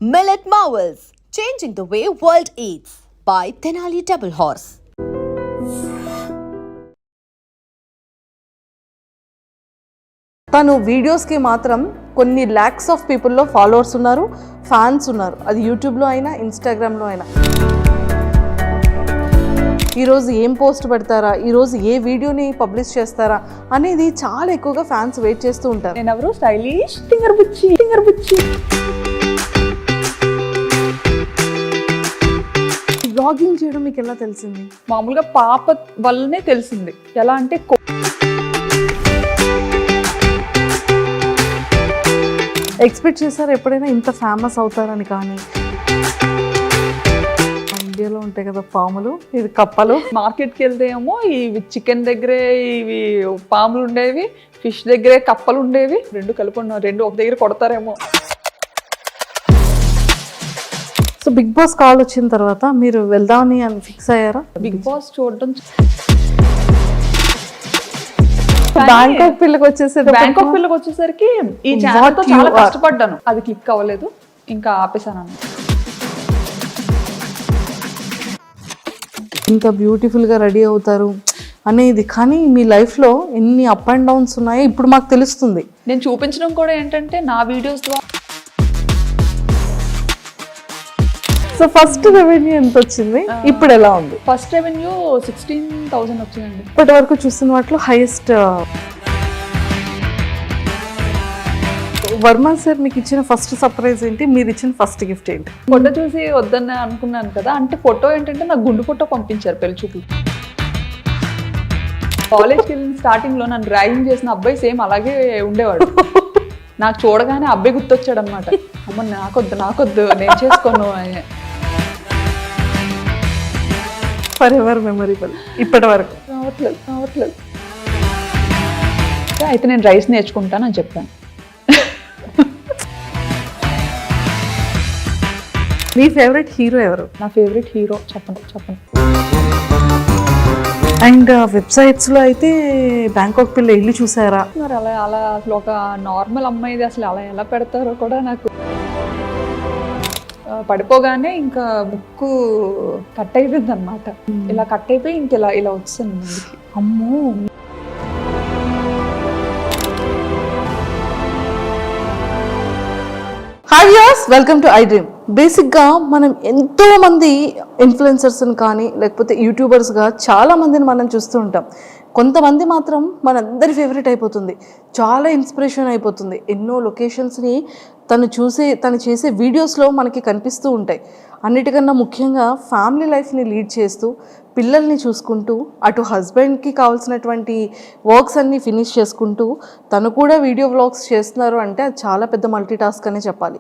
Millet Marvels, changing the way world eats by Tenali Double Horse. తను వీడియోస్కి మాత్రం కొన్ని ల్యాక్స్ ఆఫ్ పీపుల్లో ఫాలోవర్స్ ఉన్నారు, ఫ్యాన్స్ ఉన్నారు. అది యూట్యూబ్లో అయినా ఇన్స్టాగ్రామ్లో అయినా. ఈరోజు ఏం పోస్ట్ పెడతారా, ఈరోజు ఏ వీడియోని పబ్లిష్ చేస్తారా అనేది చాలా ఎక్కువగా ఫ్యాన్స్ వెయిట్ చేస్తూ ఉంటారు. నేను ఎవరు స్టైలిష్ ఫింగర్ బుచ్చి బ్లాగింగ్ చేయడం మీకు ఎలా తెలిసింది? మామూలుగా పాప వల్లనే తెలిసింది. ఎలా అంటే ఎక్స్పెక్ట్ చేశారు ఎప్పుడైనా ఇంత ఫేమస్ అవుతారని? కానీ ఇండియాలో ఉంటాయి కదా పాములు, ఇది కప్పలు. మార్కెట్కి వెళ్తే ఏమో ఇవి చికెన్ దగ్గరే ఇవి పాములు ఉండేవి, ఫిష్ దగ్గరే కప్పలు ఉండేవి. రెండు కలిపి రెండు ఒక దగ్గర కొడతారేమో. సో బిగ్ బాస్ కాల్ వచ్చిన తర్వాత మీరు వెళ్దామని ఫిక్స్ అయ్యారా? బిగ్ బాస్ చూడడం బ్యాంకాక్ పిల్లకి వచ్చేసరికి ఈ ఛానల్ తో చాలా కష్టపడ్డాను, అది క్లిక్ అవ్వలేదు, ఇంకా ఆపేసాను. ఇంత బ్యూటిఫుల్గా రెడీ అవుతారు అనేది, కానీ మీ లైఫ్లో ఎన్ని అప్ అండ్ డౌన్స్ ఉన్నాయో ఇప్పుడు మాకు తెలుస్తుంది. నేను చూపించడం కూడా ఏంటంటే నా వీడియోస్ ద్వారా. సో ఫస్ట్ రెవెన్యూ ఎంత వచ్చింది, ఇప్పుడు ఎలా ఉంది? ఫస్ట్ రెవెన్యూ 16,000 వచ్చిందండి. ఇప్పటి వరకు చూస్తున్న వాటిలో హైయెస్ట్. వర్మ సార్ మీకు ఇచ్చిన ఫస్ట్ సర్ప్రైజ్ ఏంటి, మీరు ఇచ్చిన ఫస్ట్ గిఫ్ట్ ఏంటి? ఫోటో చూసి వద్దని అనుకున్నాను కదా, అంటే ఫోటో ఏంటంటే నాకు గుండు ఫోటో పంపించారు పెళ్లి చూపులు. కాలేజ్కి వెళ్ళిన స్టార్టింగ్లో నన్ను ర్యాగింగ్ చేసిన అబ్బాయి సేమ్ అలాగే ఉండేవాడు. నాకు చూడగానే అబ్బాయి గుర్తొచ్చాడు అనమాట. అమ్మ నాకొద్దు నేను చేసుకోను అని. ఫర్ ఎవర్ మెమరబుల్ ఇప్పటి వరకు. రావట్లేదు. అయితే నేను రైస్ నేర్చుకుంటాను అని చెప్పాను. మీ ఫేవరెట్ హీరో ఎవరు? నా ఫేవరెట్ హీరో చెప్పండి. అండ్ వెబ్సైట్స్లో అయితే బ్యాంకాక్ పిల్ల ఇల్లు చూసారా? మరి అలా అసలు ఒక నార్మల్ అమ్మాయిది అసలు అలా ఎలా పెడతారో కూడా నాకు. పడిపోగానే ఇంకా ముక్కు కట్ అయిపోయింది అనమాట. ఇలా కట్ అయిపోయి ఇంక ఇలా వచ్చింది ముందుకి. అమ్మో. Hi viewers, welcome to I dream. బేసిక్గా మనం ఎంతో మంది ఇన్ఫ్లుయెన్సర్స్ని కానీ లేకపోతే యూట్యూబర్స్గా చాలా మందిని మనం చూస్తూ ఉంటాం. కొంతమంది మాత్రం మనందరి ఫేవరెట్ అయిపోతుంది, చాలా ఇన్స్పిరేషన్ అయిపోతుంది. ఎన్నో లొకేషన్స్ని తను చేసే వీడియోస్లో మనకి కనిపిస్తూ ఉంటాయి. అన్నిటికన్నా ముఖ్యంగా ఫ్యామిలీ లైఫ్ని లీడ్ చేస్తూ పిల్లల్ని చూసుకుంటూ అటు హస్బెండ్కి కావాల్సినటువంటి వర్క్స్ అన్నీ ఫినిష్ చేసుకుంటూ తను కూడా వీడియో వ్లాగ్స్ చేస్తున్నారు అంటే అది చాలా పెద్ద మల్టీ టాస్క్ అనే చెప్పాలి.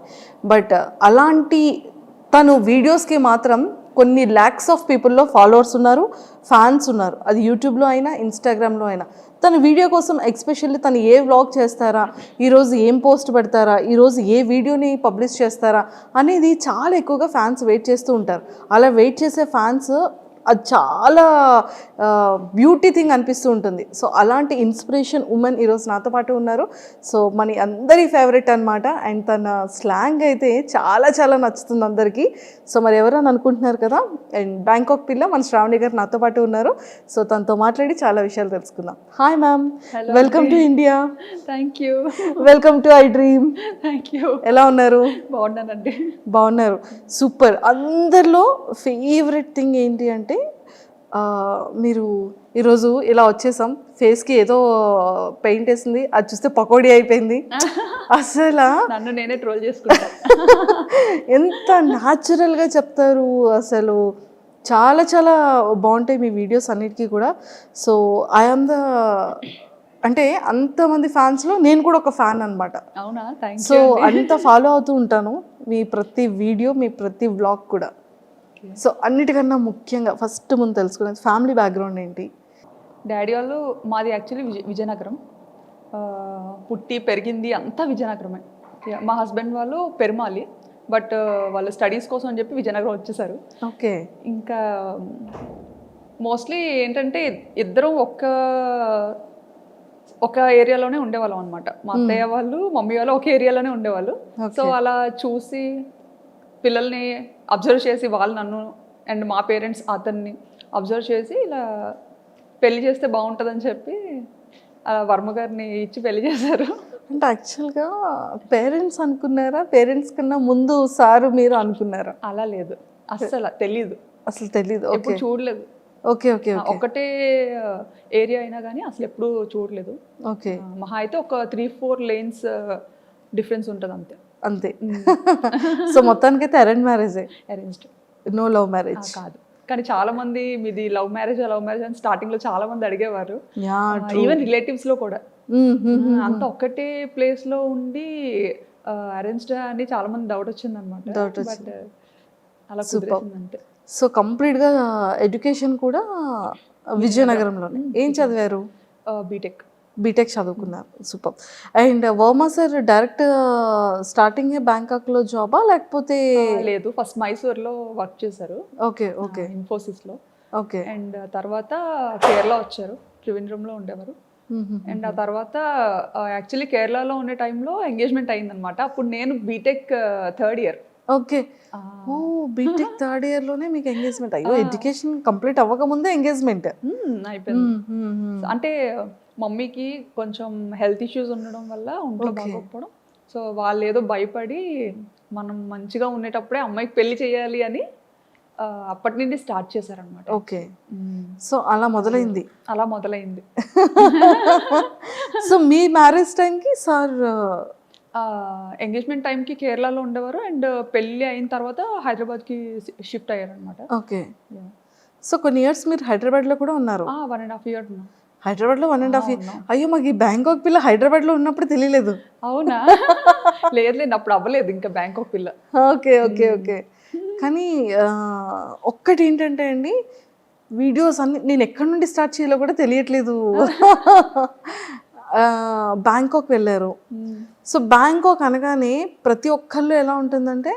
బట్ అలాంటి తను వీడియోస్కి మాత్రం కొన్ని ల్యాక్స్ ఆఫ్ పీపుల్లో ఫాలోవర్స్ ఉన్నారు, ఫ్యాన్స్ ఉన్నారు. అది యూట్యూబ్లో అయినా ఇన్స్టాగ్రామ్లో అయినా. తన వీడియో కోసం ఎక్స్పెషల్లీ తను ఏ వ్లాగ్ చేస్తారా, ఈరోజు ఏం పోస్ట్ పెడతారా, ఈరోజు ఏ వీడియోని పబ్లిష్ చేస్తారా అనేది చాలా ఎక్కువగా ఫ్యాన్స్ వెయిట్ చేస్తూ ఉంటారు. అలా వెయిట్ చేసే ఫ్యాన్స్ అది చాలా బ్యూటీ థింగ్ అనిపిస్తూ ఉంటుంది. సో అలాంటి ఇన్స్పిరేషన్ ఉమెన్ ఈరోజు నాతో పాటు ఉన్నారు. సో మన అందరి ఫేవరెట్ అనమాట. అండ్ తన స్లాంగ్ అయితే చాలా నచ్చుతుంది అందరికీ. సో మరి ఎవరని అనుకుంటున్నారు కదా, అండ్ బ్యాంకాక్ పిల్ల మన శ్రావణి గారు నాతో పాటు ఉన్నారు. సో తనతో మాట్లాడి చాలా విషయాలు తెలుసుకుందాం. Hi ma'am, welcome to India. Thank you. Welcome to I dream. Thank you. ఎలా ఉన్నారు? బాగున్నానండి. బాగున్నారు, సూపర్. అందరిలో ఫేవరెట్ థింగ్ ఏంటి అంటే మీరు ఈరోజు ఇలా వచ్చేసాం, ఫేస్కి ఏదో పెయింట్ వేసింది, అది చూస్తే పకోడీ అయిపోయింది. అసలు నన్ను నేనే ట్రోల్ చేసుకుంటా. ఎంత న్యాచురల్గా చెప్తారు, అసలు చాలా బాగుంటాయి మీ వీడియోస్ అన్నిటికీ కూడా. సో ఐఎమ్ అంటే అంతమంది ఫ్యాన్స్లో నేను కూడా ఒక ఫ్యాన్ అనమాట. అవునా? Thank you. సో అంత ఫాలో అవుతూ ఉంటాను మీ ప్రతి వీడియో, మీ ప్రతి వ్లాగ్ కూడా. సో అన్నిటికన్నా ముఖ్యంగా ఫస్ట్ ముందు తెలుసుకునేది ఫ్యామిలీ బ్యాక్గ్రౌండ్ ఏంటి? డాడీ వాళ్ళు, మాది యాక్చువల్లీ విజయనగరం, పుట్టి పెరిగింది అంతా విజయనగరమే. మా హస్బెండ్ వాళ్ళు పెరుమాలి, బట్ వాళ్ళ స్టడీస్ కోసం అని చెప్పి విజయనగరం వచ్చేసారు. ఓకే. ఇంకా మోస్ట్లీ ఏంటంటే ఇద్దరం ఒక ఏరియాలోనే ఉండేవాళ్ళం అనమాట. మా అత్తయ్య వాళ్ళు మమ్మీ వాళ్ళు ఒక ఏరియాలోనే ఉండేవాళ్ళు. సో అలా చూసి పిల్లల్ని అబ్జర్వ్ చేసి వాళ్ళు నన్ను అండ్ మా పేరెంట్స్ అతన్ని అబ్జర్వ్ చేసి ఇలా పెళ్లి చేస్తే బాగుంటుందని చెప్పి వర్మ గారిని ఇచ్చి పెళ్లి చేశారు. అంటే యాక్చువల్గా పేరెంట్స్ అనుకున్నారా, పేరెంట్స్ కన్నా ముందు సారు మీరు అనుకున్నారా? అలా లేదు, అస్సలు తెలీదు, అసలు తెలీదు. ఎప్పుడు చూడలేదు. ఓకే ఓకే ఒకటే ఏరియా అయినా కానీ అసలు ఎప్పుడు చూడలేదు. ఓకే, మహా అయితే ఒక 3-4 lanes డిఫరెన్స్ ఉంటుంది అంతే. అంతే. సో మొత్తానికైతే అరేంజ్ మ్యారేజే, అరేంజ్డ్, నో లవ్ మ్యారేజ్ కాదు. కానీ చాలా మంది మీది లవ్ మ్యారేజ్ అని స్టార్టింగ్ లో చాలా మంది అడిగేవారు, యా ఈవెన్ రిలేటివ్స్ లో కూడా. అంత ఒక్కటే ప్లేస్ లో ఉండి అరేంజ్డ్ అని చాలా మంది డౌట్ వచ్చింది అనమాట. బట్ అలా కుదిరేసింది అంతే. సో కంప్లీట్గా ఎడ్యుకేషన్ కూడా విజయనగరంలోనే. ఏం చదివారు? బీటెక్. బీటెక్ చదువుకున్నారు, super. And Varma sir direct starting బ్యాంకాక్లో జాబా లేకపోతే? లేదు, ఫస్ట్ మైసూర్లో వర్క్ చేశారు. ఓకే ఓకే, ఇన్ఫోసిస్లో. ఓకే. అండ్ తర్వాత కేరళ వచ్చారు, త్రివేంద్రంలో ఉండేవారు. అండ్ ఆ తర్వాత యాక్చువల్లీ కేరళలో ఉండే టైంలో ఎంగేజ్మెంట్ అయిందనమాట. అప్పుడు నేను బీటెక్ 3rd year. ఓకే, ఓ బీటెక్ 3rd year లోనే మీకు ఎంగేజ్మెంట్. అయ్యో, ఎడ్యుకేషన్ కంప్లీట్ అవ్వకముందే ఎంగేజ్మెంట్ అయిపోయింది. అంటే మమ్మీకి కొంచెం హెల్త్ ఇష్యూస్ ఉండడం వల్ల ఒంట్లో బాగోకపోవడం, సో వాళ్ళు ఏదో భయపడి మనం మంచిగా ఉండేటప్పుడే అమ్మాయికి పెళ్లి చేయాలి అని అప్పటి నుండి స్టార్ట్ చేశారనమాట. ఓకే, సో అలా మొదలైంది. అలా మొదలైంది. సో మీ మ్యారేజ్ టైంకి సార్ ఎంగేజ్మెంట్ టైంకి కేరళలో ఉండేవారు, అండ్ పెళ్ళి అయిన తర్వాత హైదరాబాద్కి షిఫ్ట్ అయ్యారనమాట. ఓకే, సో కొన్ని ఇయర్స్ మీరు హైదరాబాద్లో కూడా ఉన్నారు? 1.5 years ఉన్నాం హైదరాబాద్లో. 1.5 years. అయ్యో, మాకు ఈ బ్యాంకాక్ పిల్ల హైదరాబాద్లో ఉన్నప్పుడు తెలియలేదు. అవునా? లేదు, అప్పుడు అవ్వలేదు ఇంకా బ్యాంకాక్ పిల్ల. Okay okay okay. కానీ ఒక్కటి ఏంటంటే అండి, వీడియోస్ అన్ని నేను ఎక్కడి నుండి స్టార్ట్ చేయాలో కూడా తెలియట్లేదు. బ్యాంకాక్ వెళ్ళారు. సో బ్యాంకాక్ అనగానే ప్రతి ఒక్కళ్ళు ఎలా ఉంటుందంటే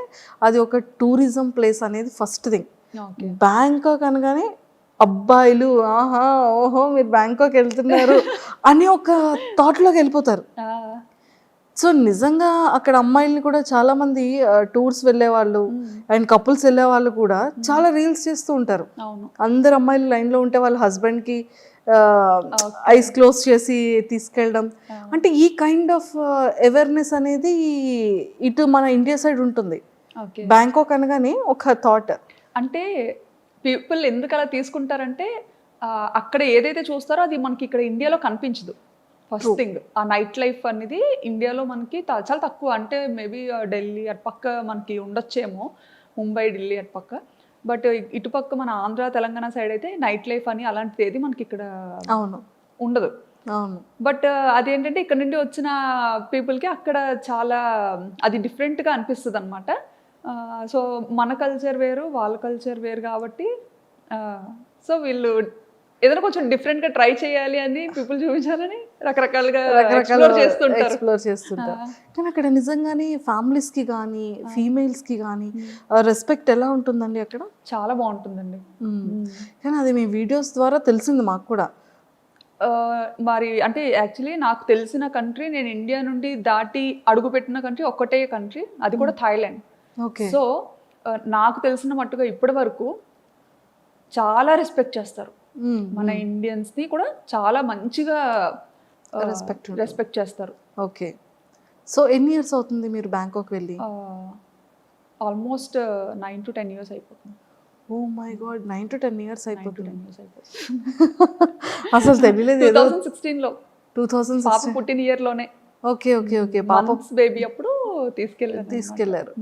అది ఒక టూరిజం ప్లేస్ అనేది ఫస్ట్ థింగ్. బ్యాంకాక్ అనగానే అబ్బాయిలు ఆహా ఓహో మీరు బ్యాంకాక్ వెళ్తున్నారు అని ఒక థాట్లోకి వెళ్ళిపోతారు. సో నిజంగా అక్కడ అమ్మాయిల్ని కూడా చాలా మంది టూర్స్ వెళ్ళే వాళ్ళు అండ్ కపుల్స్ వెళ్ళే వాళ్ళు కూడా చాలా రీల్స్ చేస్తూ ఉంటారు. అందరు అమ్మాయిలు లైన్లో ఉంటే వాళ్ళ హస్బెండ్కి ఐస్ క్లోజ్ చేసి తీసుకెళ్ళడం. అంటే ఈ కైండ్ ఆఫ్ అవేర్నెస్ అనేది ఇటు మన ఇండియా సైడ్ ఉంటుంది. బ్యాంకాక్ అనగానే ఒక థాట్. అంటే పీపుల్ ఎందుకు అలా తీసుకుంటారంటే అక్కడ ఏదైతే చూస్తారో అది మనకి ఇక్కడ ఇండియాలో కనిపించదు. ఫస్ట్ థింగ్, ఆ నైట్ లైఫ్ అనేది ఇండియాలో మనకి చాలా తక్కువ. అంటే మేబీ ఢిల్లీ అటు పక్క మనకి ఉండొచ్చేమో, ముంబై ఢిల్లీ అటు పక్క. బట్ ఇటుపక్క మన ఆంధ్ర తెలంగాణ సైడ్ అయితే నైట్ లైఫ్ అని అలాంటిది ఏది మనకి ఇక్కడ ఉండదు. బట్ అదేంటంటే ఇక్కడ నుండి వచ్చిన పీపుల్కి అక్కడ చాలా అది డిఫరెంట్గా అనిపిస్తుంది అనమాట. సో మన కల్చర్ వేరు, వాళ్ళ కల్చర్ వేరు కాబట్టి సో వీళ్ళు ఏదైనా కొంచెం డిఫరెంట్గా ట్రై చేయాలి అని పీపుల్ చూపించాలని రకరకాలుగా ఎక్స్ప్లోర్ చేస్తుంటారు. కానీ అక్కడ నిజంగానే ఫ్యామిలీస్కి కానీ ఫీమేల్స్కి కానీ రెస్పెక్ట్ ఎలా ఉంటుందండి అక్కడ? చాలా బాగుంటుందండి. కానీ అది మీ వీడియోస్ ద్వారా తెలిసింది మాకు కూడా. మరి అంటే యాక్చువల్లీ నాకు తెలిసిన కంట్రీ, నేను ఇండియా నుండి దాటి అడుగుపెట్టిన కంట్రీ ఒక్కటే కంట్రీ, అది కూడా థాయిలాండ్. సో నాకు తెలిసిన మట్టుగా ఇప్పటి వరకు చాలా రెస్పెక్ట్ చేస్తారు. మన ఇండియన్స్ని కూడా చాలా మంచిగా రెస్పెక్ట్ చేస్తారు. ఓకే, సో ఎన్ని ఇయర్స్ అవుతుంది మీరు బ్యాంకాక్ వెళ్ళి? ఆల్మోస్ట్ 9 to 10 years అయిపోతుంది. Oh my God, 9 to 10 years అయిపోతుంది. అసలు తెలియలేదు. 2016లో 2016 పాప పుట్టిన ఇయర్లోనే. ఓకే ఓకే ఓకే, పాప బేబీ అప్పుడు తీసుకెళ్లారు.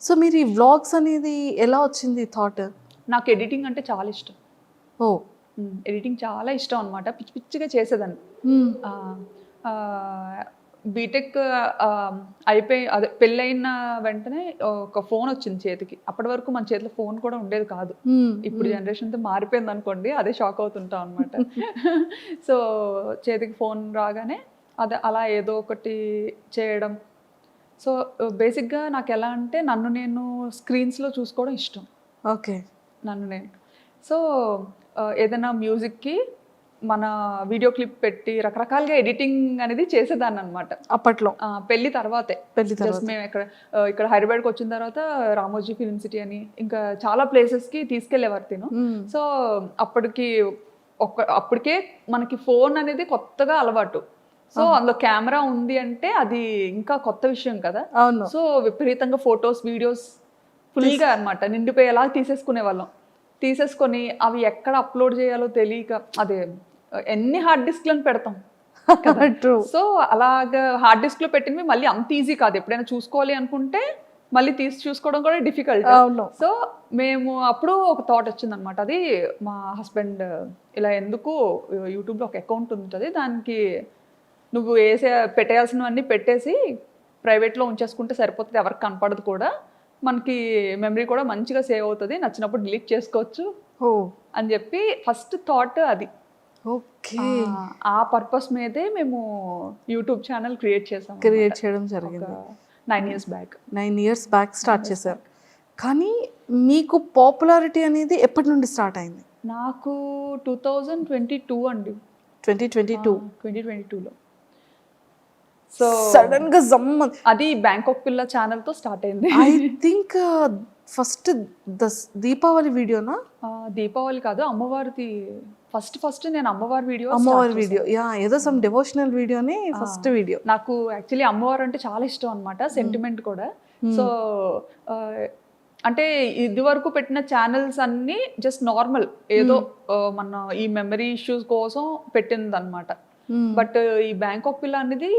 సో మీరు ఈ వ్లాగ్స్ అనేది ఎలా వచ్చింది థాట్? నాకు ఎడిటింగ్ అంటే చాలా ఇష్టం. ఓ, ఎడిటింగ్ చాలా ఇష్టం అనమాట. పిచ్చి పిచ్చిగా చేసేదాన్ని. బీటెక్ అయిపోయి అదే పెళ్ళైన వెంటనే ఒక ఫోన్ వచ్చింది చేతికి. అప్పటి వరకు మన చేతిలో ఫోన్ కూడా ఉండేది కాదు. ఇప్పుడు జనరేషన్తో మారిపోయింది అనుకోండి, అదే షాక్ అవుతుంటాం అనమాట. సో చేతికి ఫోన్ రాగానే అదే అలా ఏదో ఒకటి చేయడం. సో బేసిక్గా నాకు ఎలా అంటే నన్ను నేను స్క్రీన్స్లో చూసుకోవడం ఇష్టం. ఓకే, నన్ను నేను. సో ఏదైనా మ్యూజిక్కి మన వీడియో క్లిప్ పెట్టి రకరకాలుగా ఎడిటింగ్ అనేది చేసేదాన్ని అనమాట అప్పట్లో పెళ్లి తర్వాతే. పెళ్లి జస్ట్ మేము ఇక్కడ హైదరాబాద్కి వచ్చిన తర్వాత రామోజీ ఫిల్మ్ సిటీ అని ఇంకా చాలా ప్లేసెస్కి తీసుకెళ్లేవారు తిను. సో అప్పటికే మనకి ఫోన్ అనేది కొత్తగా అలవాటు. సో అందులో కెమెరా ఉంది అంటే అది ఇంకా కొత్త విషయం కదా. అవును. సో విపరీతంగా ఫొటోస్ వీడియోస్ ఫుల్గా అనమాట నిండిపోయేలా తీసేసుకునే వాళ్ళం. తీసేసుకొని అవి ఎక్కడ అప్లోడ్ చేయాలో తెలియక అదే ఎన్ని హార్డ్ డిస్క్లను పెడతాం. సో అలాగా హార్డ్ డిస్క్ లో పెట్టినవి మళ్ళీ అంత ఈజీ కాదు. ఎప్పుడైనా చూసుకోవాలి అనుకుంటే మళ్ళీ తీసి చూసుకోవడం కూడా డిఫికల్ట్. సో మేము అప్పుడు ఒక థాట్ వచ్చింది అనమాట. అది మా హస్బెండ్ ఇలా ఎందుకు యూట్యూబ్లో ఒక అకౌంట్ ఉంటుంది, దానికి నువ్వు పెట్టేయాల్సినవన్నీ పెట్టేసి ప్రైవేట్లో ఉంచేసుకుంటే సరిపోతుంది, ఎవరికి కనపడదు కూడా, మనకి మెమరీ కూడా మంచిగా సేవ్ అవుతుంది, నచ్చినప్పుడు డిలీట్ చేసుకోవచ్చు అని చెప్పి ఫస్ట్ థాట్ అది. ఓకే. ఆ పర్పస్ మీదే మేము యూట్యూబ్ ఛానల్ క్రియేట్ చేయడం జరిగింది 9 years బ్యాక్ స్టార్ట్ చేశారు. కానీ మీకు పాపులారిటీ అనేది ఎప్పటి నుండి స్టార్ట్ అయింది? నాకు 2022 అండి. 2022లో. సో సడన్ గా అది బ్యాంకాక్ పిల్ల ఛానల్ తో స్టార్ట్ అయింది. ఐ థింక్ ఫస్ట్ దీపావళి వీడియోనా? దీపావళి కాదు, అమ్మవారిది ఫస్ట్ నేను అమ్మవారి వీడియో ఏదో సమ్ డివోషనల్ వీడియోని ఫస్ట్ వీడియో. నాకు యాక్చువల్లీ అమ్మవారు అంటే చాలా ఇష్టం అనమాట, సెంటిమెంట్ కూడా. సో అంటే ఇది వరకు పెట్టిన ఛానల్స్ అన్ని జస్ట్ నార్మల్ ఏదో మన ఈ మెమరీ ఇష్యూస్ కోసం పెట్టింది అనమాట. బట్ ఈ బ్యాంకాక్ పిల్ల అనేది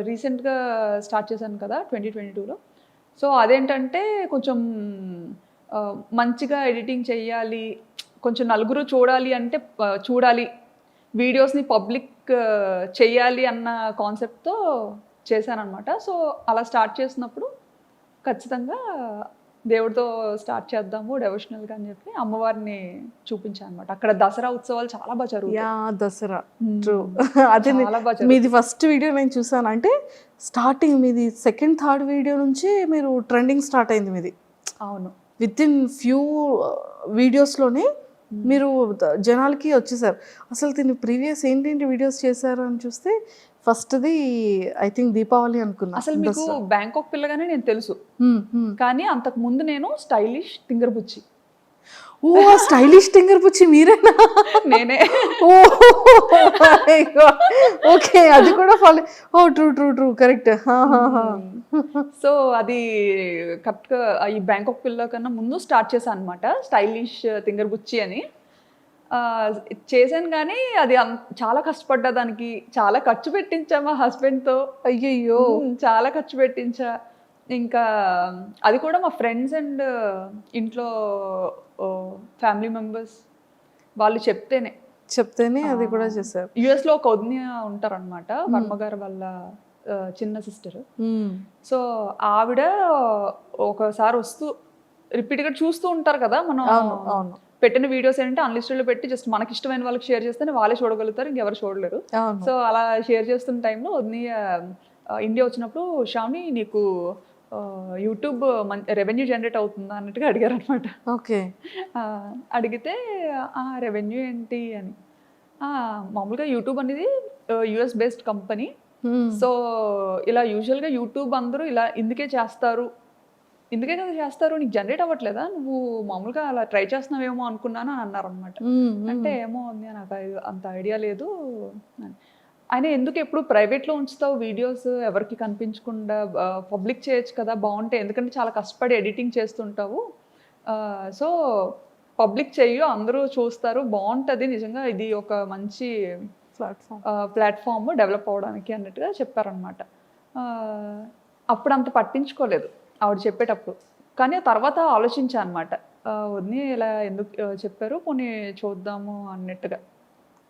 రీసెంట్గా స్టార్ట్ చేశాను కదా 2022లో. సో అదేంటంటే కొంచెం మంచిగా ఎడిటింగ్ చెయ్యాలి, కొంచెం నలుగురు చూడాలి అంటే చూడాలి, వీడియోస్ని పబ్లిక్ చెయ్యాలి అన్న కాన్సెప్ట్తో చేశానమాట. సో అలా స్టార్ట్ చేసినప్పుడు ఖచ్చితంగా దేవుడితో స్టార్ట్ చేద్దాము డెవోషనల్గా అని చెప్పి అమ్మవారిని చూపించాను అనమాట. అక్కడ దసరా ఉత్సవాలు చాలా బాగా జరుగుతాయి. దసరా ట్రూ. అదే మీది ఫస్ట్ వీడియో నేను చూసాను. అంటే స్టార్టింగ్ మీది సెకండ్ థర్డ్ వీడియో నుంచి మీరు ట్రెండింగ్ స్టార్ట్ అయింది మీది. అవును. విత్ ఇన్ ఫ్యూ వీడియోస్లోనే మీరు జనాలకి వచ్చేసారు. అసలు దీన్ని ప్రీవియస్ ఏంటేంటి వీడియోస్ చేశారు అని చూస్తే ఫస్ట్ది ఐ థింక్ దీపావళి అనుకున్నా. అసలు మీకు బ్యాంకాక్ పిల్లగానే నేను తెలుసు, కానీ అంతకు ముందు నేను స్టైలిష్ తింగర్ బుచ్చి. ఓ స్టైలిష్ తింగర్ బుచ్చి మీరేనా? నేనే. ఓకే, అది కూడా ఫాలో. ఓ ట్రూ కరెక్ట్. సో అది కరెక్ట్గా ఈ బ్యాంకాక్ పిల్ల కన్నా ముందు స్టార్ట్ చేశాను అనమాట, స్టైలిష్ తింగర్ బుచ్చి అని చేశాను. కానీ అది చాలా కష్టపడ్డా, దానికి చాలా ఖర్చు పెట్టించా మా హస్బెండ్తో. అయ్యయ్యో, చాలా ఖర్చు పెట్టించా. ఇంకా అది కూడా మా ఫ్రెండ్స్ అండ్ ఇంట్లో ఫ్యామిలీ మెంబర్స్ వాళ్ళు చెప్తేనే అది కూడా చేశారు. యుఎస్లో ఒక వదిన ఉంటారనమాట, వర్మగారు వాళ్ళ చిన్న సిస్టర్. సో ఆవిడ ఒకసారి వస్తూ రిపీట్గా చూస్తూ ఉంటారు కదా మనం పెట్టిన వీడియోస్ ఏంటంటే అన్లిస్టెడ్లో పెట్టి జస్ట్ మనకి ఇష్టమైన వాళ్ళకి షేర్ చేస్తేనే వాళ్ళే చూడగలుగుతారు, ఇంకెవరు చూడలేరు. సో అలా షేర్ చేస్తున్న టైంలో వదిన ఇండియా వచ్చినప్పుడు శ్రావణి నీకు యూట్యూబ్ రెవెన్యూ జనరేట్ అవుతుందా అన్నట్టుగా అడిగారు అనమాట. ఓకే. అడిగితే రెవెన్యూ ఏంటి అని, మామూలుగా యూట్యూబ్ అనేది యుఎస్ బేస్డ్ కంపెనీ. సో ఇలా యూజువల్గా యూట్యూబ్ అందరూ ఇలా ఇందుకే కదా చేస్తారు, నీకు జనరేట్ అవ్వట్లేదా, నువ్వు మామూలుగా అలా ట్రై చేస్తున్నావేమో అనుకున్నాను అని అన్నారు అనమాట. అంటే ఏమో ఉంది నాకు అంత ఐడియా లేదు. ఆయన ఎందుకు ఎప్పుడు ప్రైవేట్లో ఉంచుతావు వీడియోస్, ఎవరికి కనిపించకుండా పబ్లిక్ చేయొచ్చు కదా, బాగుంటాయి, ఎందుకంటే చాలా కష్టపడి ఎడిటింగ్ చేస్తుంటావు, సో పబ్లిక్ చెయ్యు, అందరూ చూస్తారు, బాగుంటుంది, నిజంగా ఇది ఒక మంచి ప్లాట్ఫామ్ డెవలప్ అవ్వడానికి అన్నట్టుగా చెప్పారనమాట. అప్పుడు అంత పట్టించుకోలేదు ఆవిడ చెప్పేటప్పుడు, కానీ తర్వాత ఆలోచించాను అనమాట, వదిన ఇలా ఎందుకు చెప్పారు, పోనీ చూద్దాము అన్నట్టుగా.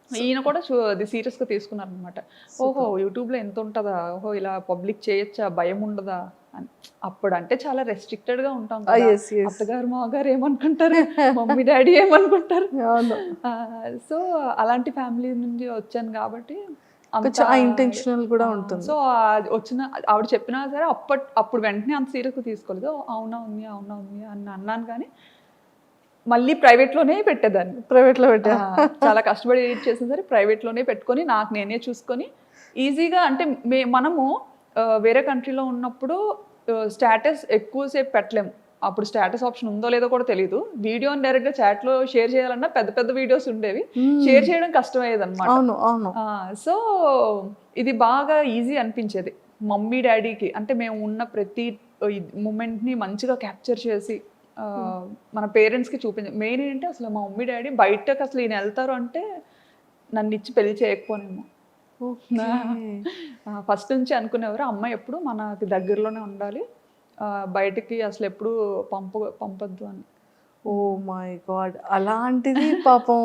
ఈయన కూడా అది సీరియస్గా తీసుకున్నారనమాట. ఓహో యూట్యూబ్లో ఎంత ఉంటుందా, ఓహో ఇలా పబ్లిక్ చేయొచ్చా, భయం ఉండదా అని. అప్పుడు అంటే చాలా రెస్ట్రిక్టెడ్గా ఉంటాం, అత్తగారు మాగారు ఏమనుకుంటారు, మమ్మీ డాడీ ఏమనుకుంటారు. సో అలాంటి ఫ్యామిలీ నుంచి వచ్చాను కాబట్టి ఇంటెన్షనల్ కూడా ఉంటుంది. సో వచ్చిన ఆవిడ చెప్పినా సరే అప్పుడు వెంటనే అంత సీరియస్గా తీసుకోలేదు. అవునా ఉంది అని అన్నాను, కానీ మళ్ళీ ప్రైవేట్లోనే పెట్టేదాన్ని. ప్రైవేట్లో పెట్టా. చాలా కష్టపడి ఎడిట్ చేసిన సరే ప్రైవేట్లోనే పెట్టుకొని నాకు నేనే చూసుకొని ఈజీగా అంటే మనము వేరే కంట్రీలో ఉన్నప్పుడు స్టేటస్ ఎక్కువసేపు పెట్టలేము. అప్పుడు స్టేటస్ ఆప్షన్ ఉందో లేదో కూడా తెలియదు. వీడియోని డైరెక్ట్గా చాట్లో షేర్ చేయాలన్నా పెద్ద పెద్ద వీడియోస్ ఉండేవి, షేర్ చేయడం కష్టమయ్యేది అనమాట. అవును అవును. సో ఇది బాగా ఈజీ అనిపించేది మమ్మీ డాడీకి. అంటే మేము ఉన్న ప్రతి మూమెంట్ని మంచిగా క్యాప్చర్ చేసి మన పేరెంట్స్కి చూపించాలి. మెయిన్ ఏంటంటే అసలు మా మమ్మీ డాడీ బయటకు అసలు ఈయన వెళ్తారు అంటే నన్ను ఇచ్చి పెళ్లి చేయకపోనేమో. ఫస్ట్ నుంచి అనుకునేవారు అమ్మాయి ఎప్పుడు మనకి దగ్గరలోనే ఉండాలి, బయటికి అసలు ఎప్పుడు పంపొద్దు అని. ఓ మై గాడ్, అలాంటిది పాపం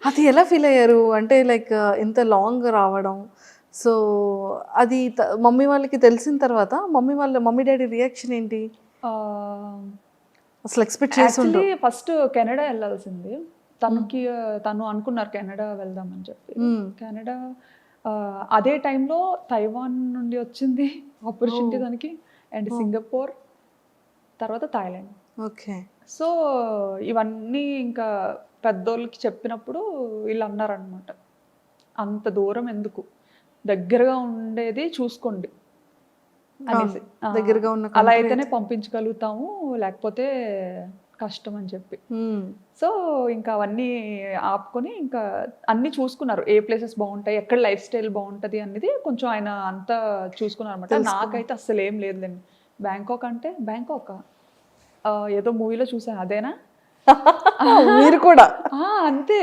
అది ఎలా ఫీల్ అయ్యారు? అంటే లైక్ ఇంత లాంగ్ రావడం, సో అది మమ్మీ వాళ్ళకి తెలిసిన తర్వాత మమ్మీ డాడీ రియాక్షన్ ఏంటి అసలు? ఎక్స్పెక్ట్ చేస్తుండే ఫస్ట్ కెనడా వెళ్ళాల్సింది తను అనుకున్నారు కెనడా వెళ్దామని చెప్పి. కెనడా అదే టైంలో తైవాన్ నుండి వచ్చింది ఆపర్చునిటీ దానికి, అండ్ సింగపూర్, తర్వాత థాయిలాండ్. ఓకే. సో ఇవన్నీ ఇంకా పెద్దోళ్ళకి చెప్పినప్పుడు వీళ్ళు అన్నారనమాట, అంత దూరం ఎందుకు, దగ్గరగా ఉండేది చూసుకోండి అనేసి. దగ్గరగా ఉన్న అలా అయితేనే పంపించగలుగుతాము, లేకపోతే కష్టం అని చెప్పి. సో ఇంకా అవన్నీ ఆపుకొని ఇంకా అన్నీ చూసుకున్నారు, ఏ ప్లేసెస్ బాగుంటాయి, ఎక్కడ లైఫ్ స్టైల్ బాగుంటుంది అనేది కొంచెం ఆయన అంతా చూసుకున్నారు అనమాట. నాకైతే అస్సలు ఏం లేదులేండి. బ్యాంకాక్ అంటే బ్యాంకాక్ ఏదో మూవీలో చూసాను అదేనా మీరు కూడా? అంతే,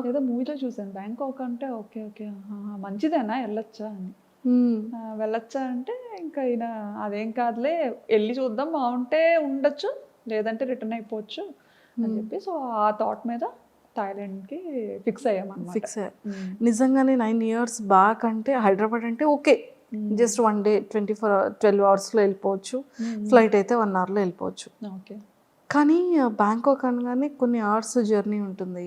ఏదో మూవీలో చూసాను బ్యాంకాక్ అంటే ఓకే ఓకే మంచిదేనా వెళ్ళొచ్చా అని. వెళ్ళొచ్చా అంటే ఇంకా ఈయన అదేం కాదులే వెళ్ళి చూద్దాం, బాగుంటే ఉండొచ్చు లేదంటే రిటర్న్ అయిపోవచ్చు అని చెప్పి. సో ఆ థాట్ మీద థాయిలాండ్కి ఫిక్స్ అయ్యామన్నమాట. ఫిక్స్ అయ్యా. నిజంగానే 9 years బ్యాక్ అంటే హైదరాబాద్ అంటే ఓకే, జస్ట్ 1 day 12 hours-లో వెళ్ళిపోవచ్చు, ఫ్లైట్ అయితే 1 hour-లో వెళ్ళిపోవచ్చు. ఓకే. కానీ బ్యాంకాక్ అనగానే కొన్ని అవర్స్ జర్నీ ఉంటుంది,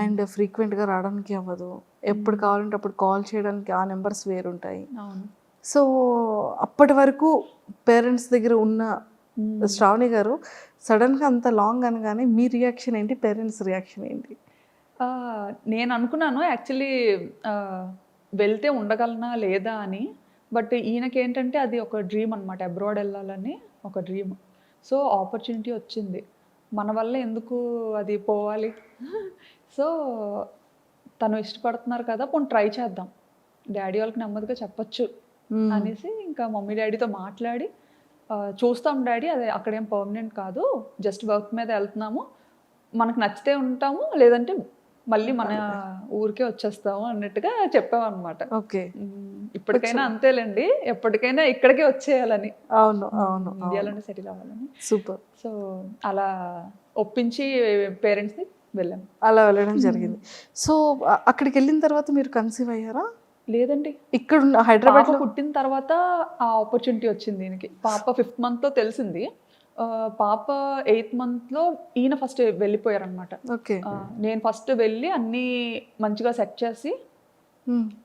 అండ్ ఫ్రీక్వెంట్గా రావడానికి అవ్వదు, ఎప్పుడు కావాలంటే అప్పుడు కాల్ చేయడానికి ఆ నెంబర్స్ వేరుంటాయి. సో అప్పటి వరకు పేరెంట్స్ దగ్గర ఉన్న శ్రావణి గారు సడన్గా అంత లాంగ్ అనగానే మీ రియాక్షన్ ఏంటి, పేరెంట్స్ రియాక్షన్ ఏంటి? నేను అనుకున్నాను యాక్చువల్లీ వెళ్తే ఉండగలనా లేదా అని, బట్ ఈయనకి ఏంటంటే అది ఒక డ్రీమ్ అనమాట, అబ్రాడ్ వెళ్ళాలని ఒక డ్రీమ్. సో ఆపర్చునిటీ వచ్చింది, మన వల్ల ఎందుకు అది పోవాలి, సో తను ఇష్టపడుతున్నారు కదా పోనీ ట్రై చేద్దాం, డాడీ వాళ్ళకి నెమ్మదిగా చెప్పచ్చు అనేసి ఇంకా మమ్మీ డాడీతో మాట్లాడి చూస్తాం డాడీ, అదే అక్కడేం పర్మనెంట్ కాదు, జస్ట్ వర్క్ మీద వెళ్తున్నాము, మనకు నచ్చితే ఉంటాము లేదంటే మళ్ళీ మన ఊరికే వచ్చేస్తాము అన్నట్టుగా చెప్పామన్నమాట. ఓకే. ఇప్పటికైనా అంతేలేండి, ఎప్పటికైనా ఇక్కడికే వచ్చేయాలని, అవును అవును, ఇండియాలోనే సెటిల్ అవ్వాలని. సూపర్. సో అలా ఒప్పించి పేరెంట్స్ని వెళ్ళాము. అలా వెళ్ళడం జరిగింది. సో అక్కడికి వెళ్ళిన తర్వాత మీరు కన్సీవ్ అయ్యారా? లేదండి, ఇక్కడ హైదరాబాద్ పుట్టిన తర్వాత ఆ ఆపర్చునిటీ వచ్చింది దీనికి. పాప 5th month-లో తెలిసింది, పాప 8th month-లో ఈయన ఫస్ట్ వెళ్ళిపోయారనమాట. ఓకే. నేను ఫస్ట్ వెళ్ళి అన్నీ మంచిగా సెట్ చేసి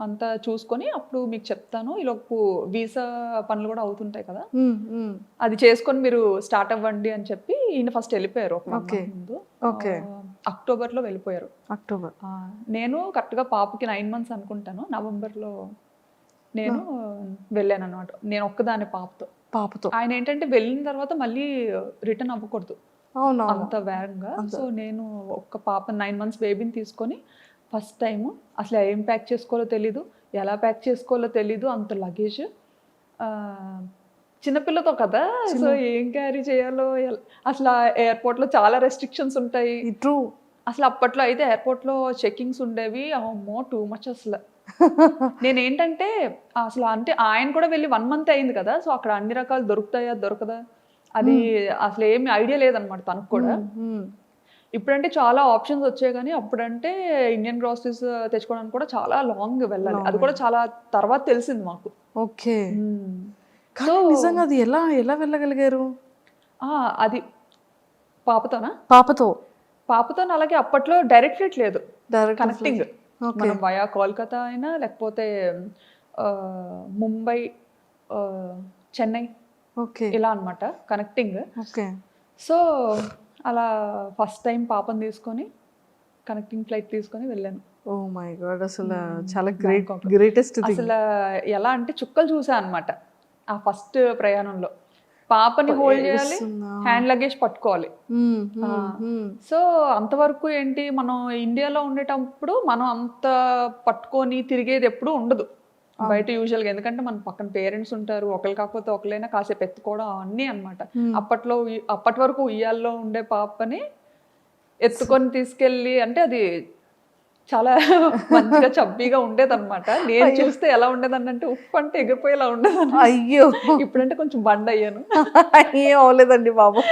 అంతా చూసుకొని అప్పుడు మీకు చెప్తాను, ఈలోపు వీసా పనులు కూడా అవుతుంటాయి కదా, అది చేసుకొని మీరు స్టార్ట్ అవ్వండి అని చెప్పి ఈయన ఫస్ట్ వెళ్ళిపోయారు ఒక ముందు. అక్టోబర్లో వెళ్ళిపోయారు. అక్టోబర్. నేను కరెక్ట్గా పాపకి 9 months అనుకుంటాను, నవంబర్లో నేను వెళ్ళాను అనమాట. నేను ఒక్కదాని పాపతో. ఆయన ఏంటంటే వెళ్ళిన తర్వాత మళ్ళీ రిటర్న్ అవ్వకూడదు అంత వేగంగా. సో నేను ఒక్క పాప 9 months బేబీని తీసుకొని ఫస్ట్ టైము అసలు ఏం ప్యాక్ చేసుకోవాలో తెలీదు, ఎలా ప్యాక్ చేసుకోవాలో తెలీదు, అంత లగేజ్, చిన్నపిల్లతో కదా, సో ఏం క్యారీ చేయాలో అసలు ఎయిర్పోర్ట్లో చాలా రెస్ట్రిక్షన్స్ ఉంటాయి. ట్రూ. అసలు అప్పట్లో అయితే ఎయిర్పోర్ట్లో చెకింగ్స్ ఉండేవి, అమ్మో టూ మచ్ అసలు. నేనేంటంటే అసలు అంటే ఆయన కూడా వెళ్ళి 1 month అయింది కదా, సో అక్కడ అన్ని రకాలు దొరకదా అది అసలు ఏమి ఐడియా లేదనమాట తనకు కూడా. ఇప్పుడంటే చాలా ఆప్షన్స్ వచ్చాయి, కానీ అప్పుడంటే ఇండియన్ గ్రాసరీస్ తెచ్చుకోవడానికి కూడా చాలా లాంగ్ వెళ్ళాలి, అది కూడా చాలా తర్వాత తెలిసింది మాకు. ఓకే. నిజంగా అది ఎలా వెళ్ళగలిగారు? అది పాపతో అలాగే అప్పట్లో డైరెక్ట్ ఫ్లైట్ లేదు, కనెక్టింగ్, మనం వయా కోల్కతా అయినా లేకపోతే ముంబై, చెన్నై, ఇలా అనమాట కనెక్టింగ్. ఓకే. సో అలా ఫస్ట్ టైం పాపని తీసుకొని కనెక్టింగ్ ఫ్లైట్ తీసుకొని వెళ్ళాను. ఓ మై గాడ్, అసలు చాలా బ్యాంకాక్. Greatest thing. అసలు ఎలా అంటే చుక్కలు చూసా అనమాట ఆ ఫస్ట్ ప్రయాణంలో. పాపని హోల్డ్ చేయాలి, హ్యాండ్ లగేజ్ పట్టుకోవాలి. సో అంతవరకు ఏంటి, మనం ఇండియాలో ఉండేటప్పుడు మనం అంత పట్టుకొని తిరిగేది ఎప్పుడు ఉండదు బయట యూజువల్గా. ఎందుకంటే మన పక్కన పేరెంట్స్ ఉంటారు, ఒకరు కాకపోతే ఒకరైనా కాసేపు ఎత్తుకోవడం అన్నీ అనమాట. అప్పటి వరకు ఉయ్యాల్లో ఉండే పాపని ఎత్తుకొని తీసుకెళ్ళి, అంటే అది చాలా మంచిగా చబ్బీగా ఉండేదన్నమాట. నేను చూస్తే ఎలా ఉండేదని అంటే ఉప్పు అంటే ఎగిరిపోయేలా ఉండేదని. అయ్యో, ఇప్పుడంటే కొంచెం బండ్ అయ్యాను. ఏం అవ్వలేదండి బాబు.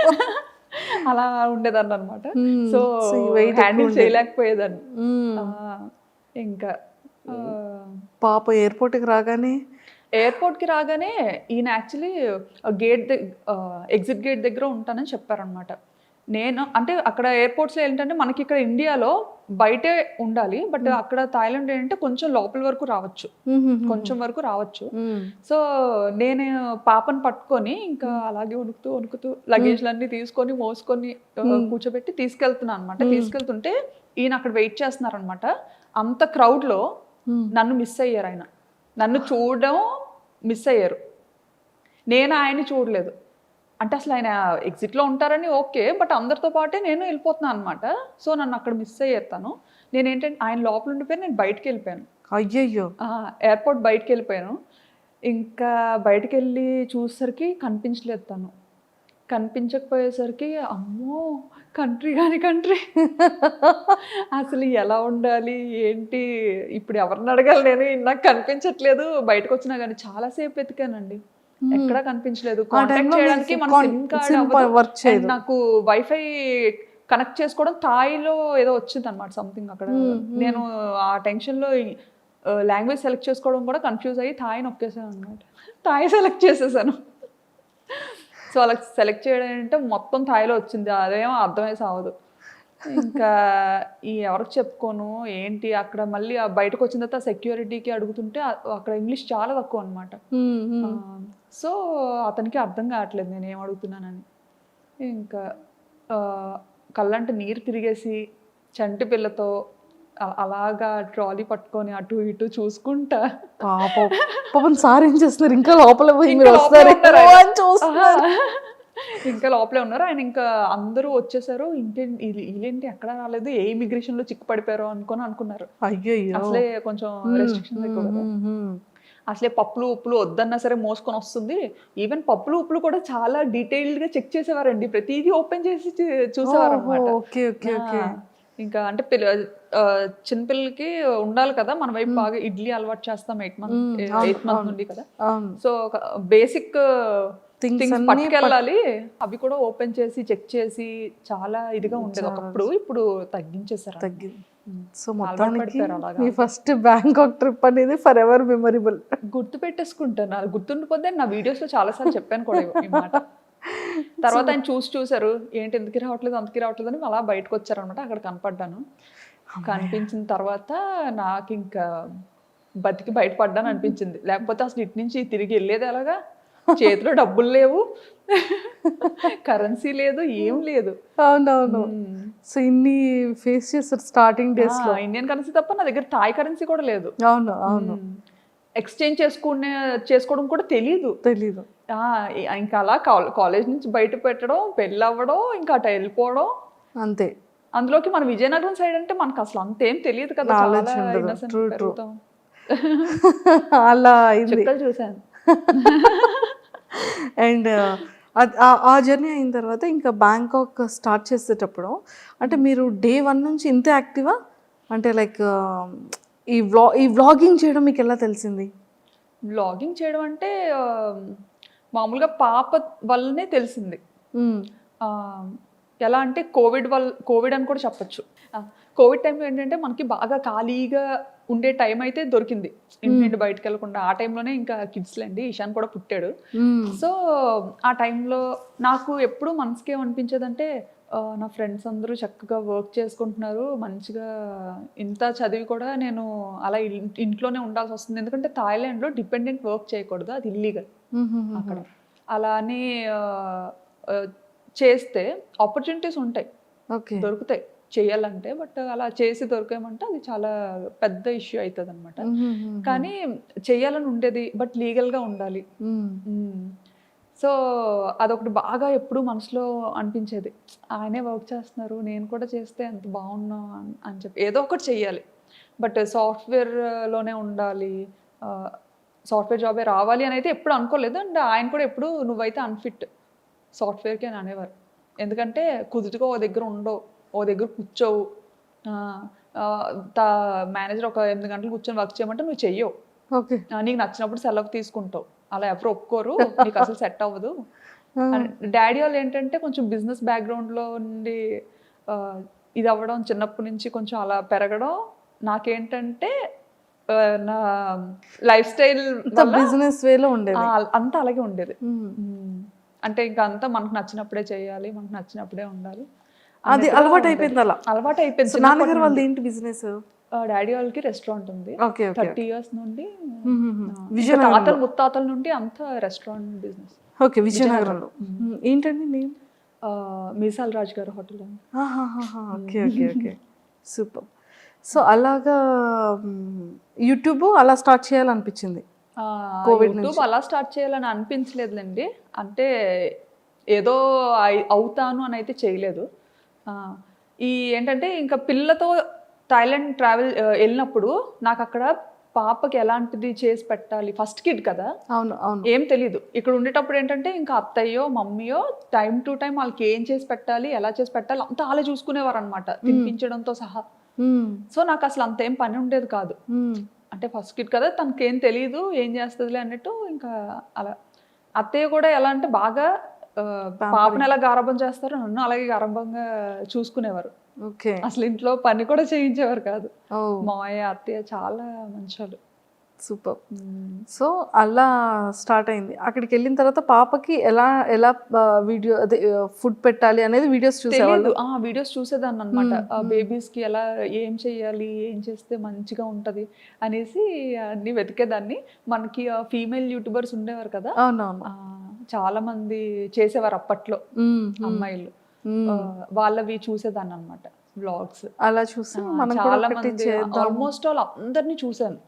అలా ఉండేదాన్ని అనమాట. సో హ్యాండిల్ చేయలేకపోయేదాన్ని. ఇంకా పాప ఎయిర్పోర్ట్కి రాగానే ఈయన యాక్చువల్లీ ఎగ్జిట్ గేట్ దగ్గర ఉంటానని చెప్పారనమాట. నేను అంటే అక్కడ ఎయిర్పోర్ట్స్లో ఏంటంటే మనకి ఇక్కడ ఇండియాలో బయటే ఉండాలి, బట్ అక్కడ థాయిలాండ్ ఏంటంటే కొంచెం లోపల వరకు రావచ్చు. సో నేను పాపను పట్టుకొని ఇంకా అలాగే వణుకుతూ లగేజ్లన్నీ తీసుకొని మోసుకొని కూర్చోబెట్టి తీసుకెళ్తున్నాను అనమాట. తీసుకెళ్తుంటే ఈయన అక్కడ వెయిట్ చేస్తున్నారనమాట. అంత క్రౌడ్లో నన్ను మిస్ అయ్యారు. ఆయన నన్ను చూడడం మిస్ అయ్యారు, నేను ఆయన్ని చూడలేదు. అంటే అసలు ఆయన ఎగ్జిట్లో ఉంటారని ఓకే, బట్ అందరితో పాటే నేను వెళ్ళిపోతున్నాను అనమాట. సో నన్ను అక్కడ మిస్ అయ్యేస్తాను. నేను ఏంటంటే ఆయన లోపల ఉండిపోయి నేను బయటకు వెళ్ళిపోయాను. అయ్యయ్యో, ఎయిర్పోర్ట్ బయటకు వెళ్ళిపోయాను. ఇంకా బయటకు వెళ్ళి చూసేసరికి కనిపించలేదు తను. కనిపించకపోయేసరికి అమ్మో కంట్రీ అసలు ఎలా ఉండాలి ఏంటి, ఇప్పుడు ఎవరిని అడగాలి, నేను నాకు కనిపించట్లేదు. బయటకు వచ్చినా కానీ చాలాసేపు వెతికానండి, ఎక్కడా కనిపించలేదు. కాంటాక్ట్ చేయడానికి మన సిమ్ కార్డ్ నాకు వైఫై కనెక్ట్ చేసుకోవడం థాయిలో ఏదో వచ్చింది అనమాట సంథింగ్ అక్కడ. నేను ఆ టెన్షన్లో లాంగ్వేజ్ సెలెక్ట్ చేసుకోవడం కూడా కన్ఫ్యూజ్ అయ్యి థాయ్ నొక్కేసాను అనమాట. థాయ్ సెలెక్ట్ చేసేసాను. సో అలా సెలెక్ట్ చేయడం అంటే మొత్తం థాయిలో వచ్చింది, అదేమో అర్థమై సావదు. ఇంకా ఎవరికి చెప్పుకోను ఏంటి. అక్కడ మళ్ళీ బయటకు వచ్చిన తర్వాత సెక్యూరిటీకి అడుగుతుంటే అక్కడ ఇంగ్లీష్ చాలా తక్కువ అనమాట. సో అతనికి అర్థం కావట్లేదు నేను ఏం అడుగుతున్నానని. ఇంకా కళ్ళంటే నీరు తిరిగేసి చంటి పిల్లతో అలాగా ట్రాలీ పట్టుకొని అటు ఇటు చూసుకుంటా. పాపం సార్ ఏం చేస్తున్నారు, ఇంకా లోపల ఇంకా లోపలే ఉన్నారు ఆయన. ఇంకా అందరూ వచ్చేసారు, వీళ్ళేంటి ఎక్కడ రాలేదు, ఏ ఇమిగ్రేషన్ లో చిక్కు పడిపోయారో అనుకున్నారు. అయ్యో, అసలే కొంచెం రెస్ట్రిక్షన్స్ ఎక్కువ కదా. అసలే పప్పులు ఉప్పులు వద్దన్నా సరే మోసుకొని వస్తుంది. ఈవెన్ పప్పులు ఉప్పులు కూడా చాలా డీటెయిల్డ్ గా చెక్ చేసేవారండి, ప్రతిదీ ఓపెన్ చేసి చూసేవారు అనమాట. ఇంకా అంటే చిన్నపిల్లలకి ఉండాలి కదా మన వైపు, బాగా ఇడ్లీ అలవాటు చేస్తాం 8 months నుండి కదా. సో బేసిక్ థింగ్స్ పట్టుకెళ్ళాలి, అవి కూడా ఓపెన్ చేసి చెక్ చేసి చాలా ఇదిగా ఉండేది ఒకప్పుడు. ఇప్పుడు తగ్గించేసారు. సో మొత్తానికి మీ ఫస్ట్ బ్యాంకాక్ ట్రిప్ అనేది ఫర్ ఎవర్ మెమరబుల్. గుర్తు పెట్టేసుకుంటాను, అది గుర్తుండిపోతే నా వీడియోస్ లో చాలా సార్లు చెప్పాను కూడా ఈ మాట. తర్వాత ఆయన చూసారు, ఏంటి ఎందుకు రావట్లేదు అని అలా బయటకు వచ్చారనమాట. అక్కడ కనపడ్డాను. కనిపించిన తర్వాత నాకు ఇంకా బతికి బయటపడ్డాను అనిపించింది. లేకపోతే అసలు ఇటు నుంచి తిరిగి వెళ్ళేది ఎలాగా, చేతిలో డబ్బులు లేవు, కరెన్సీ లేదు, ఏం లేదు. అవునవును. సో ఇన్ని ఫేస్ చేస్తారు స్టార్టింగ్ డేస్ లో. ఇండియన్ కరెన్సీ తప్ప నా దగ్గర థాయ్ కరెన్సీ కూడా లేదు. అవును. ఎక్స్చేంజ్ చేసుకోవడం కూడా తెలీదు. ఇంకా అలా కాలేజ్ నుంచి బయట పెట్టడం, పెళ్ళి అవ్వడం, ఇంకా అటు వెళ్ళిపోవడం అంతే. అందులోకి మన విజయనగరం సైడ్ అంటే మనకు అసలు అంతేం తెలియదు కదా, అలా చూసాను. అండ్ ఆ జర్నీ అయిన తర్వాత ఇంకా బ్యాంకాక్ స్టార్ట్ చేసేటప్పుడు అంటే మీరు డే 1 నుంచి ఇంత యాక్టివా? అంటే లైక్ ఈ వ్లాగింగ్ చేయడం మీకు ఎలా తెలిసింది? వ్లాగింగ్ చేయడం అంటే మామూలుగా పాప వల్లనే తెలిసింది. ఎలా అంటే కోవిడ్ అని కూడా చెప్పచ్చు. కోవిడ్ టైంలో ఏంటంటే మనకి బాగా ఖాళీగా ఉండే టైం అయితే దొరికింది, ఇంటి బయటకు వెళ్ళకుండా. ఆ టైంలోనే ఇంకా కిడ్స్లేండి, ఇషాన్ కూడా పుట్టాడు. సో ఆ టైంలో నాకు ఎప్పుడు మనసుకి ఏమనిపించేదంటే, నా ఫ్రెండ్స్ అందరూ చక్కగా వర్క్ చేసుకుంటున్నారు మంచిగా, ఇంత చదివి కూడా నేను అలా ఇంట్లోనే ఉండాల్సి వస్తుంది. ఎందుకంటే థాయిలాండ్లో డిపెండెంట్ వర్క్ చేయకూడదు, అది ఇల్లీగల్ అక్కడ. అలా అని చేస్తే ఆపర్చునిటీస్ ఉంటాయి, ఓకే. దొరుకుతాయి చేయాలంటే. బట్ అలా చేసి దొరికామంటే అది చాలా పెద్ద ఇష్యూ అవుతుంది అనమాట. కానీ చేయాలని ఉండేది, బట్ లీగల్గా ఉండాలి. సో అదొకటి బాగా ఎప్పుడు మనసులో అనిపించేది, ఆయనే వర్క్ చేస్తున్నారు, నేను కూడా చేస్తే ఎంత బాగున్నా అని చెప్పి ఏదో ఒకటి చెయ్యాలి. బట్ సాఫ్ట్వేర్లోనే ఉండాలి, సాఫ్ట్వేర్ జాబే రావాలి అని అయితే ఎప్పుడు అనుకోలేదు. అండ్ ఆయన కూడా ఎప్పుడు నువ్వైతే అన్ఫిట్ సాఫ్ట్వేర్కి అని అనేవారు. ఎందుకంటే కుదుటిగా ఓ దగ్గర ఉండవు, ఓ దగ్గర కూర్చోవు. మేనేజర్ ఒక 8 గంటలు కూర్చొని వర్క్ చేయమంటే నువ్వు చెయ్యవు, ఓకే. నీకు నచ్చినప్పుడు సెలవు తీసుకుంటావు, అలా ఎవరు ఒప్పుకోరు, నీకు అసలు సెట్ అవ్వదు. డాడీ వాళ్ళు ఏంటంటే కొంచెం బిజినెస్ బ్యాక్గ్రౌండ్లో నుండి ఇది అవ్వడం, చిన్నప్పటి నుంచి కొంచెం అలా పెరగడం, నాకేంటంటే నా లైఫ్ స్టైల్ బిజినెస్ వేలో ఉండేది, అంతా అలాగే ఉండేది. అంటే ఇంకా అంతా మనకు నచ్చినప్పుడే చేయాలి, మనకు నచ్చినప్పుడే ఉండాలి, అది అలవాటు అయిపోయింది. అలా అలవాటు అయిపోయింది. నాన్నగారు వాళ్ళు ఏంటి బిజినెస్? డాడీ వాళ్ళకి రెస్టారెంట్ ఉంది, 30 years నుండి. తాతలు ముత్తాతల నుండి అంతా రెస్టారెంట్ బిజినెస్. ఓకే, విజయనగరంలో. ఏంటండి నేమ్? మీసాల్ రాజ్ గారు hotel. Okay okay okay, super. So అలాగా యూట్యూబ్ అలా స్టార్ట్ చేయాలనిపించింది. యూట్యూబ్ అలా స్టార్ట్ చేయాలని అనిపించలేదులేండి, అంటే ఏదో అవుతాను అని అయితే చేయలేదు. ఈ ఏంటంటే ఇంకా పిల్లతో థాయిలాండ్ ట్రావెల్ వెళ్ళినప్పుడు నాకు అక్కడ పాపకి ఎలాంటిది చేసి పెట్టాలి, ఫస్ట్ కిడ్ కదా, అవును అవును, ఏం తెలీదు. ఇక్కడ ఉండేటప్పుడు ఏంటంటే ఇంకా అత్తయ్యో మమ్మీయో టైం టు టైం వాళ్ళకి ఏం చేసి పెట్టాలి, ఎలా చేసి పెట్టాలి అంతా అలా చూసుకునేవారు అనమాట, తినిపించడంతో సహా. సో నాకు అసలు అంత ఏం పని ఉండేది కాదు, అంటే ఫస్ట్ కిడ్ కదా, తనకేం తెలియదు, ఏం చేస్తుందిలే అన్నట్టు. ఇంకా అలా అత్తయ్య కూడా ఎలా అంటే బాగా పాపను ఎలా గారాబం చేస్తారో నన్ను అలాగే గారాబంగా చూసుకునేవారు. ఓకే, అసలు ఇంట్లో పని కూడా చేయించేవారు కాదు. మావయ్య అత్తయ్య చాలా మంచోళ్ళు. సూపర్. సో అలా స్టార్ట్ అయింది. అక్కడికి వెళ్ళిన తర్వాత పాపకి ఎలా ఎలా వీడియో అదే ఫుడ్ పెట్టాలి అనేది వీడియోస్ చూసేవాళ్ళు. వీడియోస్ చూసేదాన్ని అనమాట, బేబీస్కి ఎలా ఏం చేయాలి, ఏం చేస్తే మంచిగా ఉంటుంది అనేసి అన్ని వెతికేదాన్ని. మనకి ఫీమేల్ యూట్యూబర్స్ ఉండేవారు కదా, అవునవును, చాలా మంది చేసేవారు అప్పట్లో అమ్మాయిలు, వాళ్ళవి చూసేదాన్ని అనమాట వ్లాగ్స్. అలా చూసి చాలా మంది ఆల్మోస్ట్ ఆల్ అందరినీ చూసాను,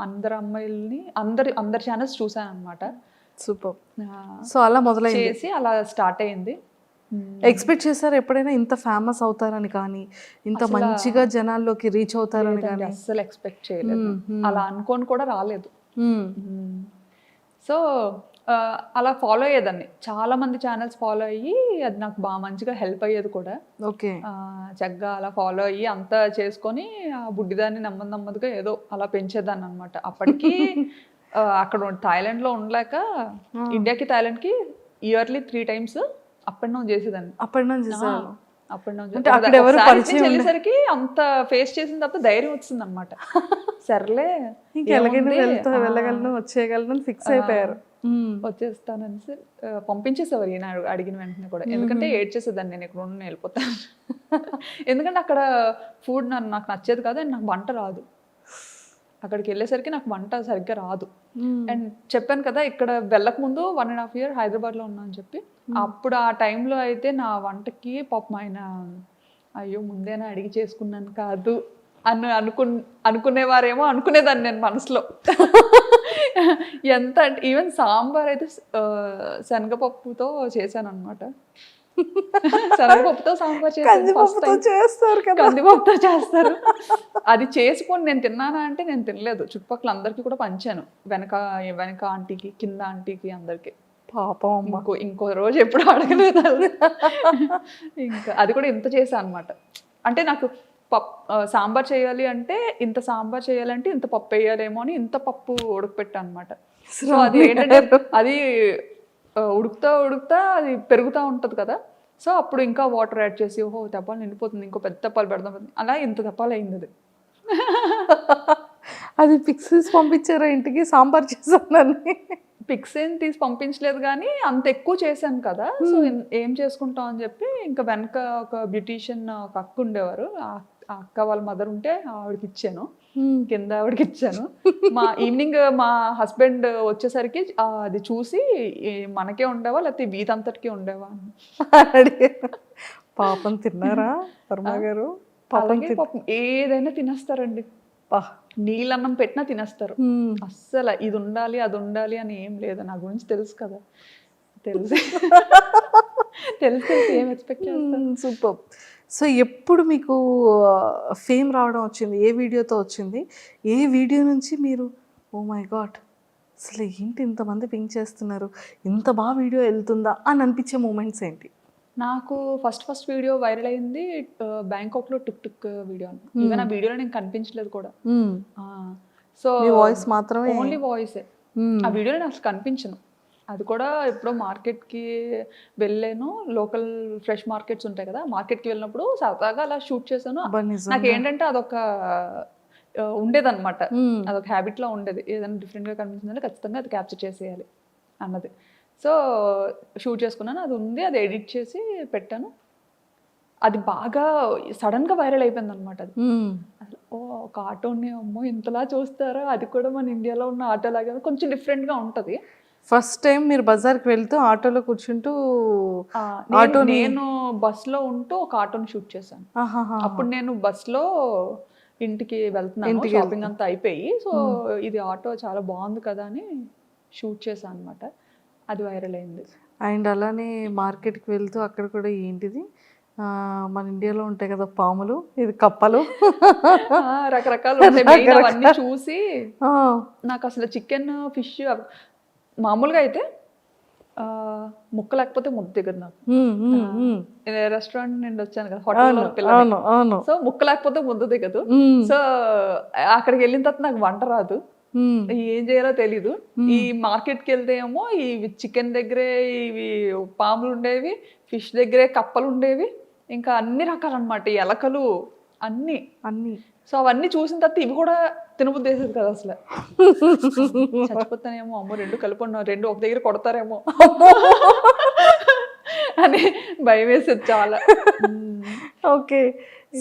అందరు అమ్మాయిల్ని అందరి ఛానల్స్ చూసాను అనమాట. సూపర్. సో అలా మొదలైంది, చేసి అలా స్టార్ట్ అయింది. ఎక్స్పెక్ట్ చేశారు ఎప్పుడైనా ఇంత ఫేమస్ అవుతారని కానీ, ఇంత మంచిగా జనాల్లోకి రీచ్ అవుతారని కానీ? అస్సలు ఎక్స్పెక్ట్ చేయలేదు, అలా అనుకోని కూడా రాలేదు. సో అలా ఫాలో అయ్యేదాన్ని, చాలా మంది ఛానల్స్ ఫాలో అయ్యి అది నాకు బాగా మంచిగా హెల్ప్ అయ్యేది కూడా. ఓకే, చక్కగా అలా ఫాలో అయ్యి అంతా చేసుకొని ఆ బుడ్డిదాన్ని నెమ్మదిగా ఏదో అలా పెంచేదాన్ని అనమాట. అప్పటికి అక్కడ థాయిలాండ్లో ఉండలేక ఇండియాకి థాయిలాండ్కి yearly 3 times up and down చేసేదాన్ని. అప్ అండ్ డౌన్ చేసేదాన్ని. అప్ అండ్ డౌన్ వెళ్ళేసరికి అంత ఫేస్ చేసిన తప్ప ధైర్యం వచ్చింది అనమాట. సర్లే వెళ్ళగలను వచ్చేయగలను ఫిక్స్ అయిపోయారు. వచ్చేస్తానని పంపించేసేవారు ఈయన అడిగిన వెంటనే కూడా. ఎందుకంటే ఏడ్చేసేదాన్ని, నేను ఇక్కడ ఉండి వెళ్ళిపోతాను. ఎందుకంటే అక్కడ ఫుడ్ నాకు నచ్చేది కాదు, అండ్ నాకు వంట రాదు. అక్కడికి వెళ్ళేసరికి నాకు వంట సరిగ్గా రాదు. అండ్ చెప్పాను కదా, ఇక్కడ వెళ్ళక ముందు 1.5 years హైదరాబాద్లో ఉన్నా అని చెప్పి. అప్పుడు ఆ టైంలో అయితే నా వంటకి పాపం ఆయన అయ్యో ముందేనా అడిగి చేసుకున్నాను కాదు అనుకునేవారేమో అనుకునేదాన్ని నేను మనసులో. ఎంత అంటే ఈవెన్ సాంబార్ అయితే శనగపప్పుతో చేశాను అనమాట. శనగపప్పుతో సాంబార్ చేస్తారు, కందిపప్పుతో చేస్తారు. అది చేసుకొని నేను తిన్నానా అంటే నేను తినలేదు, చుట్టుపక్కల అందరికీ కూడా పంచాను, వెనక ఆంటీకి, కింద ఆంటీకి, అందరికి. పాపం ఇంకో రోజు ఎప్పుడు అడగలేదు. ఇంకా అది కూడా ఇంత చేశాను అనమాట. అంటే నాకు సాంబార్ చేయాలి అంటే ఇంత సాంబార్ చేయాలంటే ఇంత పప్పు వేయాలేమో అని ఇంత పప్పు ఉడకపెట్టా అనమాట. సో అది ఏంటంటే అది ఉడుకుతా అది పెరుగుతూ ఉంటుంది కదా, సో అప్పుడు ఇంకా వాటర్ యాడ్ చేసి ఓహో తెప్పాలు నిండిపోతుంది, ఇంకో పెద్ద తెప్పాలు పెడదాం, అలా ఇంత తెప్పాలు అయింది అది. అది పిక్స్ పంపించారా ఇంటికి సాంబార్ చేశానని? పిక్స్ ఏం తీసి పంపించలేదు కానీ అంత ఎక్కువ చేశాను కదా, సో ఏం చేసుకుంటాం అని చెప్పి ఇంకా వెనక ఒక బ్యూటీషియన్ ఒక అక్క ఉండేవారు, అక్క వాళ్ళ మదర్ ఉంటే ఆవిడకి ఇచ్చాను, కింద ఆవిడకి ఇచ్చాను. ఈవినింగ్ మా హస్బెండ్ వచ్చేసరికి అది చూసి మనకే ఉండేవా లేకపోతే వీధంతటికి ఉండేవా అని అడిగారు. పాపం తిన్నారా వర్మ గారు? అలాగే పాపం ఏదైనా తినేస్తారండి. నీళ్ళన్నం పెట్టినా తినేస్తారు. అస్సలు ఇది ఉండాలి అది ఉండాలి అని ఏం లేదు. నా గురించి తెలుసు కదా, తెలుసు తెలుసు ఏం ఎక్స్పెక్ట్ చేస్తాను. సూపర్. సో ఎప్పుడు మీకు ఫేమ్ రావడం వచ్చింది? ఏ వీడియోతో వచ్చింది? ఏ వీడియో నుంచి మీరు ఓ మై గాడ్ అసలు ఏంటి ఇంతమంది పింక్ చేస్తున్నారు, ఇంత బాగా వీడియో వెళ్తుందా అని అనిపించే మూమెంట్స్ ఏంటి? నాకు ఫస్ట్ వీడియో వైరల్ అయింది బ్యాంకాక్లో టుక్ టుక్ వీడియో అని. ఈవెన్ ఆ వీడియోలో నేను కనిపించలేదు కూడా. సో వాయిస్ మాత్రమే, ఓన్లీ వాయిసే. ఆ వీడియోలో నేను అసలు కనిపించను. అది కూడా ఎప్పుడో మార్కెట్కి వెళ్ళాను. లోకల్ ఫ్రెష్ మార్కెట్స్ ఉంటాయి కదా, మార్కెట్కి వెళ్ళినప్పుడు సరదాగా అలా షూట్ చేశాను. నాకు ఏంటంటే అదొక ఉండేదన్నమాట, అదొక హ్యాబిట్లో ఉండేది. ఏదైనా డిఫరెంట్గా కనిపించిందంటే ఖచ్చితంగా అది క్యాప్చర్ చేసేయాలి అన్నది. సో షూట్ చేసుకున్నాను, అది ఉంది, అది ఎడిట్ చేసి పెట్టాను. అది బాగా సడన్గా వైరల్ అయిపోయింది అనమాట. అది అసలు ఒక ఆటోని అమ్మో ఇంతలా చూస్తారా, అది కూడా మన ఇండియాలో ఉన్న ఆటో లాగా కొంచెం డిఫరెంట్గా ఉంటుంది. ఫస్ట్ టైం మీరు బజార్కి వెళ్తూ ఆటోలో కూర్చుంటూ నేను బస్లో ఉంటూ ఒక ఆటోని షూట్ చేశాను. అప్పుడు నేను బస్లో ఇంటికి వెళ్తున్నాను, షాపింగ్ అంతా అయిపోయి. సో ఇది ఆటో చాలా బాగుంది కదా అని షూట్ చేశాను అనమాట. అది వైరల్ అయింది. అండ్ అలానే మార్కెట్కి వెళ్తూ అక్కడ కూడా ఏంటిది మన ఇండియాలో ఉంటాయి కదా పాములు, ఇది కప్పలు, రకరకాలు ఉంటాయి. అవన్నీ చూసి నాకు అసలు చికెన్ ఫిష్ మామూలుగా అయితే ముక్క లేకపోతే ముద్ద దిగదు నాకు. రెస్టారెంట్ నుండి వచ్చాను కదా, హోటల్లో పిల్లలు, సో ముక్క లేకపోతే ముద్ద దిగదు. సో అక్కడికి వెళ్ళిన తర్వాత నాకు వంట రాదు, ఏం చేయాలో తెలీదు. ఈ మార్కెట్కి వెళ్తే ఏమో ఈ చికెన్ దగ్గరే ఇవి పాములు ఉండేవి, ఫిష్ దగ్గరే కప్పలు ఉండేవి, ఇంకా అన్ని రకాలు అనమాట, ఎలకలు అన్ని. సో అవన్నీ చూసిన తర్వాత ఇవి కూడా తినబుద్ధి వేసేది కదా అసలు. చచ్చిపోతానేమో, అమ్మో రెండు కలిపి ఉన్నా, రెండు ఒక దగ్గర కొడతారేమో అని భయం వేసేది చాలా. ఓకే.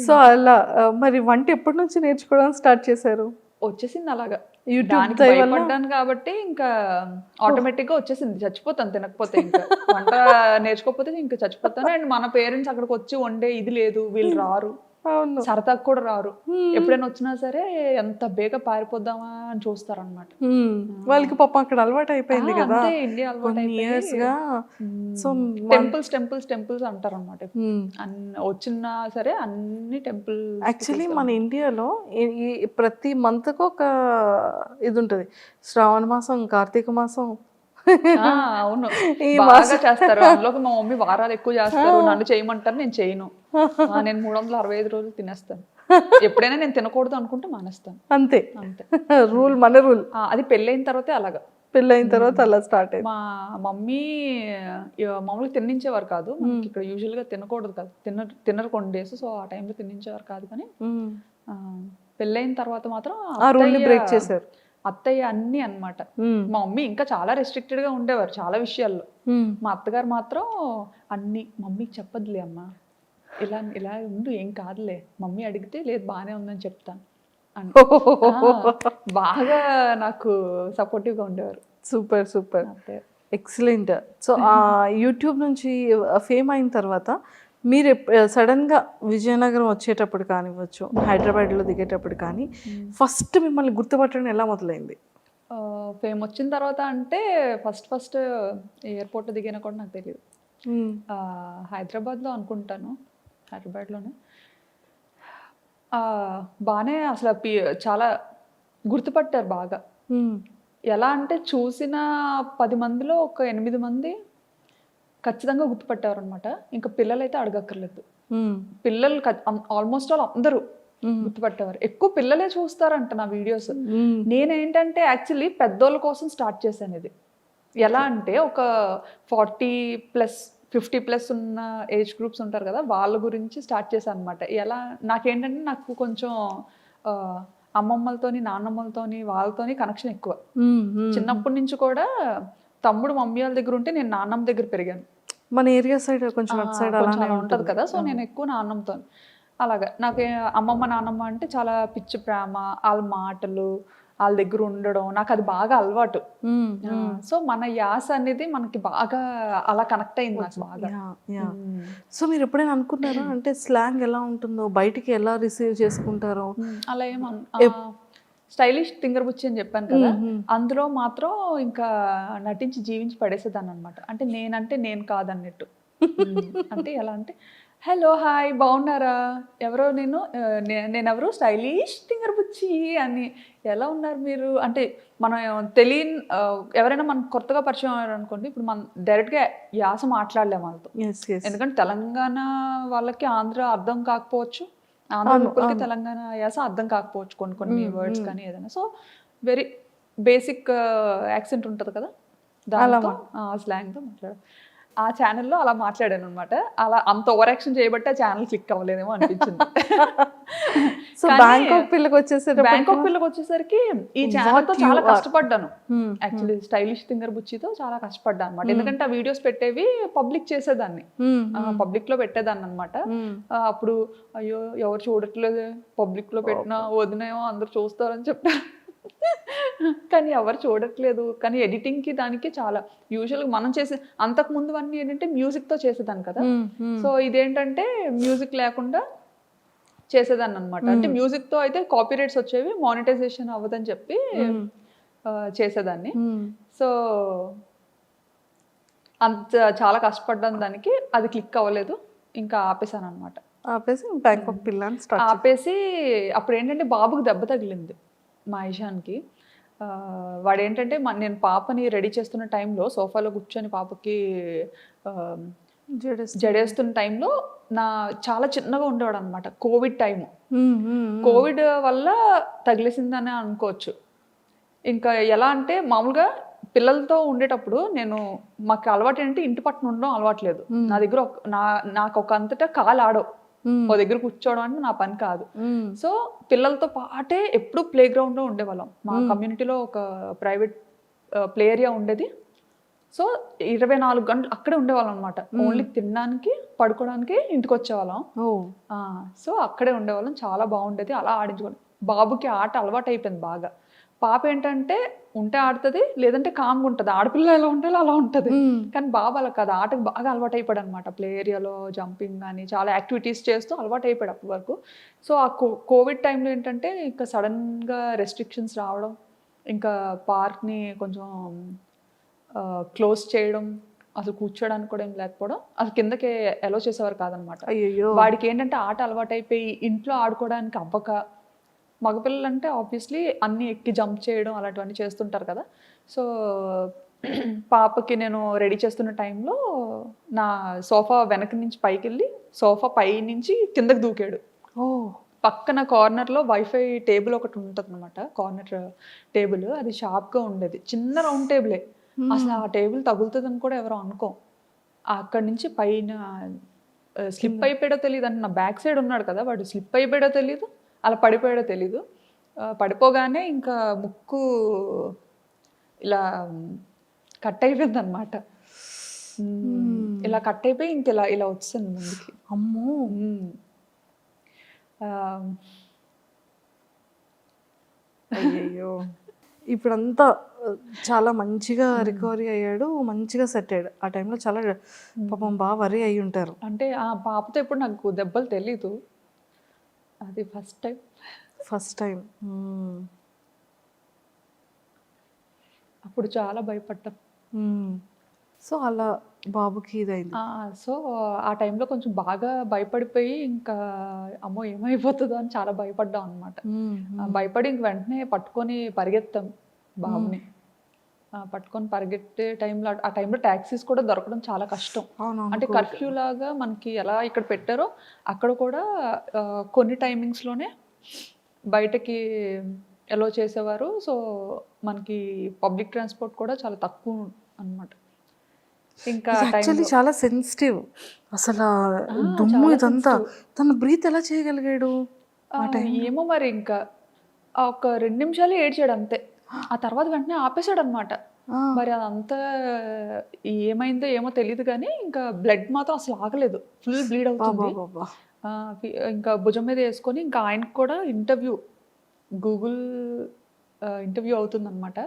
సో అలా మరి వంట ఎప్పటి నుంచి నేర్చుకోవడానికి స్టార్ట్ చేశారు? వచ్చేసింది అలాగా, యూట్యూబ్ భయపడ్డాను కాబట్టి ఇంకా ఆటోమేటిక్గా వచ్చేసింది. చచ్చిపోతాను తినకపోతే, ఇంకా వంట నేర్చుకోకపోతే ఇంకా చచ్చిపోతాను. అండ్ మన పేరెంట్స్ అక్కడికి వచ్చి వండే ఇది లేదు, వీళ్ళు రారు, సరదాకు కూడా రారు. ఎప్పుడైనా వచ్చినా సరే ఎంత బేగా పారిపోద్దామా అని చూస్తారనమాట. వాళ్ళకి పాపం అక్కడ అలవాటు అయిపోయింది కదా, ఇండియా అలవాటు ఇయర్స్ గా. సో టెంపుల్స్ అంటారు అనమాట. వచ్చినా సరే అన్ని టెంపుల్. యాక్చువల్లీ మన ఇండియాలో ప్రతి మంత్ కు ఒక ఇది ఉంటది, శ్రావణ మాసం, కార్తీక మాసం. అవును, బాగా చేస్తారు. అందులోకి మా మమ్మీ వారాలు ఎక్కువ చేస్తారు. నన్ను చేయమంటారు, నేను చేయను. నేను 365 రోజులు తినేస్తాను. ఎప్పుడైనా నేను తినకూడదు అనుకుంటే మానేస్తాను, అంతే. రూల్, మన రూల్. అది పెళ్ళైన తర్వాతే అలాగా, పెళ్ళైన తర్వాత అలా స్టార్ట్ అయింది. మా మమ్మీ మామూలుగా తిన్నించేవారు కాదు. మనకి ఇక్కడ యూజువల్గా తినకూడదు కాదు, తినరు కొన్ని డేస్. సో ఆ టైంలో తిన్నించేవారు కాదు. కానీ పెళ్ళైన తర్వాత మాత్రం బ్రేక్ చేశారు అత్తయ్య అన్ని అన్నమాట. మా మమ్మీ ఇంకా చాలా రెస్ట్రిక్టెడ్ గా ఉండేవారు చాలా విషయాల్లో. మా అత్తగారు మాత్రం అన్ని, మమ్మీకి చెప్పదులే అమ్మా, ఇలా ఇలా ఉండు, ఏం కాదులే, మమ్మీ అడిగితే లేదు బాగానే ఉందని చెప్తాను అని బాగా నాకు సపోర్టివ్ గా ఉండేవారు. Super super, excellent. సో ఆ యూట్యూబ్ నుంచి ఫేమ్ అయిన తర్వాత మీరు సడన్గా విజయనగరం వచ్చేటప్పుడు కానివ్వచ్చు, హైదరాబాద్లో దిగేటప్పుడు కానీ ఫస్ట్ మిమ్మల్ని గుర్తుపట్టడం ఎలా మొదలైంది? ఫేమ్ వచ్చిన తర్వాత అంటే ఫస్ట్ ఎయిర్పోర్ట్లో దిగినా కూడా నాకు తెలియదు. హైదరాబాద్లో అనుకుంటాను, హైదరాబాద్లోనే బాగానే అసలు చాలా గుర్తుపట్టారు బాగా. ఎలా అంటే చూసిన 10 మందిలో ఒక 8 మంది ఖచ్చితంగా గుర్తుపట్టారు అనమాట. ఇంకా పిల్లలు అయితే అడగక్కర్లేదు, పిల్లలు ఆల్మోస్ట్ ఆల్ అందరూ గుర్తుపట్టేవారు. ఎక్కువ పిల్లలే చూస్తారంట నా వీడియోస్. నేనేంటంటే యాక్చువల్లీ పెద్దోళ్ళ కోసం స్టార్ట్ చేశాను ఇది. ఎలా అంటే ఒక 40+ 50+ ఉన్న ఏజ్ గ్రూప్స్ ఉంటారు కదా, వాళ్ళ గురించి స్టార్ట్ చేశాను అనమాట. ఎలా నాకేంటంటే నాకు కొంచెం అమ్మమ్మలతోని, నాన్నమ్మలతోని, వాళ్ళతోని కనెక్షన్ ఎక్కువ. చిన్నప్పటి నుంచి కూడా తమ్ముడు మమ్మీ వాళ్ళ దగ్గర ఉంటే నేను నాన్నమ్మ దగ్గర పెరిగాను. మన ఏరియా సైడ్ కొంచెం అలా ఉంటుంది కదా, సో నేను ఎక్కువ నాన్నమ్మతో. అలాగా నాకు అమ్మమ్మ నాన్నమ్మ అంటే చాలా పిచ్చి ప్రేమ, వాళ్ళ మాటలు, వాళ్ళ దగ్గర ఉండడం నాకు అది బాగా అలవాటు. సో మన యాస అనేది మనకి బాగా అలా కనెక్ట్ అయింది నాకు బాగా. సో మీరు ఎప్పుడైనా అనుకున్నారా అంటే స్లాంగ్ ఎలా ఉంటుందో, బయటికి ఎలా రిసీవ్ చేసుకుంటారో? అలా స్టైలిష్ తింగర్ బుచ్చి అని చెప్పాను కదా, అందులో మాత్రం ఇంకా నటించి జీవించి పడేసేదాన్ని అనమాట. అంటే నేనంటే నేను కాదన్నట్టు. అంటే ఎలా అంటే, హలో హాయ్ బాగున్నారా, ఎవరో నేనెవరు స్టైలిష్ తింగర్ బుచ్చి అని, ఎలా ఉన్నారు మీరు అంటే మనం తెలియని ఎవరైనా మనకు కొత్తగా పరిచయం అయ్యారు అనుకోండి, ఇప్పుడు మనం డైరెక్ట్గా యాస మాట్లాడలేము వాళ్ళతో. ఎందుకంటే తెలంగాణ వాళ్ళకి ఆంధ్ర అర్థం కాకపోవచ్చు, ఆంధ్ర పీపుల్కి తెలంగాణ యాస అర్థం కాకపోవచ్చు కొన్ని వర్డ్స్ కానీ ఏదైనా. సో వెరీ బేసిక్ యాక్సెంట్ ఉంటుంది కదా, దాంతో స్లాంగ్తో మాట్లాడారు. ఆ ఛానల్లో అలా మాట్లాడాను అనమాట. అలా అంత ఓవర్ యాక్షన్ చేయబట్టి ఆ ఛానల్ క్లిక్ అవ్వలేదేమో అనిపించింది. సో బ్యాంకాక్ పిల్లకి వచ్చేసరికి ఈ ఛానల్తో చాలా కష్టపడ్డాను. యాక్చువల్లీ స్టైలిష్ తింగర్ బుచ్చితో చాలా కష్టపడ్డాను అనమాట. ఎందుకంటే ఆ వీడియోస్ పెట్టేవి పబ్లిక్ చేసేదాన్ని, పబ్లిక్ లో పెట్టేదాన్ని అనమాట. అప్పుడు అయ్యో ఎవరు చూడట్లేదు, పబ్లిక్ లో పెట్టినా వదినేమో అందరు చూస్తారని చెప్పారు. కానీ ఎవరు చూడట్లేదు. కానీ ఎడిటింగ్ కి దానికి చాలా యూజువల్గా మనం చేసే అంతకు ముందు అన్నీ ఏంటంటే మ్యూజిక్ తో చేసేదాన్ని కదా. సో ఇదేంటంటే మ్యూజిక్ లేకుండా చేసేదాన్ని అనమాట. అంటే మ్యూజిక్ తో అయితే కాపీ రైట్స్ వచ్చేవి, మానిటైజేషన్ అవ్వదని చెప్పి చేసేదాన్ని. సో అంత చాలా కష్టపడ్డాను దానికి, అది క్లిక్ అవ్వలేదు, ఇంకా ఆపేసాను అనమాట. ఆపేసి బ్యాంకాక్ పిల్ల ఆపేసి అప్పుడు ఏంటంటే బాబుకి దెబ్బ తగిలింది మా ఇషాన్కి. వాడు ఏంటంటే నేను పాపని రెడీ చేస్తున్న టైంలో సోఫాలో కూర్చొని పాపకి జడేస్తున్న టైంలో చాలా చిన్నగా ఉండేవాడు అనమాట. కోవిడ్ టైము, కోవిడ్ వల్ల తగిలేసిందని అనుకోవచ్చు. ఇంకా ఎలా అంటే మామూలుగా పిల్లలతో ఉండేటప్పుడు మాకు అలవాటు ఏంటంటే ఇంటి పట్టున ఉండడం అలవాట్లేదు. నా దగ్గర నాకు ఒక అంతటా కాలు ఆడవు, ఓ దగ్గర కూర్చోవడం అంటే నా పని కాదు. సో పిల్లలతో పాటే ఎప్పుడు ప్లే గ్రౌండ్ లో ఉండేవాళ్ళం. మా కమ్యూనిటీలో ఒక ప్రైవేట్ ప్లే ఏరియా ఉండేది. సో 24 గంటలు అక్కడే ఉండేవాళ్ళం అనమాట. ఓన్లీ తినడానికి పడుకోవడానికి ఇంటికి వచ్చేవాళ్ళం. సో అక్కడే ఉండేవాళ్ళం, చాలా బాగుండేది. అలా ఆడించుకోండి. బాబుకి ఆట అలవాటు అయిపోయింది బాగా. పాప ఏంటంటే ఉంటే ఆడుతుంది, లేదంటే కామ్గా ఉంటుంది. ఆడపిల్ల ఎలా ఉండాలో అలా ఉంటుంది. కానీ బాబు అలా కాదు, ఆటకు బాగా అలవాటు అయిపోయాడు అనమాట. ప్లే ఏరియాలో జంపింగ్ కానీ చాలా యాక్టివిటీస్ చేస్తూ అలవాటు అయిపోయాడు అప్పటి వరకు. సో ఆ కోవిడ్ టైంలో ఏంటంటే ఇంకా సడన్గా రెస్ట్రిక్షన్స్ రావడం, ఇంకా పార్క్ని కొంచెం క్లోజ్ చేయడం, అసలు కూర్చోడానికి కూడా ఏం లేకపోవడం, అసలు కిందకి అలో చేసేవారు కాదనమాట. వాడికి ఏంటంటే ఆట అలవాటు అయిపోయి ఇంట్లో ఆడుకోవడానికి అవ్వక, మగపిల్లలు అంటే ఆబ్వియస్లీ అన్నీ ఎక్కి జంప్ చేయడం అలాంటివన్నీ చేస్తుంటారు కదా. సో పాపకి నేను రెడీ చేస్తున్న టైంలో నా సోఫా వెనక నుంచి పైకి వెళ్ళి సోఫా పై నుంచి కిందకి దూకాడు. పక్కన కార్నర్లో వైఫై టేబుల్ ఒకటి ఉంటుంది అనమాట, కార్నర్ టేబుల్. అది షార్ప్గా ఉండేది, చిన్న రౌండ్ టేబులే. అసలు ఆ టేబుల్ తగులుతుందని కూడా ఎవరో అనుకోం. అక్కడి నుంచి పైన స్లిప్ అయిపోయాడో తెలియదు. అంటే నా బ్యాక్ సైడ్ ఉన్నాడు కదా, వాడు స్లిప్ అయిపోయాడో తెలియదు, అలా పడిపోయాడో తెలీదు. పడిపోగానే ఇంకా ముక్కు ఇలా కట్ అయిపోయింది అనమాట. ఇలా కట్ అయిపోయి ఇంక ఇలా వచ్చింది ముందుకి. అమ్మో. అయ్యో. ఇప్పుడంతా చాలా మంచిగా రికవరీ అయ్యాడు, మంచిగా సెట్ అయ్యాడు. ఆ టైంలో చాలా పాపం బాగా వరీ అయ్యి ఉంటారు. అంటే ఆ పాపతో ఎప్పుడు నాకు దెబ్బలు తెలీదు, అది ఫస్ట్ టైం. అప్పుడు చాలా భయపడ్డాం. సో అలా బాబుకి ఇదైంది. సో ఆ టైంలో కొంచెం బాగా భయపడిపోయి ఇంకా అమ్మో ఏమైపోతుందో అని చాలా భయపడ్డాం అనమాట. భయపడి ఇంక వెంటనే పట్టుకొని పరిగెత్తాం బాబుని. పట్టుకొని పరిగెట్టే టైంలో, ఆ టైంలో ట్యాక్సీస్ కూడా దొరకడం చాలా కష్టం. అంటే కర్ఫ్యూ లాగా మనకి ఎలా ఇక్కడ పెట్టారో అక్కడ కూడా కొన్ని టైమింగ్స్లోనే బయటకి ఎలో చేసేవారు. సో మనకి పబ్లిక్ ట్రాన్స్పోర్ట్ కూడా చాలా తక్కువ అన్నమాట. ఇంకా యాక్చువల్లీ చాలా సెన్సిటివ్ అసలు దుమ్ము ఇదంతా. తన బ్రీత్ ఎలా చేయగలిగాడు? ఏమో మరి, ఇంకా ఒక 2 నిమిషాలు ఏడ్చాడు అంతే. ఆ తర్వాత వెంటనే ఆపేశాడు అనమాట. మరి అదంతా ఏమైందో ఏమో తెలియదు కానీ ఇంకా బ్లడ్ మాత్రం అసలు ఆగలేదు, ఫుల్ బ్లీడ్ అవుతుంది. ఇంకా భుజం మీద వేసుకొని ఇంకా ఆయనకు కూడా గూగుల్ ఇంటర్వ్యూ అవుతుందన్నమాట.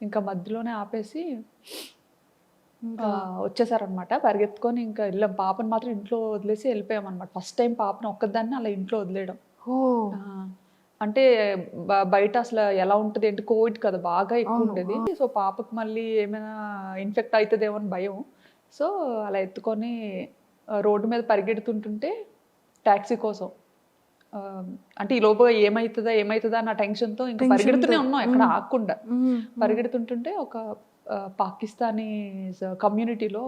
ఇంకా మధ్యలోనే ఆపేసి వచ్చేసారనమాట. పరిగెత్తుకొని ఇంకా వెళ్ళాం. పాపను మాత్రం ఇంట్లో వదిలేసి వెళ్ళిపోయాం అనమాట. ఫస్ట్ టైం పాపను ఒక్కదాన్ని అలా ఇంట్లో వదిలేయడం. అంటే బయట అసలు ఎలా ఉంటుంది అంటే కోవిడ్ కదా బాగా ఎక్కువ ఉండేది. సో పాపకు మళ్ళీ ఏమైనా ఇన్ఫెక్ట్ అవుతుందేమో అని భయం. సో అలా ఎత్తుకొని రోడ్డు మీద పరిగెడుతుంటుంటే ట్యాక్సీ కోసం అంటే ఈ లోపు ఏమవుతుందా నా టెన్షన్తో ఇంకా పరిగెడుతూనే ఉన్నాం ఎక్కడ ఆగకుండా. పరిగెడుతుంటుంటే ఒక పాకిస్తానీస్ కమ్యూనిటీలో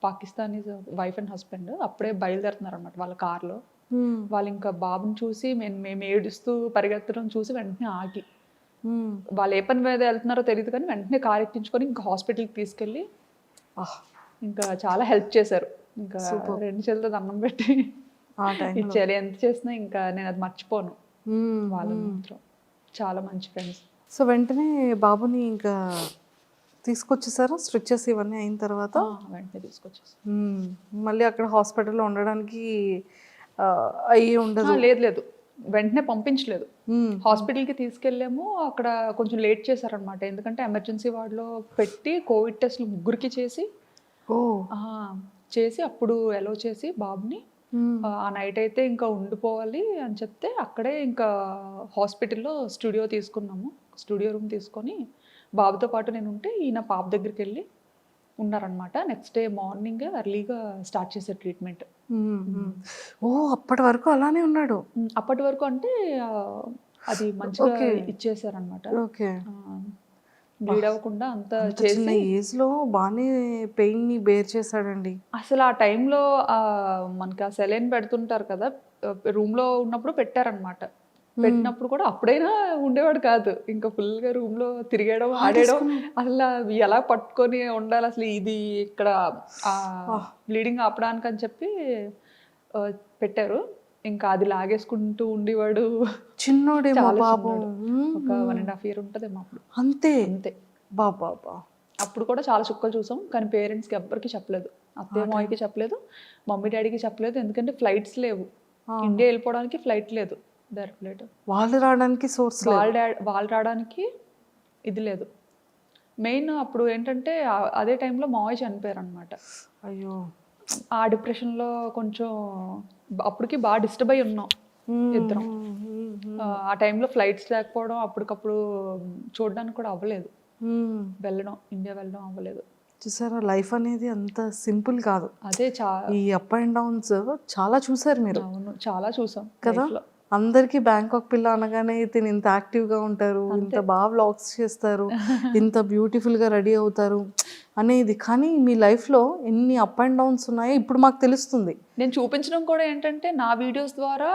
పాకిస్తానీస్ వైఫ్ అండ్ హస్బెండ్ అప్పుడే బయలుదేరుతున్నారు అనమాట వాళ్ళ కార్లో. వాళ్ళు ఇంకా బాబుని చూసి మేము ఏడుస్తూ పరిగెత్తడం చూసి వెంటనే ఆగి వాళ్ళు ఏ పని మీద వెళ్తున్నారో తెలియదు కానీ వెంటనే కార్ ఎక్కించుకొని ఇంకా హాస్పిటల్కి తీసుకెళ్ళి ఇంకా చాలా హెల్ప్ చేశారు. ఇంకా 2 చేతులతో దండం పెట్టి ఇచ్చారు. ఎంత చేసినా ఇంకా నేను అది మర్చిపోను. వాళ్ళు మాత్రం చాలా మంచి ఫ్రెండ్స్. సో వెంటనే బాబుని ఇంకా తీసుకొచ్చేసారా స్ట్రిచెస్ ఇవన్నీ అయిన తర్వాత? వెంటనే తీసుకొచ్చేసారు. మళ్ళీ అక్కడ హాస్పిటల్లో ఉండడానికి అయ్యి ఉండదు? లేదు, వెంటనే పంపించలేదు. హాస్పిటల్కి తీసుకెళ్ళాము. అక్కడ కొంచెం లేట్ చేశారనమాట. ఎందుకంటే ఎమర్జెన్సీ వార్డులో పెట్టి కోవిడ్ టెస్ట్లు 3కి చేసి అప్పుడు ఎలో చేసి బాబుని ఆ నైట్ అయితే ఇంకా ఉండిపోవాలి అని చెప్తే అక్కడే ఇంకా హాస్పిటల్లో స్టూడియో రూమ్ తీసుకొని బాబుతో పాటు నేను ఉంటే ఈయన పాప దగ్గరికి వెళ్ళి ఉన్నారనమాట. నెక్స్ట్ డే మార్నింగ్ ఎర్లీగా స్టార్ట్ చేసే ట్రీట్మెంట్. అప్పటి వరకు అలానే ఉన్నాడు? అప్పటి వరకు అంటే అది మంచిగా ఇచ్చేసారనమాట. బ్లీడ్ అవ్వకుండా అంతా చిన్న ఏజ్ లో బాగానే పెయిన్ ని బేర్ చేశాడండి. అసలు ఆ టైంలో మనకి ఆ సెలైన్ పెడుతుంటారు కదా, రూమ్ లో ఉన్నప్పుడు పెట్టారనమాట. పెట్టినప్పుడు కూడా అప్పుడైనా ఉండేవాడు కాదు. ఇంకా ఫుల్ గా రూమ్ లో తిరిగేయడం ఆడేయడం అసలు ఎలా పట్టుకొని ఉండాలి అసలు ఇది ఇక్కడ బ్లీడింగ్ ఆపడానికి అని చెప్పి పెట్టారు. ఇంకా అది లాగేసుకుంటూ ఉండేవాడు. చిన్నోడేమో బాబు. ఒక 1.5 year ఉంటుందేమో అప్పుడు. అంతే బాబా. అప్పుడు కూడా చాలా చుక్కలు చూసాం కానీ పేరెంట్స్కి ఎవ్వరికి చెప్పలేదు. అత్తయ్య మామయ్యకి చెప్పలేదు, మమ్మీ డాడీకి చెప్పలేదు. ఎందుకంటే ఫ్లైట్స్ లేవు, ఇండియా వెళ్ళిపోవడానికి ఫ్లైట్ లేదు, డైరెక్ట్ ఫ్లైట్. వాళ్ళు రావడానికి సోర్స్, వాళ్ళు రావడానికి ఇది లేదు. మెయిన్ అప్పుడు ఏంటంటే అదే టైంలో మావయ్య చనిపోయారు అనమాట. అయ్యో. ఆ డిప్రెషన్లో కొంచెం అప్పటికి బాగా డిస్టర్బ్ అయి ఉన్నాం ఇద్దరం. ఆ టైంలో ఫ్లైట్స్ లేకపోవడం అప్పటికప్పుడు చూడడానికి కూడా అవ్వలేదు. ఇండియా వెళ్ళడం అవ్వలేదు. చూసారా, లైఫ్ అనేది అంత సింపుల్ కాదు. అదే ఈ అప్ అండ్ డౌన్స్ చాలా చూసారు మీరు. అవును, చాలా చూసాం కదా. అందరికీ బ్యాంకాక్ పిల్ల అనగానే తిని ఇంత యాక్టివ్గా ఉంటారు, ఇంత బాగా వ్లాగ్స్ చేస్తారు, ఇంత బ్యూటిఫుల్గా రెడీ అవుతారు అనేది. కానీ మీ లైఫ్లో ఎన్ని అప్ అండ్ డౌన్స్ ఉన్నాయో ఇప్పుడు మాకు తెలుస్తుంది. నేను చూపించడం కూడా ఏంటంటే నా వీడియోస్ ద్వారా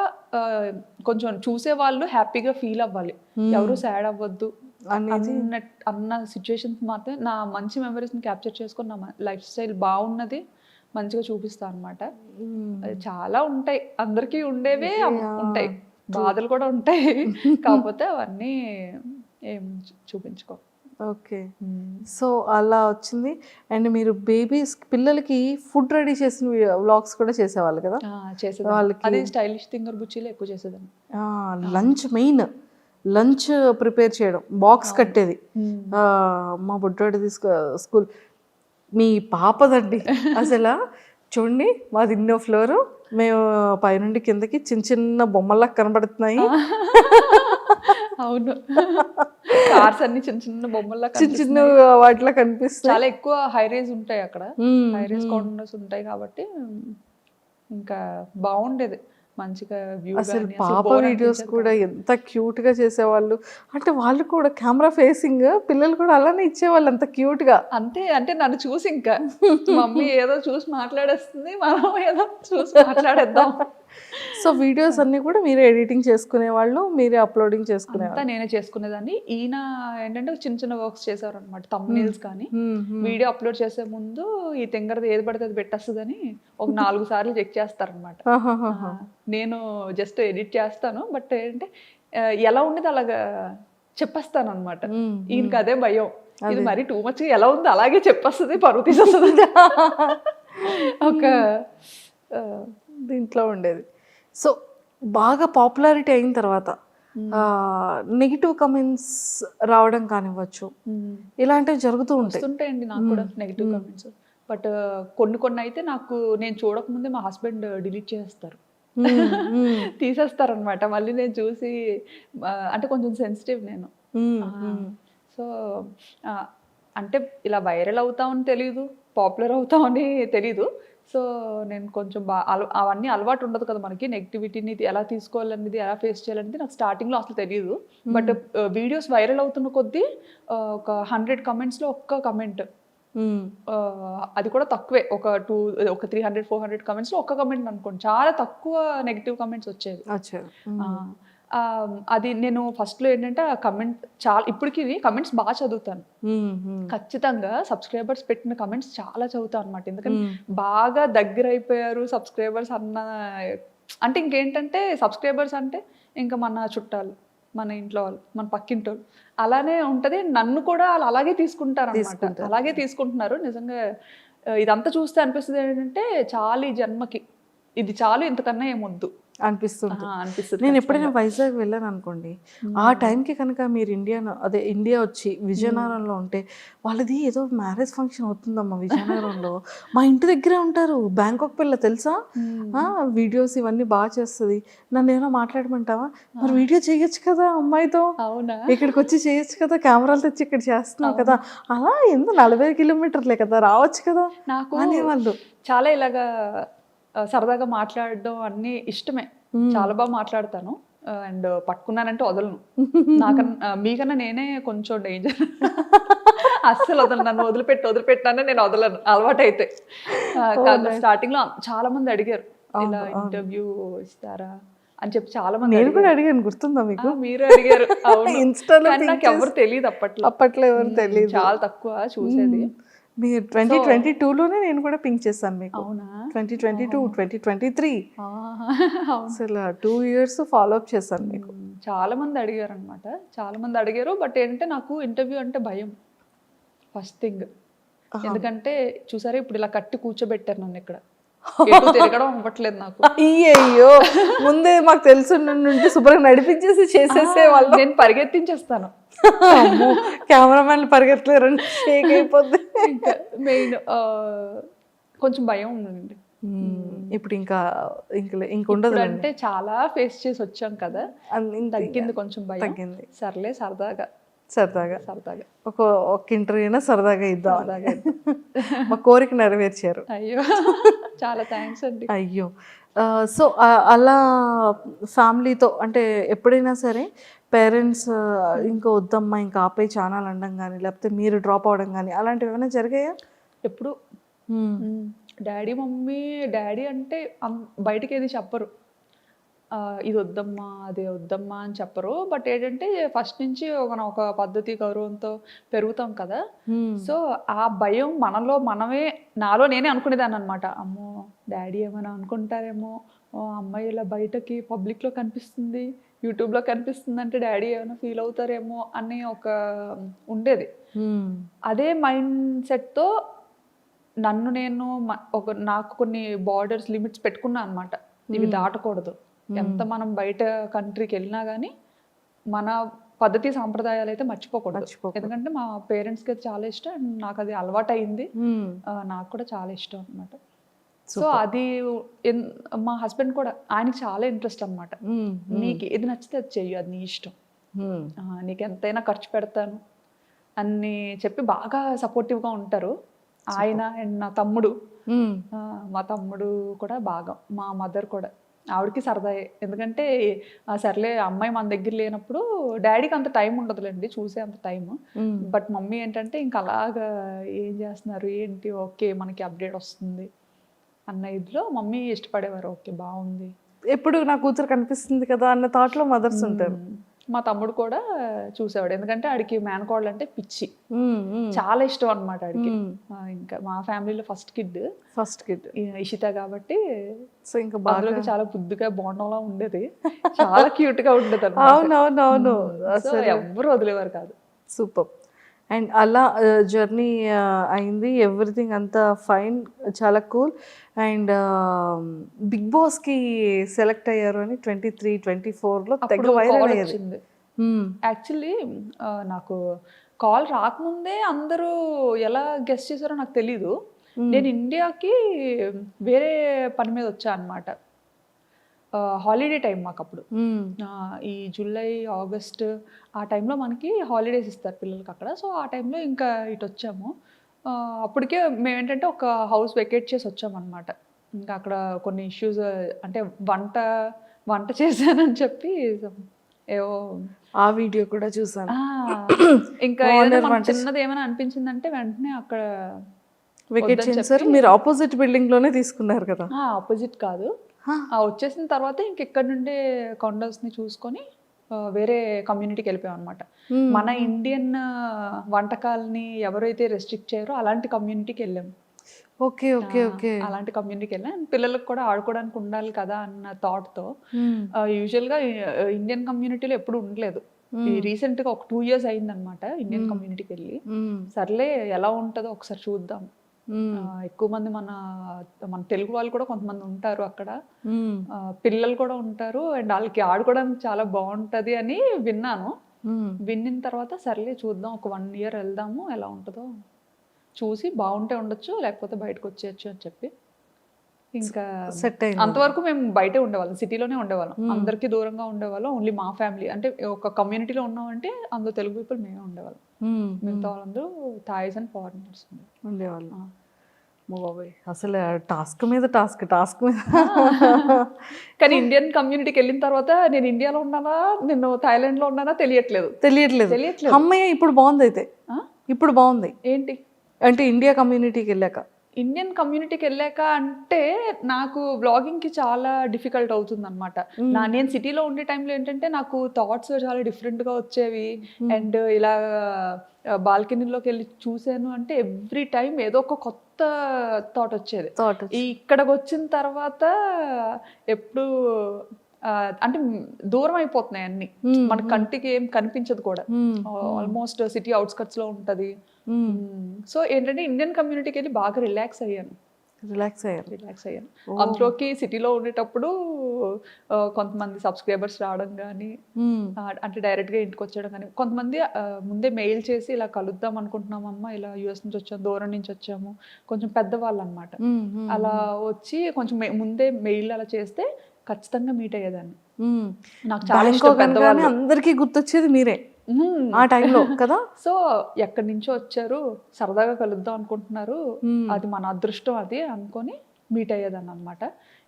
కొంచెం చూసే వాళ్ళు హ్యాపీగా ఫీల్ అవ్వాలి, ఎవరు సాడ్ అవ్వద్దు అన్న సిచ్యువేషన్స్ మాత్రం నా మంచి మెమరీస్ని క్యాప్చర్ చేసుకొని నా లైఫ్ స్టైల్ బాగున్నది మంచిగా చూపిస్తా అనమాట. చాలా ఉంటాయి, అందరికీ ఉండేవే ఉంటాయి, బాధలు కూడా ఉంటాయి. కాకపోతే అవన్నీ ఏం చూపించుకో. ఓకే. సో అలా వచ్చింది. అండ్ మీరు పిల్లలకి ఫుడ్ రెడీ చేసిన వ్లాగ్స్ కూడా చేసేవాళ్ళు కదా? చేసేదాన్ని. అది స్టైలిష్ థింగర్ బుచ్చిలో ఎక్కువ చేసేదాన్ని. లంచ్, మెయిన్ లంచ్ ప్రిపేర్ చేయడం, బాక్స్ కట్టేది. మా బుడ్డోడి స్కూల్. మీ పాపదండి అసలు చూడండి, మాది 2వ ఫ్లోరు, మేము పైనుండి కిందకి చిన్న చిన్న బొమ్మల్లా కనబడుతున్నాయి. అవును, కార్స్ అన్ని చిన్న చిన్న బొమ్మల్లా చిన్న వాటిలో కనిపిస్తాయి. చాలా ఎక్కువ హై రేజ్ ఉంటాయి అక్కడ, హై రేజ్ కార్నర్స్ ఉంటాయి కాబట్టి ఇంకా బాగుండేది మంచిగా వ్యూ. అసలు పాప వీడియోస్ కూడా ఎంత క్యూట్ గా చేసేవాళ్ళు. అంటే వాళ్ళు కూడా కెమెరా ఫేసింగ్, పిల్లలు కూడా అలానే ఇచ్చేవాళ్ళు అంత క్యూట్ గా. అంతే, అంటే నన్ను చూసి ఇంకా మమ్మీ ఏదో చూసి మాట్లాడేస్తుంది, మనం ఏదో చూసి మాట్లాడేద్దాం. సో వీడియోస్ అన్ని కూడా మీరే ఎడిటింగ్ చేసుకునే వాళ్ళు, మీరే అప్లోడింగ్ చేసుకునేవాళ్ళు? అంతా నేనే చేసుకునేదాన్ని. ఈయన ఏంటంటే చిన్న చిన్న వర్క్స్ చేసేవారు అనమాట, థంబ్నెయిల్స్ కానీ. వీడియో అప్లోడ్ చేసే ముందు ఈ తింగరది ఏది పడితే అది పెట్టేస్తుందని ఒక 4 సార్లు చెక్ చేస్తారనమాట. నేను జస్ట్ ఎడిట్ చేస్తాను, బట్ ఏంటంటే ఎలా ఉండేది అలాగా చెప్పేస్తాను అనమాట. ఈయనకి అదే భయం, ఇది మరి టూ మచ్ ఎలా ఉంది అలాగే చెప్పేస్తుంది, పరువు తీసేస్తుంది ఒక దీంట్లో ఉండేది. సో బాగా పాపులారిటీ అయిన తర్వాత నెగిటివ్ కమెంట్స్ రావడం కానివ్వచ్చు, ఇలాంటివి జరుగుతూ ఉంటాయి. వస్తుంటాయండి నాకు కూడా నెగిటివ్ కామెంట్స్. బట్ కొన్ని అయితే నాకు నేను చూడకముందే మా హస్బెండ్ డిలీట్ చేస్తారు, తీసేస్తారనమాట. మళ్ళీ నేను చూసి అంటే కొంచెం సెన్సిటివ్ నేను. సో అంటే ఇలా వైరల్ అవుతామని తెలీదు, పాపులర్ అవుతామని తెలీదు. సో నేను కొంచెం అవన్నీ అలవాటు ఉండదు కదా మనకి, నెగిటివిటీని ఎలా తీసుకోవాలనేది, ఎలా ఫేస్ చేయాలనేది నాకు స్టార్టింగ్లో అసలు తెలియదు. బట్ వీడియోస్ వైరల్ అవుతున్న కొద్దీ ఒక 100 కమెంట్స్లో ఒక్క కమెంట్, అది కూడా తక్కువే, ఒక 300-400 కమెంట్స్లో ఒక్క కమెంట్ అనుకోండి, చాలా తక్కువ నెగిటివ్ కమెంట్స్ వచ్చేవి. అది నేను ఫస్ట్లో ఏంటంటే ఆ కమెంట్ చాలా, ఇప్పటికి కమెంట్స్ బాగా చదువుతాను. ఖచ్చితంగా సబ్స్క్రైబర్స్ పెట్టిన కమెంట్స్ చాలా చదువుతాను అనమాట. ఎందుకంటే బాగా దగ్గర అయిపోయారు సబ్స్క్రైబర్స్ అన్న, అంటే ఇంకేంటంటే సబ్స్క్రైబర్స్ అంటే ఇంకా మన చుట్టాలు, మన ఇంట్లో వాళ్ళు, మన పక్కింటి వాళ్ళు, అలానే ఉంటుంది. నన్ను కూడా వాళ్ళు అలాగే తీసుకుంటారు అనమాట, అలాగే తీసుకుంటున్నారు. నిజంగా ఇదంతా చూస్తే అనిపిస్తుంది ఏంటంటే చాలు ఈ జన్మకి, ఇది చాలు, ఇంతకన్నా ఏమొద్దు అనిపిస్తుంది. అనిపిస్తుంది. నేను ఎప్పుడైనా వైజాగ్ వెళ్ళాను అనుకోండి, ఆ టైంకి కనుక మీరు ఇండియా వచ్చి విజయనగరంలో ఉంటే, వాళ్ళది ఏదో మ్యారేజ్ ఫంక్షన్ అవుతుందమ్మా విజయనగరంలో, మా ఇంటి దగ్గరే ఉంటారు, బ్యాంకాక్ పిల్ల తెలుసా, వీడియోస్ ఇవన్నీ బాగా చేస్తుంది, నన్ను ఏమైనా మాట్లాడమంటావా, మరి వీడియో చేయొచ్చు కదా అమ్మాయితో, అవునా, ఇక్కడికి వచ్చి చేయొచ్చు కదా, కెమెరాలు తెచ్చి ఇక్కడ చేస్తున్నావు కదా, అలా ఎందుకు 40 కిలోమీటర్లే కదా, రావచ్చు కదా నాకు అనేవాళ్ళు. చాలా ఇలాగా సరదాగా మాట్లాడడం అన్నీ ఇష్టమే, చాలా బాగా మాట్లాడతాను. అండ్ పట్టుకున్నానంటే వదలను, నాకన్నా మీకన్నా నేనే కొంచెం డేంజర్, అస్సలు వదలను, నన్ను వదిలిపెట్టానే నేను వదలను అలవాటు అయితే. స్టార్టింగ్లో చాలా మంది అడిగారు ఇలా ఇంటర్వ్యూ ఇస్తారా అని చెప్పి, చాలా మంది. నేను కూడా అడిగాను, గుర్తుందా మీకు? మీరు అడిగారు, నాకు ఎవరు తెలియదు అప్పట్లో ఎవరు తెలియదు, చాలా తక్కువ చూసేది. మీరు 2022లోనే నేను కూడా పింక్ చేశాను మీకు. అవునా? 2022, 2023 అసలు 2 years ఫాలో అప్ చేశాను మీకు. చాలా మంది అడిగారు అనమాట, చాలా మంది అడిగారు. బట్ ఏంటంటే నాకు ఇంటర్వ్యూ అంటే భయం ఫస్ట్ థింగ్. ఎందుకంటే చూసారా ఇప్పుడు ఇలా కట్టి కూర్చోబెట్టారు నన్ను ఇక్కడ, తిరగడం అవ్వట్లేదు నాకు. అయ్యో, ముందే మాకు తెలుసు నుండి శుభ్రంగా నడిపించేసి చేసేసే వాళ్ళు, నేను పరిగెత్తించేస్తాను. కెమెరామెన్లు పరిగెత్తలేరండి, షేక్ అయిపోద్ది. మెయిన్ కొంచెం భయం ఉందండి. ఇప్పుడు ఇంకా ఉండదు అంటే చాలా ఫేస్ చేసి వచ్చాం కదా, తగ్గింది కొంచెం భయం, తగ్గింది. సర్లే సరదాగా ఒక ఇంటర్వ్యూ అయినా సరదాగా ఇద్దాం, మా కోరిక నెరవేర్చారు. అయ్యో, చాలా థ్యాంక్స్ అండి. అయ్యో, సో అలా ఫ్యామిలీతో అంటే ఎప్పుడైనా సరే పేరెంట్స్ ఇంకా వద్దమ్మా ఇంకా ఆపే ఛానల్ అనడం కానీ, లేకపోతే మీరు డ్రాప్ అవడం కానీ, అలాంటివి ఏమైనా జరిగాయా? ఎప్పుడు డాడీ అంటే బయటకి ఏది చెప్పరు, ఇది వద్దమ్మా అది వద్దమ్మా అని చెప్పరు. బట్ ఏంటంటే ఫస్ట్ నుంచి మనం ఒక పద్ధతి గౌరవంతో పెరుగుతాం కదా, సో ఆ భయం నాలో నేనే అనుకునేదాన్ని అనమాట. అమ్మో డాడీ ఏమైనా అనుకుంటారేమో, అమ్మాయి ఇలా బయటకి పబ్లిక్లో కనిపిస్తుంది, యూట్యూబ్లో కనిపిస్తుంది అంటే డాడీ ఏమైనా ఫీల్ అవుతారేమో అని ఒక ఉండేది. అదే మైండ్ సెట్తో నేను నాకు కొన్ని బార్డర్స్, లిమిట్స్ పెట్టుకున్నా అనమాట. ఇవి దాటకూడదు, ఎంత మనం బయట కంట్రీకి వెళ్ళినా కానీ మన పద్ధతి సాంప్రదాయాలు అయితే మర్చిపోకూడదు. ఎందుకంటే మా పేరెంట్స్కి అయితే చాలా ఇష్టం, అండ్ నాకు అది అలవాటు అయింది, నాకు కూడా చాలా ఇష్టం అనమాట. సో అది మా హస్బెండ్ కూడా, ఆయనకి చాలా ఇంట్రెస్ట్ అనమాట. నీకు ఏది నచ్చితే అది చెయ్యి, అది నీ ఇష్టం, నీకు ఎంతైనా ఖర్చు పెడతాను అని చెప్పి బాగా సపోర్టివ్గా ఉంటారు ఆయన. అండ్ నా తమ్ముడు, మా తమ్ముడు కూడా బాగా, మా మదర్ కూడా, ఆవిడకి సరదాయే. ఎందుకంటే సర్లే అమ్మాయి మన దగ్గర లేనప్పుడు డాడీకి అంత టైం ఉండదులేండి చూసే అంత టైం. బట్ మమ్మీ ఏంటంటే ఇంకా అలాగా ఏం చేస్తున్నారు ఏంటి, ఓకే మనకి అప్డేట్ వస్తుంది అన్న ఇదిలో మమ్మీ ఇష్టపడేవారు. ఓకే బాగుంది, ఎప్పుడు నా కూతురు కనిపిస్తుంది కదా అన్న థాట్లో మదర్స్ ఉంటారు. మా తమ్ముడు కూడా చూసేవాడు, ఎందుకంటే ఆడికి మేనకోడలు అంటే పిచ్చి, చాలా ఇష్టం అనమాట ఆడికి. ఇంకా మా ఫ్యామిలీలో ఫస్ట్ కిడ్ ఇషిత కాబట్టి, సో ఇంకా బాగా చాలా బుద్ధిగా బోండంలా ఉండేది, చాలా క్యూట్ గా ఉండేది. అవునవునవును, ఎవరు వదిలేవారు కాదు. సూపర్. అండ్ అలా జర్నీ అయింది, ఎవ్రీథింగ్ అంతా ఫైన్, చాలా కూల్. అండ్ బిగ్ బాస్కి సెలెక్ట్ అయ్యారు అని 23-24లో తెగ అప్పుడు వైరల్ కాల్ అయ్యేది. వచ్చింది. యాక్చువల్లీ నాకు కాల్ రాకముందే అందరూ ఎలా గెస్ట్ చేశారో నాకు తెలీదు. నేను ఇండియాకి వేరే పని మీద వచ్చా అనమాట. హాలిడే టైం మాకు అప్పుడు. ఈ జూలై ఆగస్ట్ ఆ టైంలో మనకి హాలిడేస్ ఇస్తారు పిల్లలకి అక్కడ. సో ఆ టైంలో ఇంకా ఇటు వచ్చాము. అప్పటికే మేము ఏంటంటే ఒక హౌస్ వెకేట్ చేసి వచ్చామన్నమాట. ఇంకా అక్కడ కొన్ని ఇష్యూస్, అంటే వంట చేశానని చెప్పి ఏవో ఆ వీడియో కూడా చూసాను. ఇంకా ఏదైనా మనకు చిన్నది ఏమైనా అనిపించిందంటే వెంటనే అక్కడ వెకేట్ చేశారు. మీరు ఆపోజిట్ బిల్డింగ్ లోనే తీసుకున్నారు కదా? ఆపోజిట్ కాదు, వచ్చేసిన తర్వాత ఇంక ఇక్కడ నుండే కాండోస్ని చూసుకొని వేరే కమ్యూనిటీకి వెళ్ళిపోయాం అనమాట. మన ఇండియన్ వంటకాలని ఎవరైతే రెస్ట్రిక్ట్ చేయరో అలాంటి కమ్యూనిటీకి వెళ్ళాము. Okay okay okay. అలాంటి కమ్యూనిటీకి వెళ్ళాం. పిల్లలకు కూడా ఆడుకోవడానికి ఉండాలి కదా అన్న థాట్తో. యూజువల్గా ఇండియన్ కమ్యూనిటీలో ఎప్పుడు ఉండలేదు. రీసెంట్గా ఒక 2 years అయిందనమాట ఇండియన్ కమ్యూనిటీకి వెళ్ళి. సర్లే ఎలా ఉంటుందో ఒకసారి చూద్దాం. ఎక్కువ మంది మన తెలుగు వాళ్ళు కూడా కొంతమంది ఉంటారు అక్కడ, పిల్లలు కూడా ఉంటారు, అండ్ వాళ్ళకి ఆడుకోవడానికి చాలా బాగుంటది అని విన్నాను. విన్న తర్వాత సర్లే చూద్దాం, ఒక 1 year వెళ్దాము, ఎలా ఉంటుందో చూసి బాగుంటే ఉండొచ్చు, లేకపోతే బయటకు వచ్చేయచ్చు అని చెప్పి ఇంకా సెట్ అయింది. అంతవరకు మేము బయటే ఉండేవాళ్ళం, సిటీలోనే ఉండేవాళ్ళం, అందరికీ దూరంగా ఉండేవాళ్ళం. ఓన్లీ మా ఫ్యామిలీ, అంటే ఒక కమ్యూనిటీలో ఉన్నామంటే అందులో తెలుగు పీపుల్ మేమే ఉండేవాళ్ళం. మిగతా వాళ్ళందరూ థాయిస్ అండ్ ఫారినర్స్ ఉండేవాళ్ళు. అసలు టాస్క్ మీద టాస్క్ మీద. కానీ ఇండియన్ కమ్యూనిటీకి వెళ్ళిన తర్వాత నేను ఇండియాలో ఉన్నానా, నేను థాయిలాండ్లో ఉన్నానా తెలియట్లేదు. అమ్మయ్య, ఇప్పుడు బాగుంది. అయితే ఇప్పుడు బాగుంది ఏంటి అంటే ఇండియా కమ్యూనిటీకి వెళ్ళాక, ఇండియన్ కమ్యూనిటీకి వెళ్ళాక అంటే నాకు వ్లాగింగ్కి చాలా డిఫికల్ట్ అవుతుంది అనమాట. నేను సిటీలో ఉండే టైంలో ఏంటంటే నాకు థాట్స్ చాలా డిఫరెంట్గా వచ్చేవి. అండ్ ఇలా బాల్కనీలోకి వెళ్ళి చూసాను అంటే ఎవ్రీ టైం ఏదో ఒక కొత్త థాట్ వచ్చేది. ఇక్కడికి వచ్చిన తర్వాత ఎప్పుడు అంటే దూరం అయిపోతున్నాయి అన్ని, మన కంటికి ఏం కనిపించదు కూడా. ఆల్మోస్ట్ సిటీ అవుట్స్కట్స్ లో ఉంటది. సో ఏంటంటే ఇండియన్ కమ్యూనిటీకి వెళ్ళి బాగా రిలాక్స్ అయ్యాను. అందులోకి సిటీలో ఉండేటప్పుడు కొంతమంది సబ్స్క్రైబర్స్ రావడం కానీ, అంటే డైరెక్ట్గా ఇంటికి వచ్చేయడం కానీ, కొంతమంది ముందే మెయిల్ చేసి ఇలా కలుద్దాం అనుకుంటున్నామమ్మా, ఇలా యూఎస్ నుంచి వచ్చాము, దూరం నుంచి వచ్చాము, కొంచెం పెద్దవాళ్ళు అనమాట. అలా వచ్చి కొంచెం ముందే మెయిల్ అలా చేస్తే ఖచ్చితంగా మీట్ అయ్యేదాన్ని. నాకు చాలా ఇష్టం పెద్దవాళ్ళు. అందరికీ గుర్తొచ్చేది మీరే ఆ టైంలో కదా. సో ఎక్కడి నుంచో వచ్చారు, సరదాగా కలుద్దాం అనుకుంటున్నారు, అది మన అదృష్టం అది అనుకొని మీట్ అయ్యేదాన్ని అనమాట.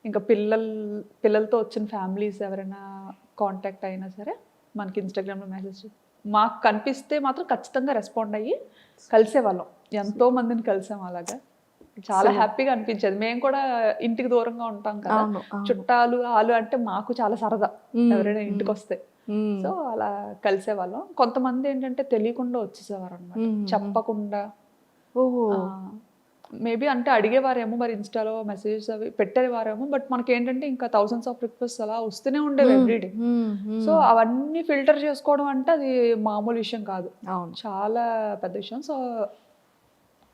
ఇంకా పిల్లలతో వచ్చిన ఫ్యామిలీస్ ఎవరైనా కాంటాక్ట్ అయినా సరే మనకి ఇన్స్టాగ్రామ్లో మెసేజ్ మాకు కనిపిస్తే మాత్రం ఖచ్చితంగా రెస్పాండ్ అయ్యి కలిసేవాళ్ళం. ఎంతో మందిని కలిసాం అలాగా. చాలా హ్యాపీగా అనిపించేది. మేము కూడా ఇంటికి దూరంగా ఉంటాం కదా, చుట్టాలు ఆలు అంటే మాకు చాలా సరదా ఎవరైనా ఇంటికి వస్తే. సో అలా కలిసేవాళ్ళం. కొంతమంది ఏంటంటే తెలియకుండా వచ్చేసేవారు అనమాట, చెప్పకుండా. మేబీ అంటే అడిగేవారేమో, మరి ఇన్స్టాలో మెసేజెస్ అవి పెట్టేవారేమో, బట్ మనకి ఏంటంటే ఇంకా థౌసండ్స్ ఆఫ్ రిక్వెస్ట్ అలా వస్తూనే ఉండేవి ఎవ్రీడే. సో అవన్నీ ఫిల్టర్ చేసుకోవడం అంటే అది మామూలు విషయం కాదు, చాలా పెద్ద విషయం. సో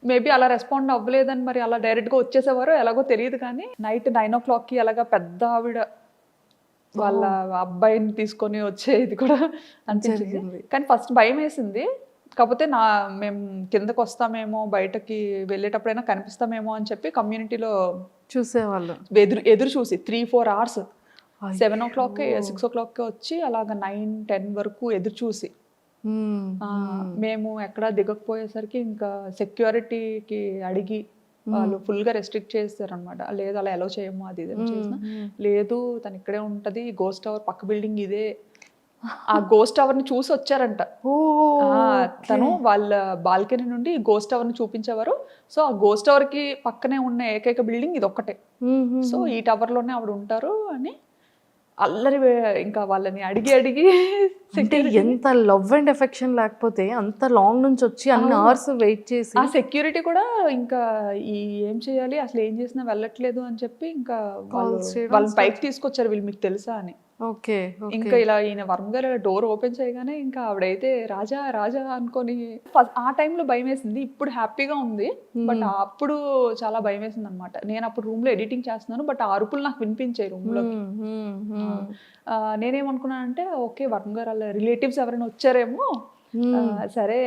మేబీ అలా రెస్పాండ్ అవ్వలేదని మరి అలా డైరెక్ట్గా వచ్చేసేవారు, ఎలాగో తెలియదు. కానీ నైట్ 9 o'clockకి అలాగా పెద్ద ఆవిడ వాళ్ళ అబ్బాయిని తీసుకొని వచ్చేది కూడా అనిపించింది. కానీ ఫస్ట్ భయం వేసింది. కాకపోతే మేము కిందకు వస్తామేమో, బయటకి వెళ్ళేటప్పుడైనా కనిపిస్తామేమో అని చెప్పి కమ్యూనిటీలో చూసేవాళ్ళు. ఎదురు చూసి 3-4 hours, 7 o'clock 6 o'clock వచ్చి అలాగ 9-10 వరకు ఎదురు చూసి, మేము ఎక్కడ దిగకపోయేసరికి ఇంకా సెక్యూరిటీకి అడిగి వాళ్ళు ఫుల్గా రెస్ట్రిక్ట్ చేస్తారు అనమాట. లేదు అలా ఎలా చేయము, అది ఇది చేసిన లేదు, తను ఇక్కడే ఉంటది, గోస్ట్ టవర్ పక్క బిల్డింగ్ ఇదే. ఆ గోస్ట్ టవర్ ని చూసి వచ్చారంట తను. వాళ్ళ బాల్కనీ నుండి గోస్ట్ టవర్ ని చూపించేవారు. సో ఆ గోస్ట్ టవర్ కి పక్కనే ఉన్న ఏకైక బిల్డింగ్ ఇది ఒక్కటే. సో ఈ టవర్ లోనే ఆవిడ ఉంటారు అని అల్లరి. ఇంకా వాళ్ళని అడిగి అంటే ఎంత లవ్ అండ్ ఎఫెక్షన్ లేకపోతే అంత లాంగ్ నుంచి వచ్చి అన్ని అవర్స్ వెయిట్ చేసి ఆ సెక్యూరిటీ కూడా ఇంకా ఏం చేయాలి అసలు ఏం చేసినా వెళ్ళట్లేదు అని చెప్పి ఇంకా వాళ్ళని పైకి తీసుకొచ్చారు, వీళ్ళు మీకు తెలుసా అని. ఓకే ఇంకా ఇలా ఈయన వరుణ్ గారు డోర్ ఓపెన్ చేయగానే ఇంకా ఆవిడైతే రాజా రాజా అనుకొని ఆ టైంలో భయం వేసింది. ఇప్పుడు హ్యాపీగా ఉంది, బట్ అప్పుడు చాలా భయం వేసింది అనమాట. నేను అప్పుడు రూమ్ లో ఎడిటింగ్ చేస్తున్నాను, బట్ ఆ అరుపులు నాకు వినిపించాయి రూమ్ లో. నేనేమనుకున్నానంటే ఓకే వరుణ్ గారు వాళ్ళ రిలేటివ్స్ ఎవరైనా వచ్చారేమో, సరే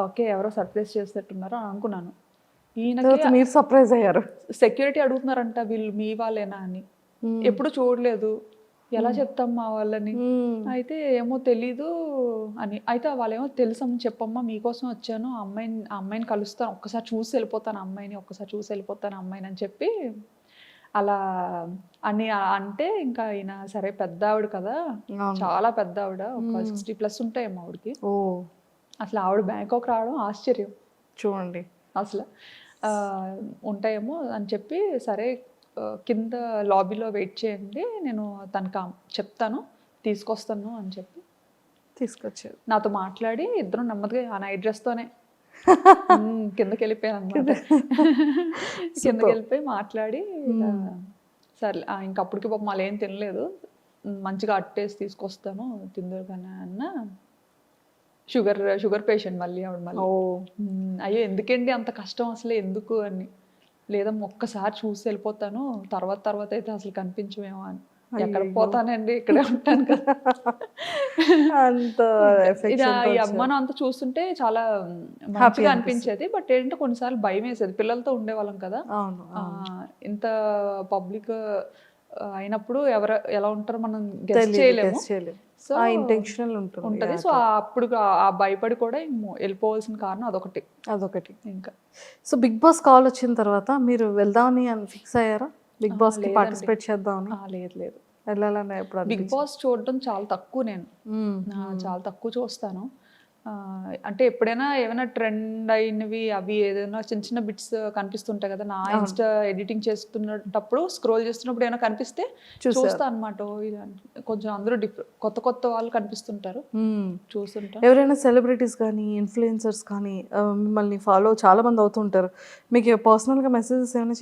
ఓకే ఎవరో సర్ప్రైజ్ చేసేటట్టున్నారు అని అనుకున్నాను. ఈయనకి మీరు సర్ప్రైజ్ అయ్యారు. సెక్యూరిటీ అడుగుతున్నారంట వీళ్ళు మీ వాళ్ళేనా అని, ఎప్పుడు చూడలేదు, ఎలా చెప్తాం మా వాళ్ళని. అయితే ఏమో తెలీదు అని. అయితే వాళ్ళేమో తెలుసమ్మా చెప్పమ్మా మీకోసం వచ్చాను, ఆ అమ్మాయిని కలుస్తాను, ఒక్కసారి చూసి వెళ్ళిపోతాను అమ్మాయిని, ఒక్కసారి చూసి వెళ్ళిపోతాను అమ్మాయిని అని చెప్పి అలా అని అంటే ఇంకా ఆయన సరే పెద్ద ఆవిడ కదా, చాలా పెద్ద ఆవిడ, ఒక 60+ ఉంటాయేమో ఆవిడకి. అసలు ఆవిడ బ్యాంకాక్ రావడం ఆశ్చర్యం చూడండి అసలు. ఉంటాయేమో అని చెప్పి సరే కింద లాబీలో వెయిట్ చేయండి, నేను తనకు చెప్తాను తీసుకొస్తాను అని చెప్పి తీసుకొచ్చారు. నాతో మాట్లాడి ఇద్దరం నెమ్మదిగా ఆ నైట్ డ్రెస్తోనే కిందకి వెళ్ళిపోయాను అనమాట. కిందకి వెళ్ళిపోయి మాట్లాడి సరే ఇంకప్పటికి పాపం మళ్ళీ ఏం తినలేదు, మంచిగా అట్టేసి తీసుకొస్తాను తిందరు కానీ అన్న. షుగర్ పేషెంట్ మళ్ళీ ఆవిడ మళ్ళీ. అయ్యో ఎందుకండి అంత కష్టం అసలు ఎందుకు అని. లేదమ్మా ఒక్కసారి చూసి వెళ్ళిపోతాను, తర్వాత అయితే అసలు కనిపించమేమో అని. ఎక్కడ పోతానండి ఇక్కడే ఉంటాను కదా. అంత ఈ అమ్మాను అంతా చూస్తుంటే చాలా మంచిగా అనిపించేది, బట్ ఏంటంటే కొన్నిసార్లు భయం వేసేది. పిల్లలతో ఉండేవాళ్ళం కదా, ఇంత పబ్లిక్ అయినప్పుడు ఎవరు ఎలా ఉంటారో మనం గెస్ చేయలేము. సో ఇంటెన్షనల్ ఉంటుంది. సో అప్పుడు ఆ భయపడి కూడా వెళ్ళిపోవాల్సిన కారణం అదొకటి ఇంకా. సో బిగ్ బాస్ కాల్ వచ్చిన తర్వాత మీరు వెళ్దామని ఫిక్స్ అయ్యారా? బిగ్ బాస్ కి పార్టిసిపేట్ చేద్దామని? లేదు వెళ్ళాలని ఎప్పుడు? బిగ్ బాస్ చూడడం చాలా తక్కువ, నేను చాలా తక్కువ చూస్తాను. అంటే ఎప్పుడైనా ఏమైనా ట్రెండ్ అయినవి అవి ఏదైనా చిన్న చిన్న బిట్స్ కనిపిస్తుంటాయి కదా, నా ఇన్స్టా ఎడిటింగ్ చేస్తున్నప్పుడు స్క్రోల్ చేస్తున్నప్పుడు ఏమైనా కనిపిస్తే చూస్తా అనమాట. కొంచెం అందరూ కొత్త వాళ్ళు కనిపిస్తుంటారు, చూస్తుంటారు. ఎవరైనా సెలబ్రిటీస్ కానీ ఇన్ఫ్లుయెన్సర్స్ కానీ మిమ్మల్ని ఫాలో చాలా మంది అవుతుంటారు, మీకు పర్సనల్గా మెసేజెస్ ఏమైనా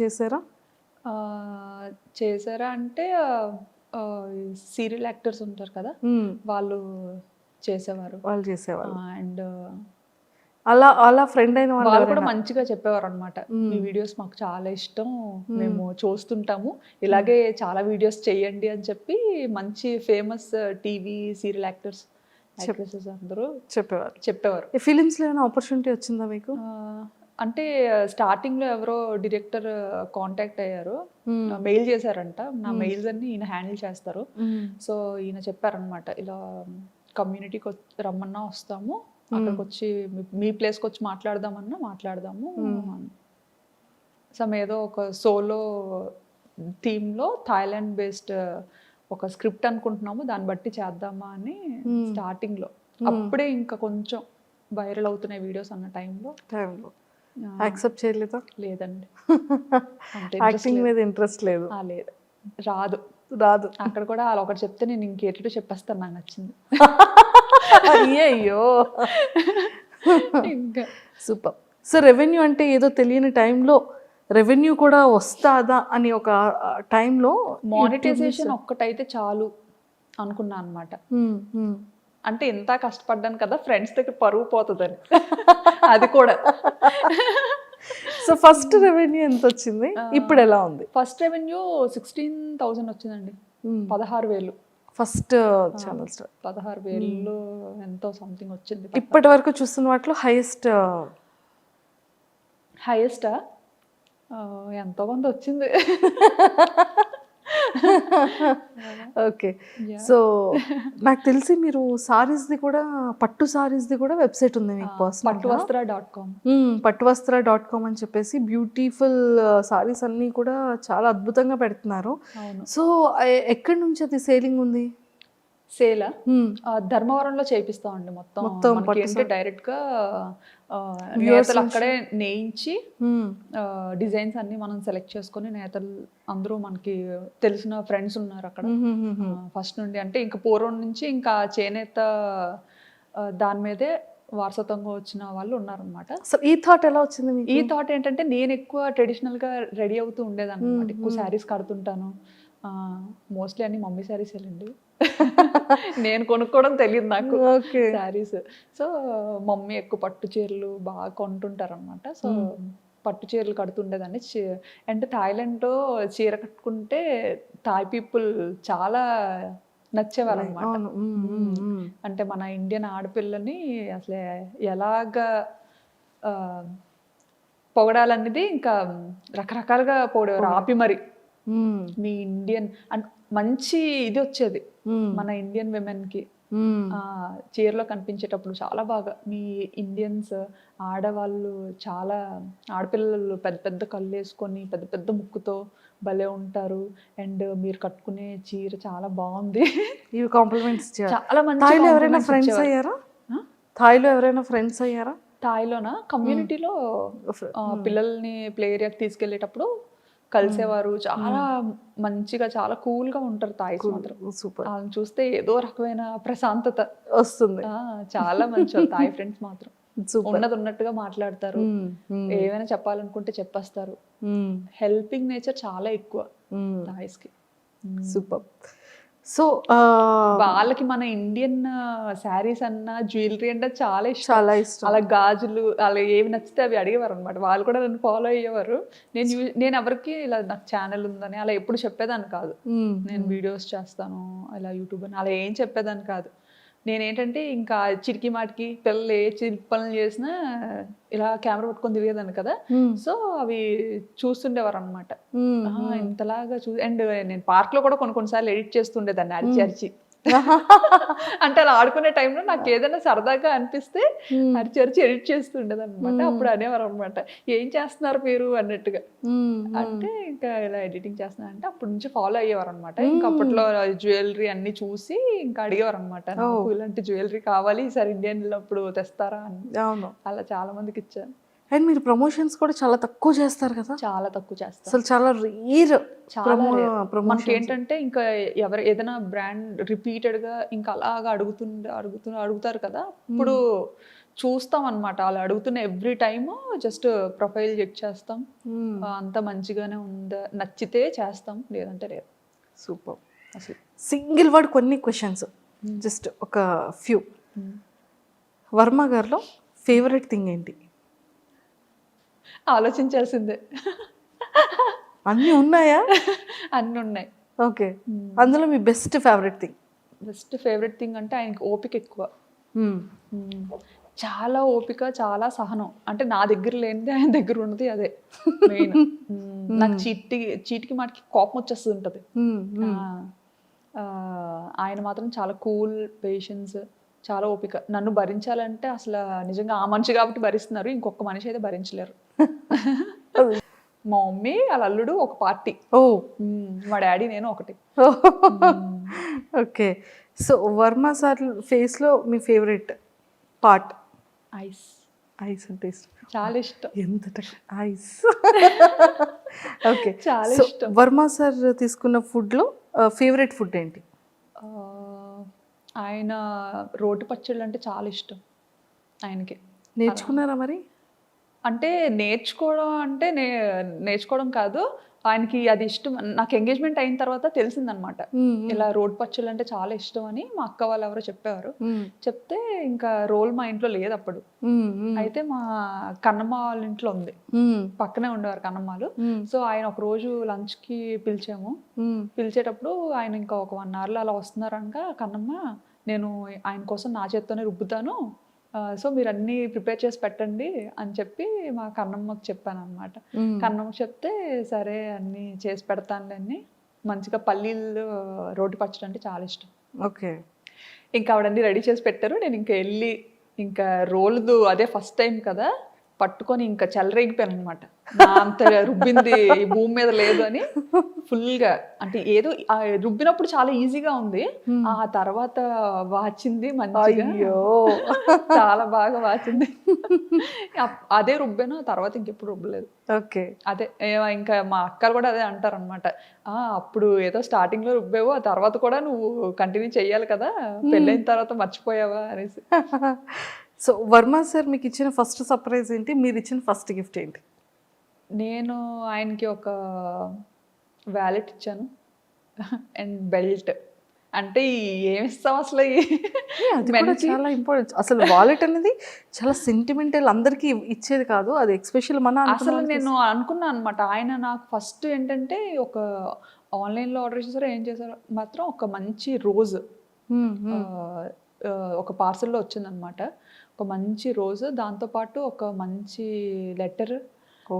చేశారా అంటే సీరియల్ యాక్టర్స్ ఉంటారు కదా, వాళ్ళు చేసేవారు. అండ్ అలా ఫ్రెండ్ అయిన వాళ్ళు కూడా మంచిగా చెప్పేవారు అనమాట. మీ వీడియోస్ మాకు చాలా ఇష్టం, మేము చూస్తుంటాము, ఇలాగే చాలా వీడియోస్ చేయండి అని చెప్పి మంచి ఫేమస్ టీవీ సీరియల్ యాక్టర్స్ అందరూ చెప్పేవారు. ఫిలిమ్స్ లో ఏమైనా ఆపర్చునిటీ వచ్చిందా మీకు? అంటే స్టార్టింగ్ లో ఎవరో డైరెక్టర్ కాంటాక్ట్ అయ్యారు, మెయిల్ చేశారంట. నా మెయిల్స్ అన్ని ఈయన హ్యాండిల్ చేస్తారు. సో ఈయన చెప్పారనమాట, ఇలా కమ్యూనిటీకి రమ్మన్నా వస్తాము, అక్కడికి వచ్చి మీ ప్లేస్కి వచ్చి మాట్లాడదాము సమ్ ఏదో ఒక సోలో థీమ్లో థాయిలాండ్ బేస్డ్ ఒక స్క్రిప్ట్ అనుకుంటున్నాము, దాన్ని బట్టి చేద్దామా అని స్టార్టింగ్లో. అప్పుడే ఇంకా కొంచెం వైరల్ అవుతున్నాయి వీడియోస్ అన్న టైంలో యాక్సెప్ట్ చేయలేదా? లేదండి, యాక్టింగ్ మీద ఇంట్రెస్ట్ లేదు? లేదు, రాదు. అక్కడ కూడా వాళ్ళు ఒకటి చెప్తే నేను ఇంకేటో చెప్పేస్తాను, నాకు నచ్చింది. అయ్యో ఇంకా సూపర్. సో రెవెన్యూ అంటే ఏదో తెలియని టైంలో రెవెన్యూ కూడా వస్తుందా అని ఒక టైంలో మానిటైజేషన్ ఒక్కటైతే చాలు అనుకున్నా అనమాట. అంటే ఎంత కష్టపడ్డాను కదా, ఫ్రెండ్స్ దగ్గర పరువు పోతుందని. అది కూడా. సో ఫస్ట్ రెవెన్యూ ఎంత వచ్చింది, ఇప్పుడు ఎలా ఉంది? ఫస్ట్ రెవెన్యూ 16,000 వచ్చిందండి, 16,000 ఫస్ట్ ఛానల్ స్టార్. 16,000 ఎంతో సంథింగ్ వచ్చింది. ఇప్పటి వరకు చూస్తున్న వాటిలో హైయెస్టా ఎంతో కొంత వచ్చింది. ఓకే. సో నాకు తెలిసి మీరు సారీస్ది కూడా, పట్టు సారీస్ది కూడా వెబ్సైట్ ఉంది మీకు పర్సనల్? పట్టువస్త్ర.com అని చెప్పేసి బ్యూటిఫుల్ సారీస్ అన్నీ కూడా చాలా అద్భుతంగా పెడుతున్నారు. సో ఎక్కడి నుంచి అది సేలింగ్ ఉంది? ధర్మవరంలో చేపిస్తామండి మొత్తం. డైరెక్ట్ గా నేతలు అక్కడే నేయించి డిజైన్స్ అన్ని మనం సెలెక్ట్ చేసుకొని నేతలు అందరూ మనకి తెలిసిన ఫ్రెండ్స్ ఉన్నారు అక్కడ ఫస్ట్ నుండి. అంటే ఇంకా పూర్వం నుంచి ఇంకా చేనేత దాని మీదే వారసత్వంగా వచ్చిన వాళ్ళు ఉన్నారనమాట. అసలు ఈ థాట్ ఎలా వచ్చింది మీకు? ఈ థాట్ ఏంటంటే నేను ఎక్కువ ట్రెడిషనల్గా రెడీ అవుతూ ఉండేదాన్ని అనమాట. ఎక్కువ శారీస్ కడుతుంటాను. మోస్ట్లీ అన్ని మమ్మీ శారీస్ వెళ్ళండి. నేను కొనుక్కోవడం తెలియదు నాకు శారీస్. సో మమ్మీ ఎక్కువ పట్టు చీరలు బాగా కొంటుంటారు అనమాట. సో పట్టు చీరలు కడుతుండేదాన్ని. అండ్ థాయిలాండ్లో చీర కట్టుకుంటే థాయ్ పీపుల్ చాలా నచ్చేవారు అనమాట. అంటే మన ఇండియన్ ఆడపిల్లని అసలు ఎలాగా పొగడాలనేది ఇంకా రకరకాలుగా పొగడేవారు. ఆపి మరి మీ ఇండియన్ అండ్ మంచి ఇది వచ్చేది మన ఇండియన్ విమెన్కి చీరలో కనిపించేటప్పుడు చాలా బాగా. మీ ఇండియన్స్ ఆడవాళ్ళు చాలా ఆడపిల్లలు పెద్ద పెద్ద కళ్ళు వేసుకొని పెద్ద పెద్ద ముక్కుతో భలే ఉంటారు. అండ్ మీరు కట్టుకునే చీర చాలా బాగుంది. ఇవి కాంప్లిమెంట్స్ చాలా మంచి. థాయిలో ఎవరైనా ఫ్రెండ్స్ అయ్యారా? థాయిలో ఎవరైనా ఫ్రెండ్స్ అయ్యారా? థాయిలోనా కమ్యూనిటీలో పిల్లల్ని ప్లే ఏరియాకి తీసుకెళ్లేటప్పుడు కలిసేవారు. చాలా మంచిగా చాలా కూల్ గా ఉంటారు థాయిస్ మాత్రం. సూపర్. వాళ్ళని చూస్తే ఏదో రకమైన ప్రశాంతత వస్తుంది. చాలా మంచి థాయ్ ఫ్రెండ్స్ మాత్రం. ఉన్నది ఉన్నట్టుగా మాట్లాడతారు. ఏమైనా చెప్పాలనుకుంటే చెప్పేస్తారు. హెల్పింగ్ నేచర్ చాలా ఎక్కువ థాయిస్ కి. సూపర్. సో వాళ్ళకి మన ఇండియన్ శారీస్ అన్న జ్యువెలరీ అంటే చాలా ఇష్టం. చాలా ఇష్టం. అలా గాజులు అలా ఏవి నచ్చితే అవి అడిగేవారు అనమాట. వాళ్ళు కూడా నన్ను ఫాలో అయ్యేవారు. నేను ఎవరికి ఇలా నాకు ఛానల్ ఉందని అలా ఎప్పుడు చెప్పేదాన్ని కాదు. నేను వీడియోస్ చేస్తాను ఇలా యూట్యూబ్ అని అలా ఏం చెప్పేదాన్ని కాదు. నేనేంటంటే ఇంకా చిరికి మాటికి పిల్లలు ఏ చిరికి పనులు చేసినా ఇలా కెమెరా పట్టుకొని తిరిగేదాన్ని కదా. సో అవి చూస్తుండేవారు అనమాట. ఇంతలాగా అండ్ నేను పార్క్ లో కూడా కొన్నిసార్లు ఎడిట్ చేస్తుండేదాన్ని అరిచి అరిచి. అంటే అలా ఆడుకునే టైంలో నాకు ఏదైనా సరదాగా అనిపిస్తే అరిచి అరిచి ఎడిట్ చేస్తుండేది అనమాట. అప్పుడు అనేవారు అనమాట, ఏం చేస్తున్నారు మీరు అన్నట్టుగా. అంటే ఇంకా ఇలా ఎడిటింగ్ చేస్తున్నా అంటే అప్పటి నుంచి ఫాలో అయ్యేవారు అనమాట. ఇంకా అప్పట్లో జ్యువెలరీ అన్ని చూసి ఇంకా అడిగేవారు అనమాట, నాకు ఇలాంటి జ్యువెలరీ కావాలి, ఈసారి ఇండియన్ అప్పుడు తెస్తారా అని. అలా చాలా మందికి ఇచ్చాను. అండ్ మీరు ప్రమోషన్స్ కూడా చాలా తక్కువ చేస్తారు కదా? చాలా తక్కువ చేస్తారు. అసలు చాలా రేర్. మనకి ఏంటంటే ఇంకా ఎవరు ఏదైనా బ్రాండ్ రిపీటెడ్గా ఇంకా అలాగా అడుగుతారు కదా, ఇప్పుడు చూస్తాం అనమాట. అలా అడుగుతున్న every time just profile check చేస్తాం, అంత మంచిగానే ఉందా, నచ్చితే చేస్తాం, లేదంటే లేదు. సూపర్. అసలు సింగిల్ వర్డ్ కొన్ని క్వశ్చన్స్, జస్ట్ ఒక ఫ్యూ. వర్మ గారిలో ఫేవరెట్ థింగ్ ఏంటి? ఆలోచించాల్సిందే. అన్నీ ఉన్నాయా? అన్నీ ఉన్నాయి. ఓకే. అందులో మీ best favourite thing? Best favourite thing అంటే ఆయనకి ఓపిక ఎక్కువ. చాలా ఓపిక, చాలా సహనం. అంటే నా దగ్గర లేనిది ఆయన దగ్గర ఉన్నది అదే మెయిన్. నాకు చీటికి మాటికి కోపం వచ్చేస్తూ ఉంటుంది. ఆయన మాత్రం చాలా కూల్, పేషెన్స్, చాలా ఓపిక. నన్ను భరించాలంటే అసలు నిజంగా ఆ మనిషి కాబట్టి భరిస్తున్నారు, ఇంకొక మనిషి అయితే భరించలేరు. మా మమ్మీ వాళ్ళ అల్లుడు ఒక పార్టీ, మా డాడీ నేను ఒకటి. ఓకే. సో వర్మ సార్ ఫేస్లో మీ ఫేవరెట్ పార్ట్? ఐస్. ఐస్ అంటే ఇష్టం, చాలా ఇష్టం. ఎంత ఐస్. ఓకే, చాలా ఇష్టం. వర్మ సార్ తీసుకున్న ఫుడ్లో ఫేవరెట్ ఫుడ్ ఏంటి? ఆయన రోటి పచ్చళ్ళు అంటే చాలా ఇష్టం ఆయనకి. నేర్చుకున్నారా మరి? అంటే నేర్చుకోవడం అంటే నేర్చుకోవడం కాదు, ఆయనకి అది ఇష్టం. నాకు ఎంగేజ్మెంట్ అయిన తర్వాత తెలిసిందనమాట, ఇలా రోడ్ పచ్చళ్ళు అంటే చాలా ఇష్టం అని. మా అక్క వాళ్ళు ఎవరో చెప్పేవారు. చెప్తే ఇంకా రోల్ మా ఇంట్లో లేదు అప్పుడు. అయితే మా కన్నమ్మ వాళ్ళ ఇంట్లో ఉంది, పక్కనే ఉండేవారు కన్నమ్మలు. సో ఆయన ఒక రోజు లంచ్కి పిలిచాము. పిలిచేటప్పుడు ఆయన ఇంకా ఒక 1 hourలో అలా వస్తున్నారు అనగా, కన్నమ్మ నేను ఆయన కోసం నా చేత్తోనే రుబ్బుతాను, సో మీరు అన్నీ ప్రిపేర్ చేసి పెట్టండి అని చెప్పి మా కన్నమ్మకి చెప్పాను అనమాట. కన్నమ్మకి చెప్తే సరే అన్నీ చేసి పెడతానులే అని. మంచిగా పల్లీలు రోటి పచ్చడి అంటే చాలా ఇష్టం. ఓకే. ఇంకా ఆవిడన్నీ రెడీ చేసి పెట్టారు. నేను ఇంకా వెళ్ళి ఇంకా రోల్దు అదే ఫస్ట్ టైం కదా, పట్టుకొని ఇంకా చెలరేగిపోయాను అనమాట. అంత రుబ్బింది ఈ భూమి మీద లేదు అని ఫుల్గా. అంటే ఏదో రుబ్బినప్పుడు చాలా ఈజీగా ఉంది, ఆ తర్వాత వాచింది మంచిగా. అయ్యో చాలా బాగా వాచింది. అదే రుబ్బాను, తర్వాత ఇంకెప్పుడు రుబ్బలేదు. ఓకే. అదే ఇంకా మా అక్కలు కూడా అదే అంటారనమాట, అప్పుడు ఏదో స్టార్టింగ్ లో రుబ్బావు, ఆ తర్వాత కూడా నువ్వు కంటిన్యూ చెయ్యాలి కదా, పెళ్ళైన తర్వాత మర్చిపోయావా అనేసి. సో వర్మ సార్ మీకు ఇచ్చిన ఫస్ట్ సర్ప్రైజ్ ఏంటి, మీరు ఇచ్చిన ఫస్ట్ గిఫ్ట్ ఏంటి? నేను ఆయనకి ఒక వ్యాలెట్ ఇచ్చాను అండ్ బెల్ట్. అంటే ఏమిస్తాం అసలు అది కూడా చాలా ఇంపార్టెంట్. అసలు వాలెట్ అనేది చాలా సెంటిమెంటల్, అందరికి ఇచ్చేది కాదు అది, ఎక్స్పెషల్ మన అసలు నేను అనుకున్నాను అనమాట. ఆయన నాకు ఫస్ట్ ఏంటంటే ఒక ఆన్లైన్లో ఆర్డర్ చేశారో ఏం చేశారో మాత్రం ఒక మంచి రోజు ఒక పార్సల్లో వచ్చిందనమాట. ఒక మంచి రోజు, దాంతోపాటు ఒక మంచి లెటర్. ఓ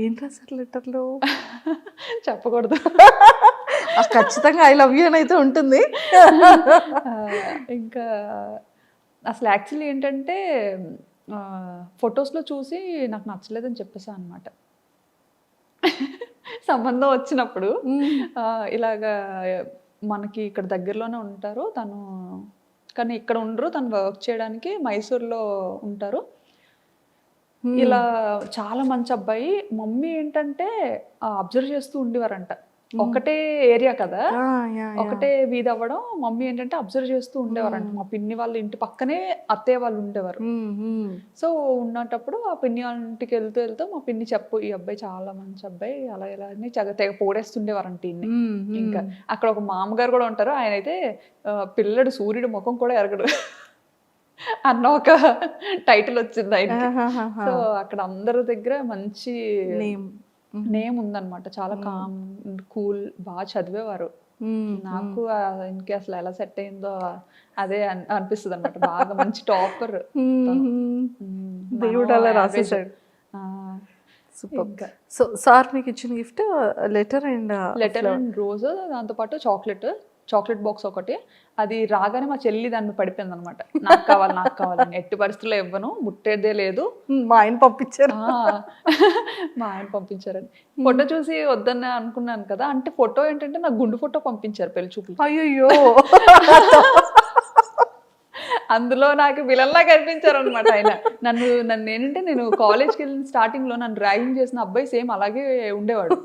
ఏంటి రాశారు లెటర్లో? చెప్పకూడదు. ఖచ్చితంగా ఐ లవ్ యూ అని అయితే ఉంటుంది. ఇంకా అసలు యాక్చువల్లీ ఏంటంటే ఫొటోస్లో చూసి నాకు నచ్చలేదని చెప్పేసాను అనమాట. సంబంధం వచ్చినప్పుడు ఇలాగా మనకి ఇక్కడ దగ్గరలోనే ఉంటారు తను, కానీ ఇక్కడ ఉండరు, తను వర్క్ చేయడానికి మైసూర్లో ఉంటారు. ఇలా చాలా మంచి అబ్బాయి. మమ్మీ ఏంటంటే అబ్జర్వ్ చేస్తూ ఉండేవారంట. ఒకటే ఏరియా కదా, ఒకటే వీధి అవ్వడం, మమ్మీ ఏంటంటే అబ్జర్వ్ చేస్తూ ఉండేవారంట. మా పిన్ని వాళ్ళ ఇంటి పక్కనే అత్తయ్య వాళ్ళు ఉండేవారు. సో ఉన్నప్పుడు ఆ పిన్ని వాళ్ళ ఇంటికి వెళ్తూ మా పిన్ని ఈ అబ్బాయి చాలా మంచి అబ్బాయి అలా ఇలా అని తెగ పోడేస్తుండేవారంట ఇన్ని. ఇంకా అక్కడ ఒక మామగారు కూడా ఉంటారు, ఆయన అయితే పిల్లడు సూర్యుడు ముఖం కూడా ఎరగడు అన్న ఒక టైటిల్ వచ్చింది ఆయనకి. సో అక్కడ అందరి దగ్గర మంచి నేమ్ ఉందన్నమాట. చాలా కామ్ కూల్, బాగా చదివేవారు. నాకు ఆయనకి అసలు ఎలా సెట్ అయిందో అదే అనిపిస్తుంది అనమాట. బాగా మంచి టాపర్. దేవుడు అలా రాసేసాడు. సో సార్ మీకు ఇచ్చిన గిఫ్ట్ లెటర్ అండ్ రోజు, దాంతోపాటు చాక్లెట్ బాక్స్ ఒకటి. అది రాగానే మా చెల్లి దాన్ని పడిపోయింది అనమాట, నాకు కావాలని. ఎట్టి పరిస్థితుల్లో ఇవ్వను, ముట్టేదే లేదు. మా ఆయన పంపించారని ఫోటో చూసి వద్దన్న అనుకున్నాను కదా. అంటే ఫోటో ఏంటంటే నాకు గుండు ఫోటో పంపించారు పెళ్లి చూపులు. అయ్యో అందులో నాకు విలన్లా కనిపించారు అనమాట ఆయన. నన్ను ఏంటంటే నేను కాలేజ్కి వెళ్ళిన స్టార్టింగ్ లో నన్ను ర్యాగింగ్ చేసిన అబ్బాయి సేమ్ అలాగే ఉండేవాడు.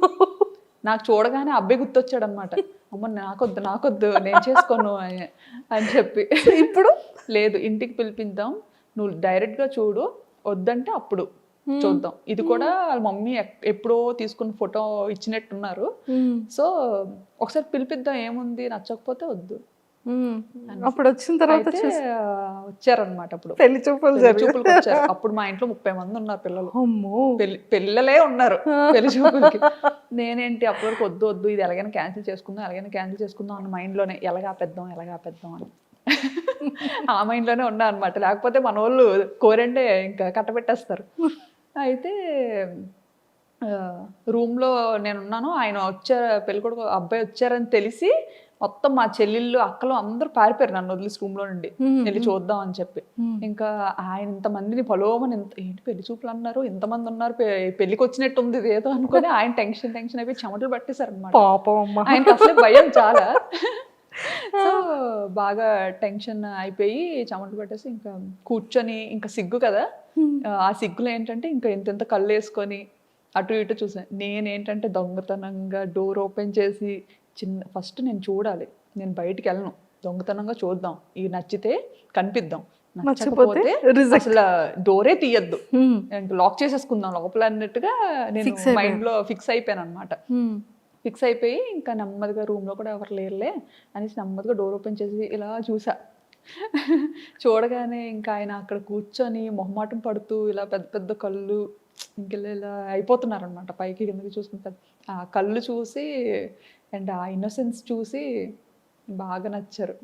నాకు చూడగానే అబ్బాయి గుర్తొచ్చాడు అనమాట. అమ్మ నాకొద్దు నేను చేసుకోను అని చెప్పి. ఇప్పుడు లేదు, ఇంటికి పిలిపిద్దాం, నువ్వు డైరెక్ట్గా చూడు, వద్దంటే అప్పుడు చూద్దాం. ఇది కూడా వాళ్ళ మమ్మీ ఎప్పుడో తీసుకున్న ఫోటో ఇచ్చినట్టున్నారు. సో ఒకసారి పిలిపిద్దాం, ఏముంది, నచ్చకపోతే వద్దు. అప్పుడు వచ్చిన తర్వాత వచ్చారనమాట. అప్పుడు పెళ్లి చూపులకు వచ్చారు. అప్పుడు మా ఇంట్లో 30 మంది ఉన్నారు పిల్లలు. పిల్లలే ఉన్నారు పెళ్లి చూపులకి. నేనేంటి అప్పటి వరకు వద్దు ఇది ఎలాగైనా క్యాన్సిల్ చేసుకుందాం అన్న మైండ్లోనే, ఎలాగాపేద్దాం అని ఆ మైండ్లోనే ఉన్నా అనమాట. లేకపోతే మన వాళ్ళు కోరంటే ఇంకా కట్టబెట్టేస్తారు. అయితే రూమ్లో నేనున్నాను, ఆయన వచ్చారు, పెళ్ళికొడుకు అబ్బాయి వచ్చారని తెలిసి మొత్తం మా చెల్లెళ్ళు అక్కలు అందరూ పారిపోయారు నన్ను వదిలేసి రూమ్లో నుండి, వెళ్ళి చూద్దాం అని చెప్పి. ఇంకా ఆయన ఇంతమందిని పలోమని, ఏంటి పెళ్లి చూపులు అన్నారు, ఇంతమంది ఉన్నారు, పెళ్లికి వచ్చినట్టు ఉంది ఏదో అనుకుని ఆయన టెన్షన్ అయిపోయి చెమటలు పట్టేశారు అనమాట. ఆయనకి అసలే భయం చాలా. సో బాగా టెన్షన్ అయిపోయి చెమటలు పట్టేసి ఇంకా కూర్చొని, ఇంకా సిగ్గు కదా, ఆ సిగ్గులో ఏంటంటే ఇంకా ఇంత కళ్ళు వేసుకొని అటు ఇటు చూసాను. నేనేంటంటే దొంగతనంగా డోర్ ఓపెన్ చేసి ఫస్ట్ నేను చూడాలి, నేను బయటికి వెళ్ళను, దొంగతనంగా చూద్దాం, ఇవి నచ్చితే కనిపిద్దాం, నచ్చకపోతే అసలు డోరే తీయద్దు, లాక్ చేసేసుకుందాం లోపల అన్నట్టుగా నేను మైండ్లో ఫిక్స్ అయిపోయాను అనమాట. ఫిక్స్ అయిపోయి ఇంకా నెమ్మదిగా రూమ్లో కూడా ఎవరు లేరులే అనేసి నెమ్మదిగా డోర్ ఓపెన్ చేసి ఇలా చూసా. చూడగానే ఇంకా ఆయన అక్కడ కూర్చొని మొహమాటం పడుతూ ఇలా పెద్ద పెద్ద కళ్ళు ఇంకెళ్ళి అయిపోతున్నారు అనమాట, పైకి కిందకి చూసుకుంటారు. ఆ కళ్ళు చూసి అండ్ ఆ ఇన్నోసెన్స్ చూసి బాగా నచ్చారు.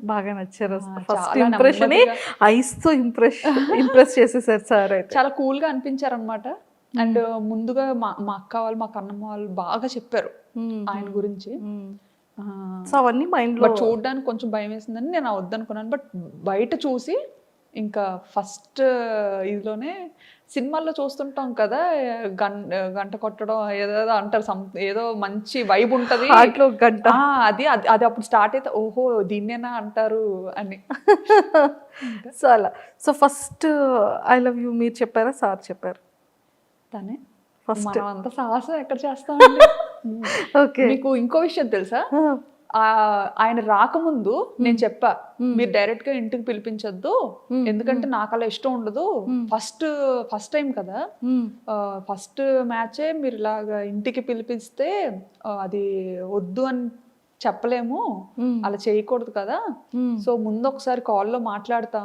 ఇంప్రెస్ చేసేసారు సార్. చాలా కూల్గా అనిపించారు అనమాట. అండ్ ముందుగా మా అక్క వాళ్ళు, మా కన్నమ్మ వాళ్ళు బాగా చెప్పారు ఆయన గురించి. అవన్నీ మైండ్లో చూడడానికి కొంచెం భయం వేసిందని నేను వద్దనుకున్నాను. బట్ బయట చూసి ఇంకా ఫస్ట్ ఇదిలోనే సినిమాల్లో చూస్తుంటాం కదా, గంట కొట్టడం ఏదో అంటారు, ఏదో మంచి వైబ్ ఉంటది హార్ట్లో గంట. అది అది అది అప్పుడు స్టార్ట్ అయితే ఓహో దీన్నేనా అంటారు అని. సో అలా. So first I love you మీరు చెప్పారా, సార్ చెప్పారు? తనే First. మనం అంత సాహసం ఎక్కడ చేస్తామండి. ఓకే. మీకు ఇంకో విషయం తెలుసా, ఆయన రాకముందు నేను చెప్పా మీరు డైరెక్ట్ గా ఇంటికి పిలిపించొద్దు, ఎందుకంటే నాకు అలా ఇష్టం ఉండదు, ఫస్ట్ టైం కదా, ఫస్ట్ మ్యాచే మీరు ఇలాగా ఇంటికి పిలిపిస్తే అది వద్దు అని చెప్పలేము, అలా చేయకూడదు కదా, సో ముందు ఒకసారి కాల్లో మాట్లాడతా,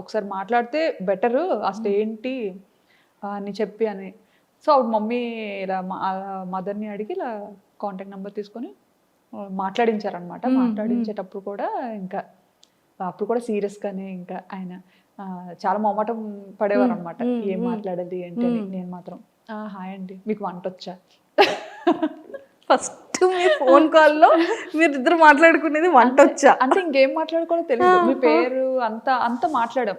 ఒకసారి మాట్లాడితే బెటర్ అసలు ఏంటి అని చెప్పి అని. సో అప్పుడు మమ్మీ ఇలా మదర్ని అడిగి ఇలా కాంటాక్ట్ నెంబర్ తీసుకొని మాట్లాడించారనమాట. మాట్లాడించేటప్పుడు కూడా ఇంకా అప్పుడు కూడా సీరియస్గానే ఇంకా ఆయన చాలా మొహమాటం పడేవారు అనమాట, ఏం మాట్లాడాలి ఏంటి అని. నేను మాత్రం హాయ్ అండి మీకు వంట వచ్చా. ఫస్ట్ మీ ఫోన్ కాల్లో మీరు ఇద్దరు మాట్లాడుకునేది వంట వచ్చా అంటే ఇంకేం మాట్లాడుకోవాలో తెలియదు, మీ పేరు అంతా మాట్లాడాం,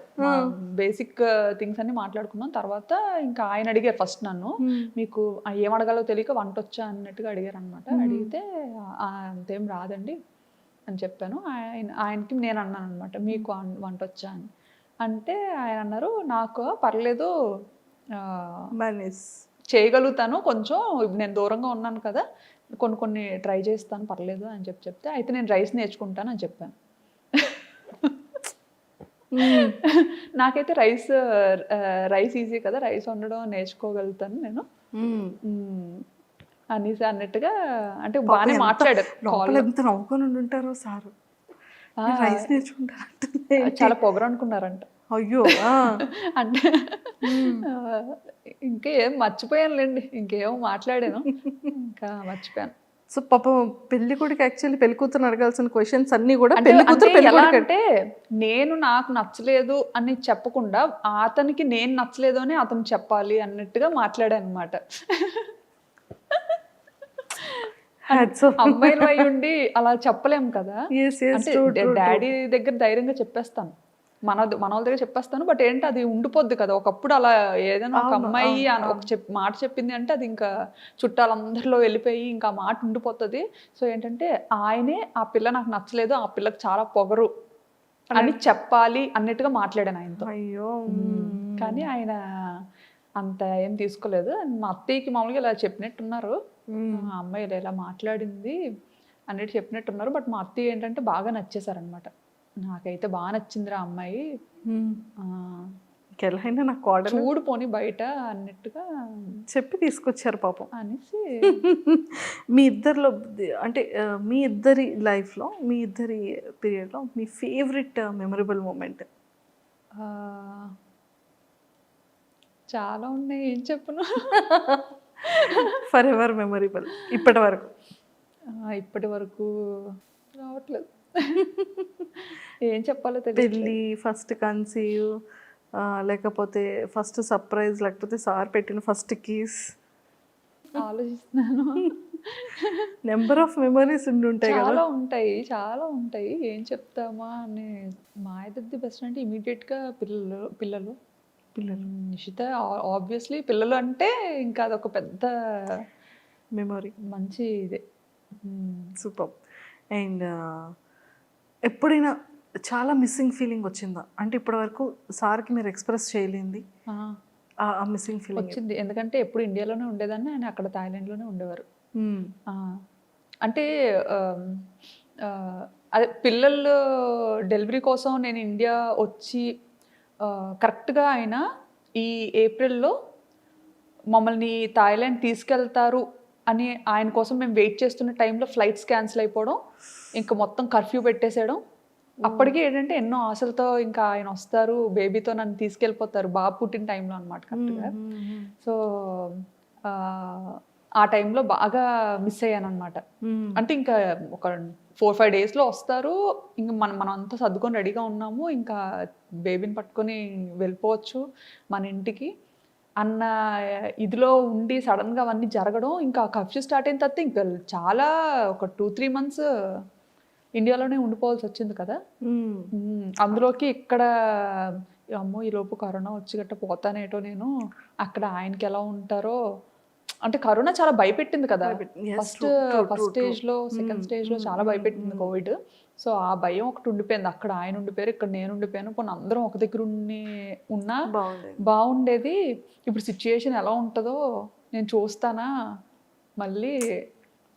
బేసిక్ థింగ్స్ అన్ని మాట్లాడుకున్నాం. తర్వాత ఇంకా ఆయన అడిగారు ఫస్ట్ నన్ను, మీకు ఏం అడగాలో తెలియక వంట వచ్చా అన్నట్టుగా అడిగారు అనమాట. అడిగితే అంతేం రాదండి అని చెప్పాను. ఆయనకి నేను అన్నాను అనమాట మీకు వంట వచ్చా అని. అంటే ఆయన అన్నారు నాకు పర్లేదు చేయగలుగుతాను, కొంచెం నేను దూరంగా ఉన్నాను కదా, కొన్ని ట్రై చేస్తాను పర్లేదు అని చెప్తే, అయితే నేను రైస్ నేర్చుకుంటాను అని చెప్పాను. నాకైతే రైస్ ఈజీ కదా, రైస్ వండడం నేర్చుకోగలుగుతాను నేను అనేసి అన్నట్టుగా, అంటే బాగానే మాట్లాడారు. ఎంత నవ్వుకొని ఉంటారో సార్, రైస్ నేర్చుకుంటారు చాలా పొగరు అనుకున్నారంట. అయ్యో అంటే ఇంకేం మర్చిపోయానులేండి, ఇంకేమో మాట్లాడాను ఇంకా మర్చిపోయాను. సో పాపం పెళ్లి కొడుకు యాక్చువల్లీ పెళ్లి కూతురు అడగాల్సిన క్వశ్చన్స్ అన్ని కూడా పెళ్లి కూతురు అంటే నాకు నచ్చలేదు అని చెప్పకుండా అతనికి నేను నచ్చలేదు అని అతను చెప్పాలి అన్నట్టుగా మాట్లాడాను అనమాట. అమ్మాయిలు అయి ఉండి అలా చెప్పలేము కదా, అంటే డాడీ దగ్గర ధైర్యంగా చెప్పేస్తాను, మన వాళ్ళ దగ్గర చెప్పేస్తాను, బట్ ఏంటి అది ఉండిపోద్ది కదా. ఒకప్పుడు అలా ఏదైనా ఒక అమ్మాయి ఒక మాట చెప్పింది అంటే అది ఇంకా చుట్టాలందరిలో వెళ్ళిపోయి ఇంకా మాట ఉండిపోతుంది. సో ఏంటంటే ఆయనే ఆ పిల్ల నాకు నచ్చలేదు, ఆ పిల్లకి చాలా పొగరు అని చెప్పాలి అన్నట్టుగా మాట్లాడాను ఆయనతో. అయ్యో కానీ ఆయన అంత ఏం తీసుకోలేదు. మా అత్తయ్యకి మామూలుగా ఇలా చెప్పినట్టున్నారు, ఆ అమ్మాయి ఇలా మాట్లాడింది అన్నట్టు చెప్పినట్టున్నారు. బట్ మా అత్తయ్య ఏంటంటే బాగా నచ్చేసారనమాట, నాకైతే బాగా నచ్చిందిరా అమ్మాయి, ఇంకెలాగైనా నాకు ఆర్డర్ చూడు పోని బయట అన్నట్టుగా చెప్పి తీసుకొచ్చారు పాపం అనేసి. మీ ఇద్దరిలో అంటే మీ ఇద్దరి లైఫ్లో, మీ ఇద్దరి పీరియడ్లో మీ ఫేవరెట్ మెమరబుల్ మూమెంట్? చాలా ఉన్నాయి, ఏం చెప్పను. ఫర్ ఎవర్ మెమరబుల్ ఇప్పటి వరకు రావట్లేదు, ఏం చెప్పాలో తెలియదు. పెళ్ళి, ఫస్ట్ కన్సీవ్, లేకపోతే ఫస్ట్ సర్ప్రైజ్, లేకపోతే సార్ పెట్టిన ఫస్ట్ కిస్? ఆలోచిస్తున్నాను. నెంబర్ ఆఫ్ మెమరీస్ ఉంటాయి కదా. చాలా ఉంటాయి ఏం చెప్తామా అని. మా ఇద్దరిది బెస్ట్ అంటే ఇమీడియట్గా పిల్లలు నిషిత ఆబ్వియస్లీ. పిల్లలు అంటే ఇంకా అదొక పెద్ద మెమరీ, మంచి ఇదే. సూపర్. అండ్ ఎప్పుడైనా చాలా మిస్సింగ్ ఫీలింగ్ వచ్చిందా? అంటే ఇప్పటివరకు సార్కి మీరు ఎక్స్ప్రెస్ చేయలేంది ఆ మిస్సింగ్ ఫీలింగ్ వచ్చింది, ఎందుకంటే ఎప్పుడు ఇండియాలోనే ఉండేదాన్ని, ఆయన అక్కడ థాయిలాండ్లోనే ఉండేవారు. అంటే అదే పిల్లలు డెలివరీ కోసం నేను ఇండియా వచ్చి కరెక్ట్గా ఆయన ఈ ఏప్రిల్లో మమ్మల్ని థాయిలాండ్ తీసుకెళ్తారు అని ఆయన కోసం మేము వెయిట్ చేస్తున్న టైంలో ఫ్లైట్స్ క్యాన్సిల్ అయిపోవడం, ఇంకా మొత్తం కర్ఫ్యూ పెట్టేసేయడం. అప్పటికి ఏంటంటే ఎన్నో ఆశలతో ఇంకా ఆయన వస్తారు, బేబీతో నన్ను తీసుకెళ్ళిపోతారు, బాబు పుట్టిన టైంలో అనమాట కరెక్ట్గా. సో ఆ టైంలో బాగా మిస్ అయ్యాను అనమాట. అంటే ఇంకా ఒక 4-5 డేస్లో వస్తారు, ఇంకా మనం అంతా సర్దుకొని రెడీగా ఉన్నాము, ఇంకా బేబీని పట్టుకొని వెళ్ళిపోవచ్చు మన ఇంటికి అన్న ఇదిలో ఉండి సడన్గా అవన్నీ జరగడం. ఇంకా కర్ఫ్యూ స్టార్ట్ అయిన తర్వాత ఇంకా చాలా ఒక 2-3 months ఇండియాలోనే ఉండిపోవాల్సి వచ్చింది కదా. అందులోకి ఇక్కడ అమ్మో ఈలోపు కరోనా వచ్చి గట్ట పోతానేటో నేను, అక్కడ ఆయనకి ఎలా ఉంటారో. అంటే కరోనా చాలా భయపెట్టింది కదా, Yes, first true, true, true, first true. స్టేజ్లో సెకండ్ స్టేజ్లో చాలా భయపెట్టింది కోవిడ్. సో ఆ భయం ఒకటి ఉండిపోయింది. అక్కడ ఆయన ఉండిపోయారు, ఇక్కడ నేను ఉండిపోయాను. కొన్ని అందరం ఒక దగ్గర ఉన్నా బాగుండేది. బాగుండేది. ఇప్పుడు సిచ్యుయేషన్ ఎలా ఉంటుందో నేను చూస్తానా మళ్ళీ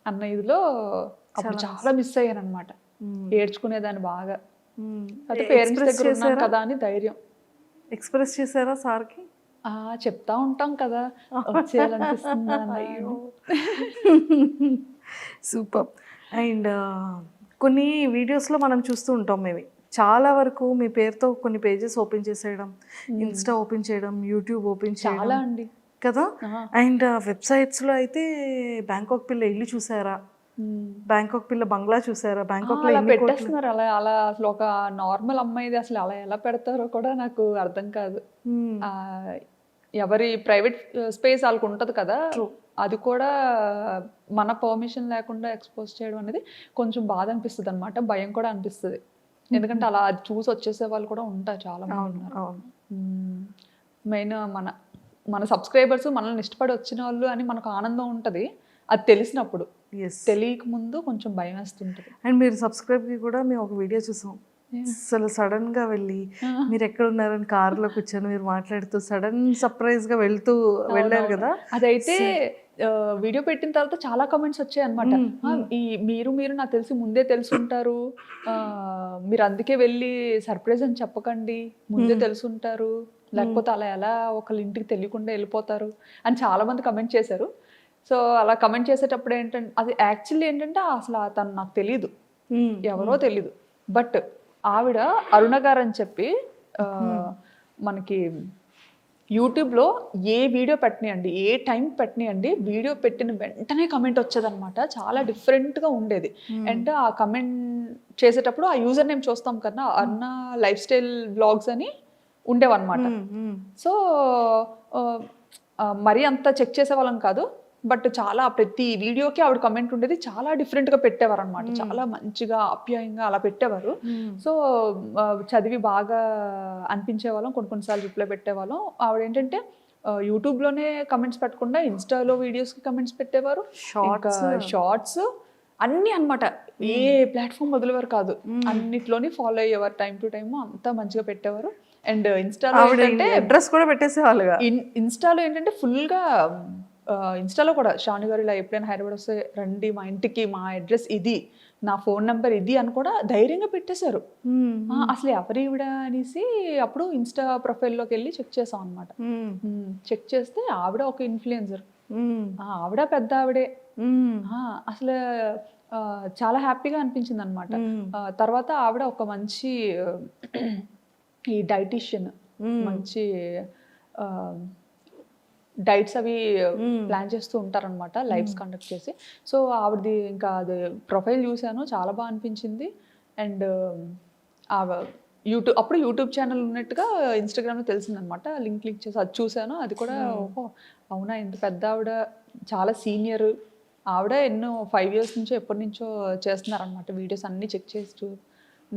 అన్న ఇదిలో అప్పుడు చాలా మిస్ అయ్యాను అనమాట. ఏడ్చుకునేదాన్ని బాగా. అయితే పేరెంట్స్ దగ్గర ఉన్నాను కదా అని ధైర్యం. ఎక్స్ప్రెస్ చేశారా సార్కి? చెప్తా ఉంటాం కదా వచ్చేయాలనిపిస్తుందా అని. సూపర్. అండ్ కొన్ని వీడియోస్లో మనం చూస్తూ ఉంటాం మేము చాలా వరకు మీ పేరుతో కొన్ని పేజెస్ ఓపెన్ చేసేయడం, ఇన్స్టా ఓపెన్ చేయడం, యూట్యూబ్ ఓపెన్ చాలా చేయడం అండి. కదా. అండ్ వెబ్సైట్స్లో అయితే బ్యాంకాక్ పిల్ల ఇల్లు చూసారా, బ్యాంకాక్ పిల్ల బంగ్లా చూసారా, బ్యాంకాక్ అలా పెట్టేస్తున్నారు. అలా అలా అసలు ఒక నార్మల్ అమ్మాయిది అసలు అలా ఎలా పెడతారో కూడా నాకు అర్థం కాదు. ఎవరి ప్రైవేట్ స్పేస్ వాళ్ళకు ఉంటుంది కదా, అది కూడా మన పర్మిషన్ లేకుండా ఎక్స్పోజ్ చేయడం అనేది కొంచెం బాధ అనిపిస్తుంది అనమాట. భయం కూడా అనిపిస్తుంది. ఎందుకంటే అలా అది చూసి వచ్చేసే వాళ్ళు కూడా ఉంటారు, చాలా మంది ఉన్నారు. మెయిన్ మన సబ్స్క్రైబర్స్ మనల్ని ఇష్టపడి వచ్చిన వాళ్ళు అని మనకు ఆనందం ఉంటుంది అది తెలిసినప్పుడు. తెలియక ముందు కొంచెం భయం వేస్తుంటుంది. అండ్ మీరు సబ్స్క్రైబ్కి కూడా మేము ఒక వీడియో చూసాం. అసలు సడన్గా వెళ్ళి మీరు ఎక్కడ ఉన్నారని కారులో కూర్చొని మీరు మాట్లాడుతూ సడన్ సర్ప్రైజ్గా వెళ్ళారు కదా. అదైతే వీడియో పెట్టిన తర్వాత చాలా కమెంట్స్ వచ్చాయి అనమాట. మీరు నాకు తెలిసి ముందే తెలుసుంటారు, మీరు అందుకే వెళ్ళి సర్ప్రైజ్ అని చెప్పకండి, ముందే తెలుసుంటారు, లేకపోతే అలా ఎలా ఒకళ్ళ ఇంటికి తెలియకుండా వెళ్ళిపోతారు అని చాలా మంది కమెంట్ చేశారు. సో అలా కమెంట్ చేసేటప్పుడు ఏంటంటే అది యాక్చువల్లీ ఏంటంటే అసలు తను నాకు తెలీదు, ఎవరో తెలీదు. బట్ ఆవిడ అరుణ గారు అని చెప్పి మనకి యూట్యూబ్లో ఏ వీడియో పెట్టనియండి, ఏ టైం పెట్టనియండి, వీడియో పెట్టిన వెంటనే కమెంట్ వచ్చేదన్నమాట. చాలా డిఫరెంట్గా ఉండేది. అండ్ ఆ కమెంట్ చేసేటప్పుడు ఆ యూజర్ నేమ్ చూస్తాం కదా, అరుణ లైఫ్ స్టైల్ వ్లాగ్స్ అని ఉండేవన్నమాట. సో మరీ అంత చెక్ చేసేవాళ్ళం కాదు, బట్ చాలా ప్రతి వీడియోకి ఆవిడ కమెంట్ ఉండేది. చాలా డిఫరెంట్గా పెట్టేవారు అనమాట, చాలా మంచిగా ఆప్యాయంగా అలా పెట్టేవారు. సో చదివి బాగా అనిపించే వాళ్ళం, కొన్నిసార్లు రిప్లై పెట్టేవాళ్ళం. ఆవిడ ఏంటంటే యూట్యూబ్లోనే కమెంట్స్ పెట్టకుండా ఇన్స్టాలో వీడియోస్కి కమెంట్స్ పెట్టేవారు, షార్ట్స్ అన్నీ అనమాట. ఏ ప్లాట్ఫామ్ వదిలేవారు కాదు, అన్నిట్లోని ఫాలో అయ్యేవారు. టైం టు టైమ్ అంతా మంచిగా పెట్టేవారు. అండ్ ఇన్స్టాలో ఏంటంటే అడ్రస్ కూడా పెట్టేసేవాళ్ళుగా. ఇన్స్టాలో ఏంటంటే ఫుల్గా ఇన్స్టాలో కూడా షాను గారు ఇలా ఎప్పుడైనా హైదరాబాద్ వస్తే రండి మా ఇంటికి, మా అడ్రస్ ఇది, నా ఫోన్ నెంబర్ ఇది అని కూడా ధైర్యంగా పెట్టేశారు. అసలు ఎవరు ఈవిడ అనేసి అప్పుడు ఇన్స్టా ప్రొఫైల్లోకి వెళ్ళి చెక్ చేసాం అనమాట. చెక్ చేస్తే ఆవిడ ఒక ఇన్ఫ్లుయెన్సర్, ఆవిడ పెద్ద ఆవిడే. అసలు చాలా హ్యాపీగా అనిపించింది అనమాట. తర్వాత ఆవిడ ఒక మంచి ఈ డైటీషియన్, మంచి డైట్స్ అవి ప్లాన్ చేస్తూ ఉంటారనమాట, లైవ్స్ కండక్ట్ చేసి. సో ఆవిడది ఇంకా అది ప్రొఫైల్ చూశాను, చాలా బాగా అనిపించింది. అండ్ అప్పుడు యూట్యూబ్ ఛానల్ ఉన్నట్టుగా ఇన్స్టాగ్రామ్లో తెలిసిందనమాట. లింక్ చేసి అది చూశాను. అది కూడా ఓహో అవునా, ఇంత పెద్ద ఆవిడ, చాలా సీనియర్ ఆవిడ, ఎన్నో 5 years నుంచో ఎప్పటి నుంచో చేస్తున్నారనమాట. వీడియోస్ అన్నీ చెక్ చేస్తూ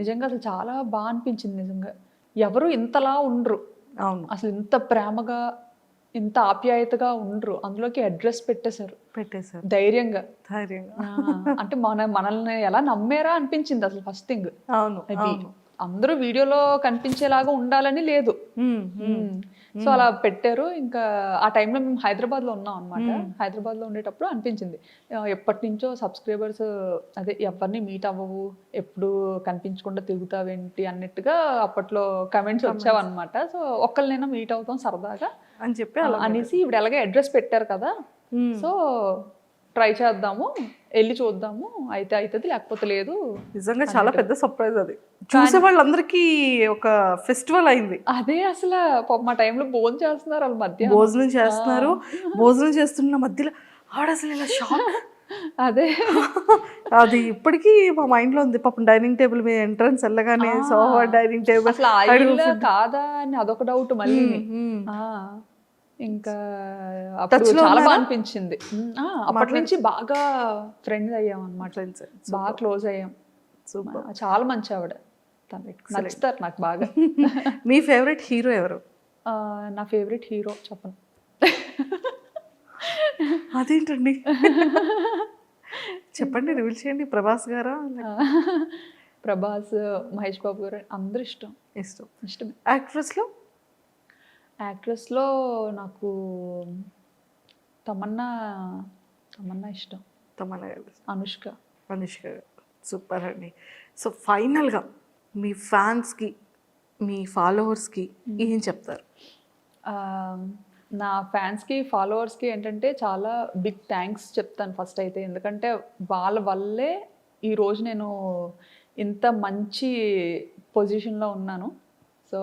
నిజంగా అసలు చాలా బాగా అనిపించింది. నిజంగా ఎవరు ఇంతలా ఉండరు, అసలు ఇంత ప్రేమగా ఇంత ఆప్యాయతగా ఉండరు. అందులోకి అడ్రస్ పెట్టేశారు ధైర్యంగా. అంటే మనల్ని ఎలా నమ్మారా అనిపించింది అసలు ఫస్ట్ థింగ్. అందరూ వీడియోలో కనిపించేలాగా ఉండాలని లేదు. సో అలా పెట్టారు. ఇంకా ఆ టైంలో మేము హైదరాబాద్లో ఉన్నాం అనమాట. హైదరాబాద్లో ఉండేటప్పుడు అనిపించింది ఎప్పటి నుంచో సబ్స్క్రైబర్స్ అదే ఎవరిని మీట్ అవ్వవు, ఎప్పుడు కనిపించకుండా తిరుగుతావేంటి అన్నట్టుగా అప్పట్లో కమెంట్స్ వచ్చావన్నమాట. సో ఒక్కరినైనా మీట్ అవుతాం సరదాగా అని చెప్పి అనేసి ఇప్పుడు ఎలాగే అడ్రస్ పెట్టారు కదా, సో ట్రై చేద్దాము, వెళ్ళి చూద్దాము, అయితే అవుతుంది లేకపోతే లేదు. నిజంగా చాలా పెద్ద సర్ప్రైజ్ అది, చూసే వాళ్ళందరికీ ఒక ఫెస్టివల్ అయింది. అదే అసలు మా టైంలో భోజనం చేస్తున్నారు, వాళ్ళ మధ్య భోజనం చేస్తున్నారు. భోజనం చేస్తున్న మధ్యలో ఆవిడ అసలు ఇలా షాక్. అదే అది ఇప్పటికీ మా మైండ్ లో ఉంది. పాపం డైనింగ్ టేబుల్ మీద ఎంట్రన్స్ వెళ్ళగానే సోఫా డైనింగ్ టేబుల్ అసలు ఆయిల్ కాదా అని అదొక డౌట్ మళ్ళీ. ఇంకా అప్పుడు చాలా బాగా అనిపించింది. అప్పటి నుంచి బాగా ఫ్రెండ్స్ అయ్యాం అనమాట, బాగా క్లోజ్ అయ్యాం. చాలా మంచి ఆవిడ. తను నచ్చుతారు నాకు బాగా. మీ ఫేవరెట్ హీరో ఎవరు? నా ఫేవరెట్ హీరో చెప్పను. అదేంటండి? చెప్పండి, రివీల్ చేయండి. ప్రభాస్ గారా? ప్రభాస్, మహేష్ బాబు గారు అందరూ ఇష్టం. ఇష్టమే. యాక్ట్రెస్లో? యాక్ట్రెస్లో నాకు తమన్నా ఇష్టం. తమన్నా గారు. అనుష్క గారు. సూపర్ అండి. సో ఫైనల్గా మీ ఫ్యాన్స్కి, మీ ఫాలోవర్స్కి ఏం చెప్తారు? నా ఫ్యాన్స్కి ఫాలోవర్స్కి ఏంటంటే చాలా బిగ్ థ్యాంక్స్ చెప్తాను ఫస్ట్ అయితే. ఎందుకంటే వాళ్ళ వల్లే ఈరోజు నేను ఇంత మంచి పొజిషన్లో ఉన్నాను. సో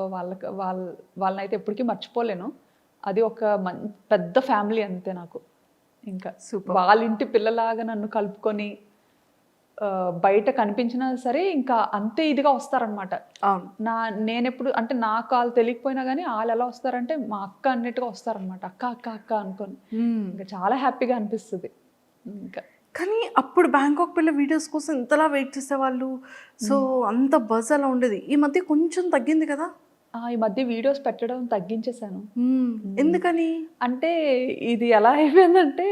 వాళ్ళనైతే ఎప్పటికీ మర్చిపోలేను. అది ఒక పెద్ద ఫ్యామిలీ అంతే నాకు. ఇంకా వాళ్ళ ఇంటి పిల్లలాగా నన్ను కలుపుకొని బయట కనిపించినా సరే ఇంకా అంతే ఇదిగా వస్తారనమాట. నేనెప్పుడు అంటే నాకు వాళ్ళు తెలియకపోయినా కానీ వాళ్ళు ఎలా వస్తారంటే మా అక్క అన్నట్టుగా వస్తారనమాట. అక్క అక్క అక్క అనుకొని ఇంకా చాలా హ్యాపీగా అనిపిస్తుంది. ఇంకా కానీ అప్పుడు బ్యాంకాక్ పిల్ల వీడియోస్ కోసం ఇంతలా వెయిట్ చేసేవాళ్ళు. సో అంత బజ్ అలా ఉండేది. ఈ మధ్య కొంచెం తగ్గింది కదా? ఈ మధ్య వీడియోస్ పెట్టడం తగ్గించేశాను. ఎందుకని అంటే ఇది ఎలా అయిపోయిందంటే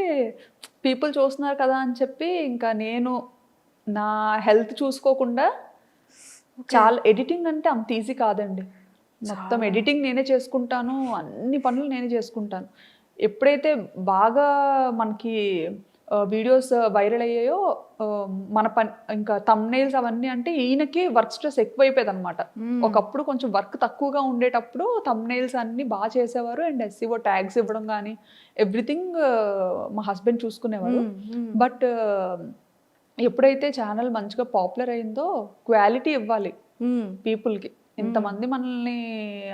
పీపుల్ చూస్తున్నారు కదా అని చెప్పి ఇంకా నేను నా హెల్త్ చూసుకోకుండా చాలా ఎడిటింగ్ అంటే అంత ఈజీ కాదండి. మొత్తం ఎడిటింగ్ నేనే చేసుకుంటాను, అన్ని పనులు నేనే చేసుకుంటాను. ఎప్పుడైతే బాగా మనకి వీడియోస్ వైరల్ అయ్యాయో మన పని ఇంకా థంబ్నెయిల్స్ అవన్నీ అంటే ఈయనకి వర్క్ స్ట్రెస్ ఎక్కువైపోయేది అనమాట. ఒకప్పుడు కొంచెం వర్క్ తక్కువగా ఉండేటప్పుడు థంబ్నెయిల్స్ అన్ని బాగా చేసేవారు అండ్ SEO ట్యాగ్స్ ఇవ్వడం కానీ ఎవ్రీథింగ్ మా హస్బెండ్ చూసుకునేవారు. బట్ ఎప్పుడైతే ఛానల్ మంచిగా పాపులర్ అయిందో క్వాలిటీ ఇవ్వాలి పీపుల్కి. ఇంతమంది మనల్ని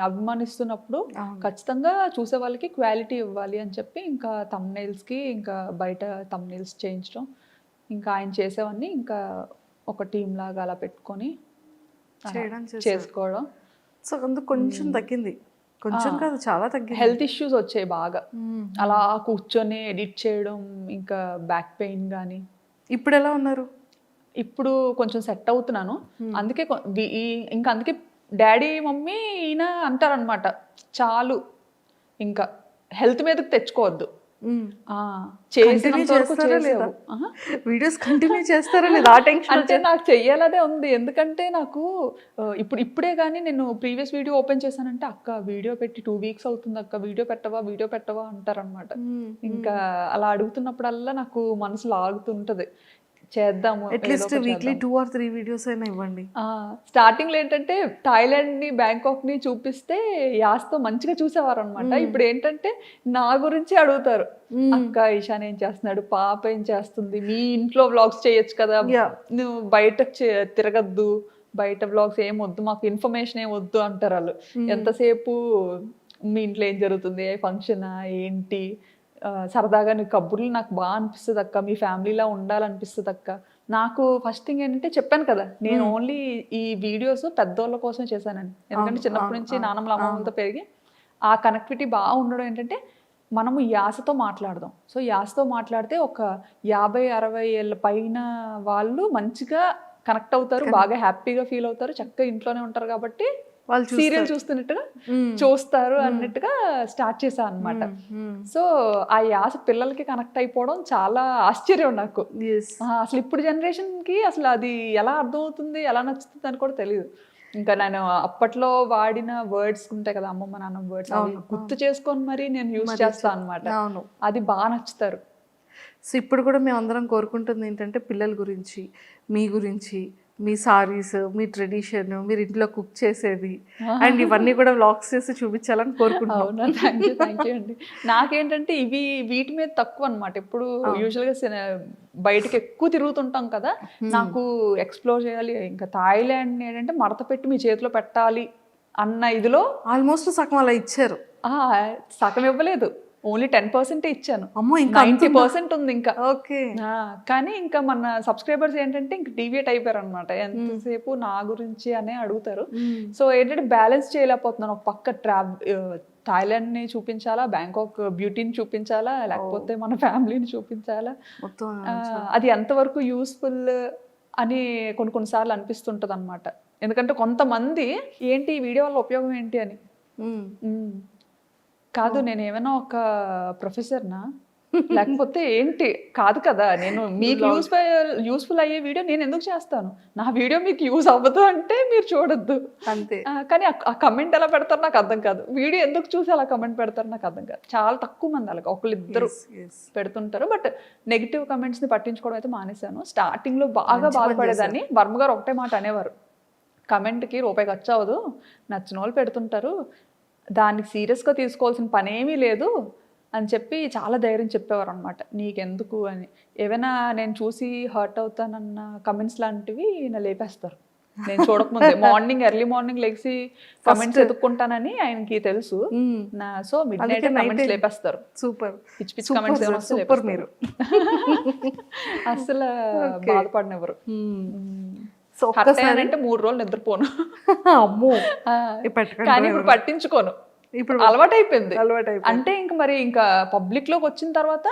అభిమానిస్తున్నప్పుడు ఖచ్చితంగా చూసే వాళ్ళకి క్వాలిటీ ఇవ్వాలి అని చెప్పి ఇంకా థంబ్నెయిల్స్కి ఇంకా బయట థంబ్నెయిల్స్ చేయించడం, ఇంకా ఆయన చేసేవన్నీ ఇంకా ఒక టీం లాగా అలా పెట్టుకొని చేసుకోవడం. సో అందుకు కొంచెం తగ్గింది. కొంచెం కాదు, చాలా తగ్గింది. హెల్త్ ఇష్యూస్ వచ్చాయి బాగా. అలా కూర్చొని ఎడిట్ చేయడం, ఇంకా బ్యాక్ పెయిన్ కానీ. ఇప్పుడు ఎలా ఉన్నారు? ఇప్పుడు కొంచెం సెట్ అవుతున్నాను. అందుకే ఇంకా అందుకే డాడీ మమ్మీ ఈయన అంటారనమాట, చాలు ఇంకా హెల్త్ మీదకి తెచ్చుకోవద్దు, వీడియోస్ కంటిన్యూ చేస్తారా లేదా ఆ టెన్షన్ అంటే నాకు చెయ్యాలనే ఉంది. ఎందుకంటే నాకు ఇప్పుడే కానీ నేను ప్రీవియస్ వీడియో ఓపెన్ చేశానంటే అక్క వీడియో పెట్టి 2 వీక్స్ అవుతుంది అక్క, వీడియో పెట్టవా అంటారనమాట. ఇంకా అలా అడుగుతున్నప్పుడల్లా నాకు మనసు లాగుతుంటది, చేద్దాము అట్లీస్ట్ వీక్లీ 2 or 3 వీడియోస్ అయినా ఇవ్వండి. స్టార్టింగ్ లో ఏంటంటే థాయిలాండ్ ని బ్యాంకాక్ ని చూపిస్తే యాస్తో మంచిగా చూసేవారు అనమాట. ఇప్పుడు ఏంటంటే నా గురించి అడుగుతారు, అక్క ఈశాన్ ఏం చేస్తున్నాడు, పాప ఏం చేస్తుంది, మీ ఇంట్లో వ్లాగ్స్ చేయొచ్చు కదా, నువ్వు బయట తిరగద్దు, బయట వ్లాగ్స్ ఏం వద్దు, మాకు ఇన్ఫర్మేషన్ ఏం వద్దు అంటారు వాళ్ళు. ఎంతసేపు మీ ఇంట్లో ఏం జరుగుతుంది, ఫంక్షనా ఏంటి, సరదాగా నీ కబుర్లు నాకు బాగా అనిపిస్తుంది అక్క, మీ ఫ్యామిలీలా ఉండాలనిపిస్తుంది అక్క. నాకు ఫస్ట్ థింగ్ ఏంటంటే చెప్పాను కదా, నేను ఓన్లీ ఈ వీడియోస్ పెద్దోళ్ళ కోసం చేశానండి. ఎందుకంటే చిన్నప్పటి నుంచి నాన్నమ్మల అమ్మమ్మలతో పెరిగి ఆ కనెక్టివిటీ బాగా ఉండడం ఏంటంటే మనము యాసతో మాట్లాడదాం. సో యాసతో మాట్లాడితే ఒక 50-60 ఏళ్ళ పైన వాళ్ళు మంచిగా కనెక్ట్ అవుతారు, బాగా హ్యాపీగా ఫీల్ అవుతారు, చక్కగా ఇంట్లోనే ఉంటారు కాబట్టి వాళ్ళు సీరియల్ చూస్తున్నట్టుగా చూస్తారు అన్నట్టుగా స్టార్ట్ చేశాను అనమాట. సో ఆ యాస పిల్లలకి కనెక్ట్ అయిపోవడం చాలా ఆశ్చర్యం నాకు. అసలు ఇప్పుడు జనరేషన్కి అసలు అది ఎలా అర్థమవుతుంది, ఎలా నచ్చుతుంది అని కూడా తెలియదు. ఇంకా నేను అప్పట్లో వాడిన వర్డ్స్ ఉంటాయి కదా, అమ్మమ్మ నాన్న వర్డ్స్, అవి గుర్తు చేసుకొని మరి నేను యూజ్ చేస్తాను అనమాట. అది బాగా నచ్చుతారు. సో ఇప్పుడు కూడా మేము అందరం కోరుకుంటుంది ఏంటంటే పిల్లల గురించి, మీ గురించి, మీ సారీస్, మీ ట్రెడిషన్, మీరు ఇంట్లో కుక్ చేసేది అండ్ ఇవన్నీ కూడా వ్లాగ్స్ చేసి చూపించాలని కోరుకుంటున్నాను. అవునా, థ్యాంక్ యూ అండి. నాకేంటంటే వీటి మీద తక్కువ అనమాట. ఇప్పుడు యూజువల్గా బయటకు ఎక్కువ తిరుగుతుంటాం కదా, నాకు ఎక్స్ప్లోర్ చేయాలి. ఇంకా థాయిలాండ్ ఏంటంటే మడత పెట్టి మీ చేతిలో పెట్టాలి అన్న ఇదిలో ఆల్మోస్ట్ సగం అలా ఇచ్చారు. సగం ఇవ్వలేదు, ఓన్లీ 10% ఇచ్చాను. 90% ఉంది ఇంకా. ఓకే. కానీ ఇంకా మన సబ్స్క్రైబర్స్ ఏంటంటే ఇంక డీవియేట్ అయిపోయారు అనమాట. ఎంతసేపు నా గురించి అనే అడుగుతారు. సో ఏంటంటే బ్యాలెన్స్ చేయలేకపోతున్నాను. ఒక పక్క థాయిలాండ్ని చూపించాలా, బ్యాంకాక్ బ్యూటీని చూపించాలా, లేకపోతే మన ఫ్యామిలీని చూపించాలా, అది ఎంతవరకు యూస్ఫుల్ అని కొన్నిసార్లు అనిపిస్తుంటుంది అనమాట. ఎందుకంటే కొంతమంది ఏంటి ఈ వీడియో వల్ల ఉపయోగం ఏంటి అని. కాదు నేను ఏమైనా ఒక ప్రొఫెసర్నా లేకపోతే ఏంటి కాదు కదా, నేను మీకు యూస్ఫుల్ అయ్యే వీడియో నేను ఎందుకు చేస్తాను, నా వీడియో మీకు యూజ్ అవ్వదు అంటే మీరు చూడొద్దు అంతే. కానీ ఆ కమెంట్ ఎలా పెడతారు నాకు అర్థం కాదు, వీడియో ఎందుకు చూసి అలా కమెంట్ పెడతారు నాకు అర్థం కాదు. చాలా తక్కువ మంది అలాగ ఒకళ్ళిద్దరు పెడుతుంటారు. బట్ నెగిటివ్ కమెంట్స్ని పట్టించుకోవడం అయితే మానేశాను. స్టార్టింగ్లో బాగా బాధపడేదాన్ని. వర్మ గారు ఒకటే మాట అనేవారు, కమెంట్కి రూపాయి ఖర్చు అవ్వదు, నచ్చిన వాళ్ళు పెడుతుంటారు, దానికి సీరియస్గా తీసుకోవాల్సిన పనేమీ లేదు అని చెప్పి చాలా ధైర్యం చెప్పేవారు అనమాట. నీకెందుకు అని. ఏమైనా నేను చూసి హర్ట్ అవుతానన్న కమెంట్స్ లాంటివి నా లేపేస్తారు నేను చూడకముందే. ఎర్లీ మార్నింగ్ లెగ్సి కమెంట్స్ ఎదుక్కుంటానని ఆయనకి తెలుసు. సో మిడ్ నైట్ కమెంట్స్ లేపేస్తారు. సూపర్ పిచ్చి పిచ్చి కమెంట్స్ సూపర్ మీరు అసలు బాధపడినెవరు. సో అంటే 3 రోజులు నిద్రపోను. అమ్మో. కానీ ఇప్పుడు పట్టించుకోను, ఇప్పుడు అలవాటైపోయింది. అంటే ఇంకా పబ్లిక్ లోకి వచ్చిన తర్వాత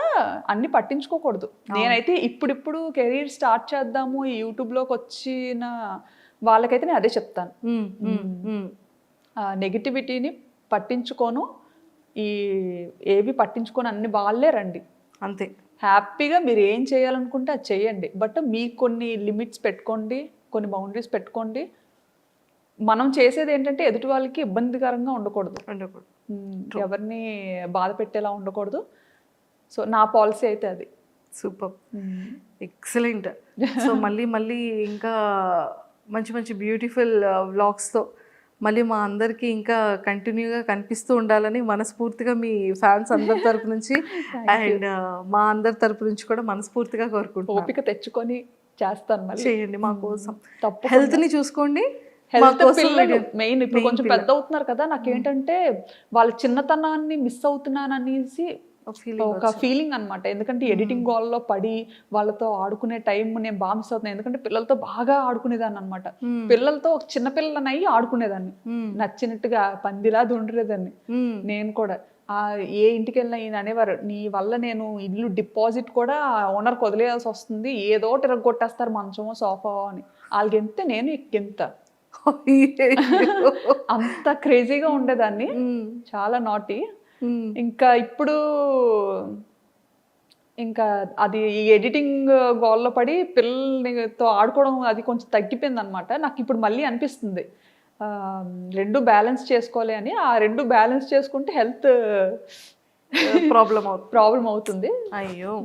అన్ని పట్టించుకోకూడదు. నేనైతే ఇప్పుడు కెరీర్ స్టార్ట్ చేద్దాము ఈ యూట్యూబ్ లోకి వచ్చిన వాళ్ళకైతే నేను అదే చెప్తాను, నెగిటివిటీని పట్టించుకోను, ఏవి పట్టించుకోను, అన్ని వాళ్ళే రండి అంతే. హ్యాపీగా మీరు ఏం చేయాలనుకుంటే అది చేయండి. బట్ మీకు కొన్ని లిమిట్స్ పెట్టుకోండి, కొన్ని బౌండరీస్ పెట్టుకోండి. మనం చేసేది ఏంటంటే ఎదుటి వాళ్ళకి ఇబ్బందికరంగా ఉండకూడదు, ఎవరిని బాధ పెట్టేలా ఉండకూడదు. సో నా పాలసీ అయితే అది. Super, excellent. సో మళ్ళీ ఇంకా మంచి బ్యూటిఫుల్ వ్లాగ్స్తో మళ్ళీ మా అందరికీ ఇంకా కంటిన్యూగా కనిపిస్తూ ఉండాలని మనస్ఫూర్తిగా మీ ఫ్యాన్స్ అందరి తరపు నుంచి అండ్ మా అందరి తరపు నుంచి కూడా మనస్ఫూర్తిగా కోరుకుంటున్నాను. ఓపిక తెచ్చుకొని చేస్తాను, మళ్ళీ చేయండి మా కోసం. హెల్త్ని చూసుకోండి. మెయిన్ ఇప్పుడు కొంచెం పెద్ద అవుతున్నారు కదా, నాకేంటంటే వాళ్ళ చిన్నతనాన్ని మిస్ అవుతున్నాను అనేసి ఒక ఫీలింగ్ అనమాట. ఎందుకంటే ఎడిటింగ్ గోల్లో పడి వాళ్ళతో ఆడుకునే టైం నేను బాగా మిస్ అవుతున్నాను. ఎందుకంటే పిల్లలతో బాగా ఆడుకునేదాన్ని అనమాట. పిల్లలతో ఒక చిన్న పిల్లలని అయ్యి ఆడుకునేదాన్ని, నచ్చినట్టుగా పందిలా దుండలేదాన్ని. నేను కూడా ఏ ఇంటికి వెళ్ళినా ఈయన అనేవారు, నీ వల్ల నేను ఇల్లు డిపాజిట్ కూడా ఓనర్కి వదిలేయాల్సి వస్తుంది, ఏదో తిరగొట్టేస్తారు మంచమో సోఫా అని. వాళ్ళకెంతే నేను ఎక్కింత అంత క్రేజీగా ఉండేదాన్ని, చాలా నాటి. ఇంకా ఇప్పుడు ఇంకా అది ఎడిటింగ్ గోల్లో పడి పిల్లలతో ఆడుకోవడం అది కొంచెం తగ్గిపోయింది అనమాట. నాకు ఇప్పుడు మళ్ళీ అనిపిస్తుంది రెండు బ్యాలెన్స్ చేసుకోవాలి అని. ఆ రెండు బ్యాలెన్స్ చేసుకుంటే హెల్త్ ప్రాబ్లం అవుతుంది. అయ్యో.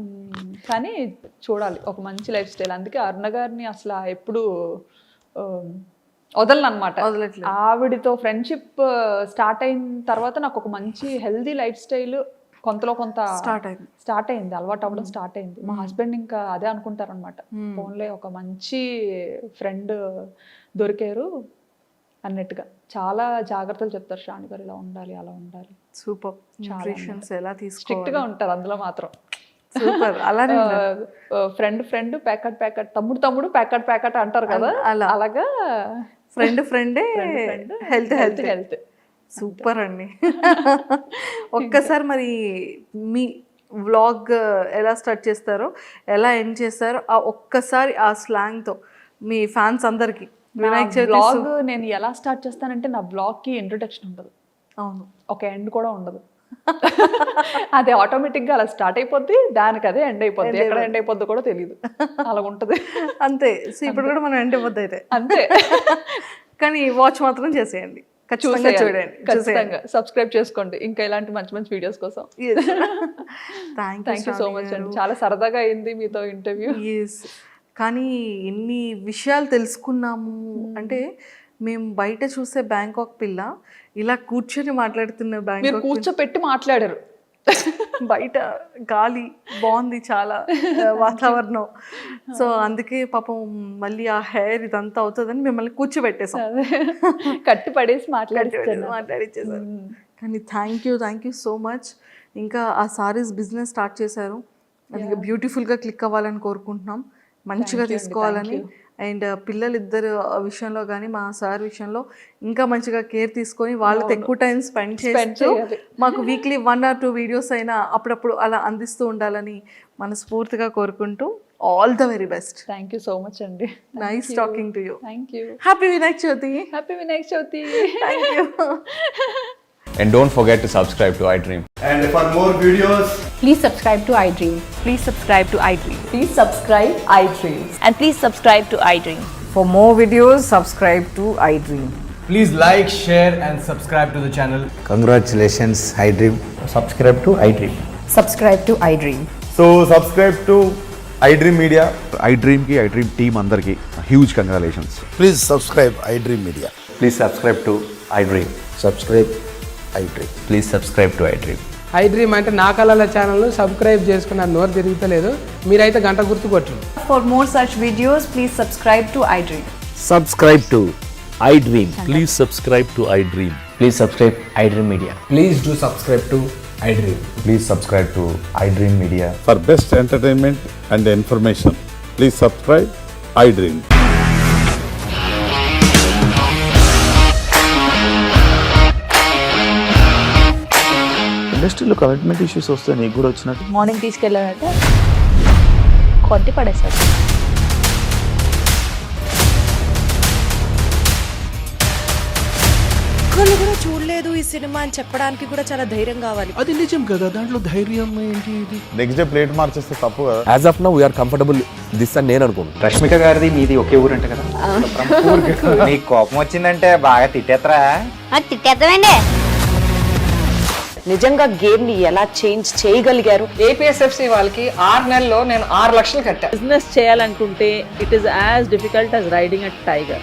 కానీ చూడాలి ఒక మంచి లైఫ్ స్టైల్. అందుకే అరుణ గారిని అసలు ఎప్పుడు వదలనమాట. ఆవిడతో ఫ్రెండ్షిప్ స్టార్ట్ అయిన తర్వాత నాకు ఒక మంచి హెల్దీ లైఫ్ స్టైల్ కొంతలో కొంత స్టార్ట్ అయింది, అలవాటు అవ్వడం స్టార్ట్ అయింది. మా హస్బెండ్ ఇంకా అదే అనుకుంటారనమాట, ఫోన్లో ఒక మంచి ఫ్రెండ్ దొరికారు అన్నట్టుగా. చాలా జాగ్రత్తలు చెప్తారు శ్రావణి గారు, ఇలా ఉండాలి అలా ఉండాలి. సూపర్. ఎలా స్ట్రిక్ట్ గా ఉంటారు అందులో మాత్రం. సూపర్. అలానే ఫ్రెండ్ ప్యాకెట్, తమ్ముడు ప్యాకెట్ అంటారు కదా, అలాగా ఫ్రెండే హెల్త్. సూపర్ అండి. ఒక్కసారి మరి మీ వ్లాగ్ ఎలా స్టార్ట్ చేస్తారో, ఎలా ఎండ్ చేస్తారో ఆ ఒక్కసారి ఆ స్లాంగ్తో మీ ఫ్యాన్స్ అందరికి. వినాయక చవితి బ్లాగ్ నేను ఎలా స్టార్ట్ చేస్తానంటే, నా బ్లాగ్కి ఇంట్రొడక్షన్ ఉండదు, అవును, ఒక ఎండ్ కూడా ఉండదు. అది ఆటోమేటిక్గా అలా స్టార్ట్ అయిపోద్ది, దానికి అదే ఎండ్ అయిపోద్ది. ఎక్కడ ఎండ్ అయిపోద్ది కూడా తెలియదు, అలా ఉంటుంది అంతే. సో ఇప్పుడు కూడా మనం ఎండ్ అయిపోద్ది అయితే అంతే. కానీ వాచ్ మాత్రం చేసేయండి, ఖచ్చితంగా చూడండి, ఖచ్చితంగా సబ్స్క్రైబ్ చేసుకోండి ఇంకా ఇలాంటి మంచి వీడియోస్ కోసం. థ్యాంక్ యూ సో మచ్ అండి, చాలా సరదాగా అయింది మీతో ఇంటర్వ్యూ. కానీ ఎన్ని విషయాలు తెలుసుకున్నాము అంటే, మేము బయట చూసే బ్యాంకాక్ పిల్ల ఇలా కూర్చొని మాట్లాడుతున్న బ్యాంకాక్ కూర్చోపెట్టి మాట్లాడారు. బయట గాలి బాగుంది, చాలా వాతావరణం. సో అందుకే పాపం మళ్ళీ ఆ హెయిర్ ఇదంతా అవుతుందని మిమ్మల్ని కూర్చోబెట్టేసాం, కట్టి పడేసి మాట్లాడిచ్చేసారు. కానీ థ్యాంక్ యూ సో మచ్. ఇంకా ఆ సారీస్ బిజినెస్ స్టార్ట్ చేశారు, అది బ్యూటిఫుల్గా క్లిక్ అవ్వాలని కోరుకుంటున్నాం, మంచిగా తీసుకోవాలని. అండ్ పిల్లలిద్దరు విషయంలో కానీ మా సార్ విషయంలో ఇంకా మంచిగా కేర్ తీసుకొని వాళ్ళతో ఎక్కువ టైం స్పెండ్ చేస్తూ మాకు వీక్లీ 1 or 2 వీడియోస్ అయినా అప్పుడప్పుడు అలా అందిస్తూ ఉండాలని మనస్ఫూర్తిగా కోరుకుంటూ all the very best. Thank you so much అండి. Nice talking to you. Thank you. Happy Vinayaka Chavithi. Happy Vinayaka Chavithi. Thank you. And don't forget to subscribe to iDream. And for more videos, Please subscribe to iDream. Please subscribe to iDream. Please subscribe iDream. And please subscribe to iDream. For more videos, subscribe to iDream. please like, share, and subscribe to the channel. Congratulations, iDream. Subscribe to iDream. Subscribe to iDream. So subscribe to iDream Media. iDream ki iDream team andarki huge congratulations. Please subscribe iDream Media. Please subscribe to iDream. Subscribe iDream. Please subscribe to iDream. iDream అంటే నా కళల channel subscribe చేసుకున్న నోరు తిరుగుతలేదు, మీరైతే గంట గుర్తు కొట్టండి. For more such videos, please subscribe to iDream. Subscribe to iDream. Please subscribe to iDream. Please subscribe iDream Media. Please do subscribe to iDream. Please subscribe to iDream Media. For best entertainment and information, please subscribe iDream. ఇండస్ట్రీలో commitment issues వస్తే నీకు కూడా వచ్చినట్టు morning తీసుకెళ్ళాడంటే కొట్టి పడేశాడు. ఒక్కళ్ళు కూడా చూడలేదు ఈ సినిమా అని చెప్పడానికి కూడా చాలా ధైర్యం కావాలి. అది నిజం కదా, దాంట్లో ధైర్యం ఏంటి? ఇది నెక్స్ట్ డే ప్లేట్ మార్చేస్తే తప్పు కదా. As of now we are comfortable this అని నేను అనుకుంటున్నాను. రష్మిక గారిది మీది ఒకే ఊరంట కదా? నీకు కోపం వచ్చిందంటే బాగా తిట్టేత్తరా? తిట్టేద్దామండి. నిజంగా గేమ్ ని ఎలా చేంజ్ చేయగలిగారు? ఏపీఎస్ఎఫ్సి వాళ్ళకి 6 నెలల్లో నేను 6 లక్షలు కట్టా. బిజినెస్ చేయాలనుకుంటే it is as difficult as riding a tiger.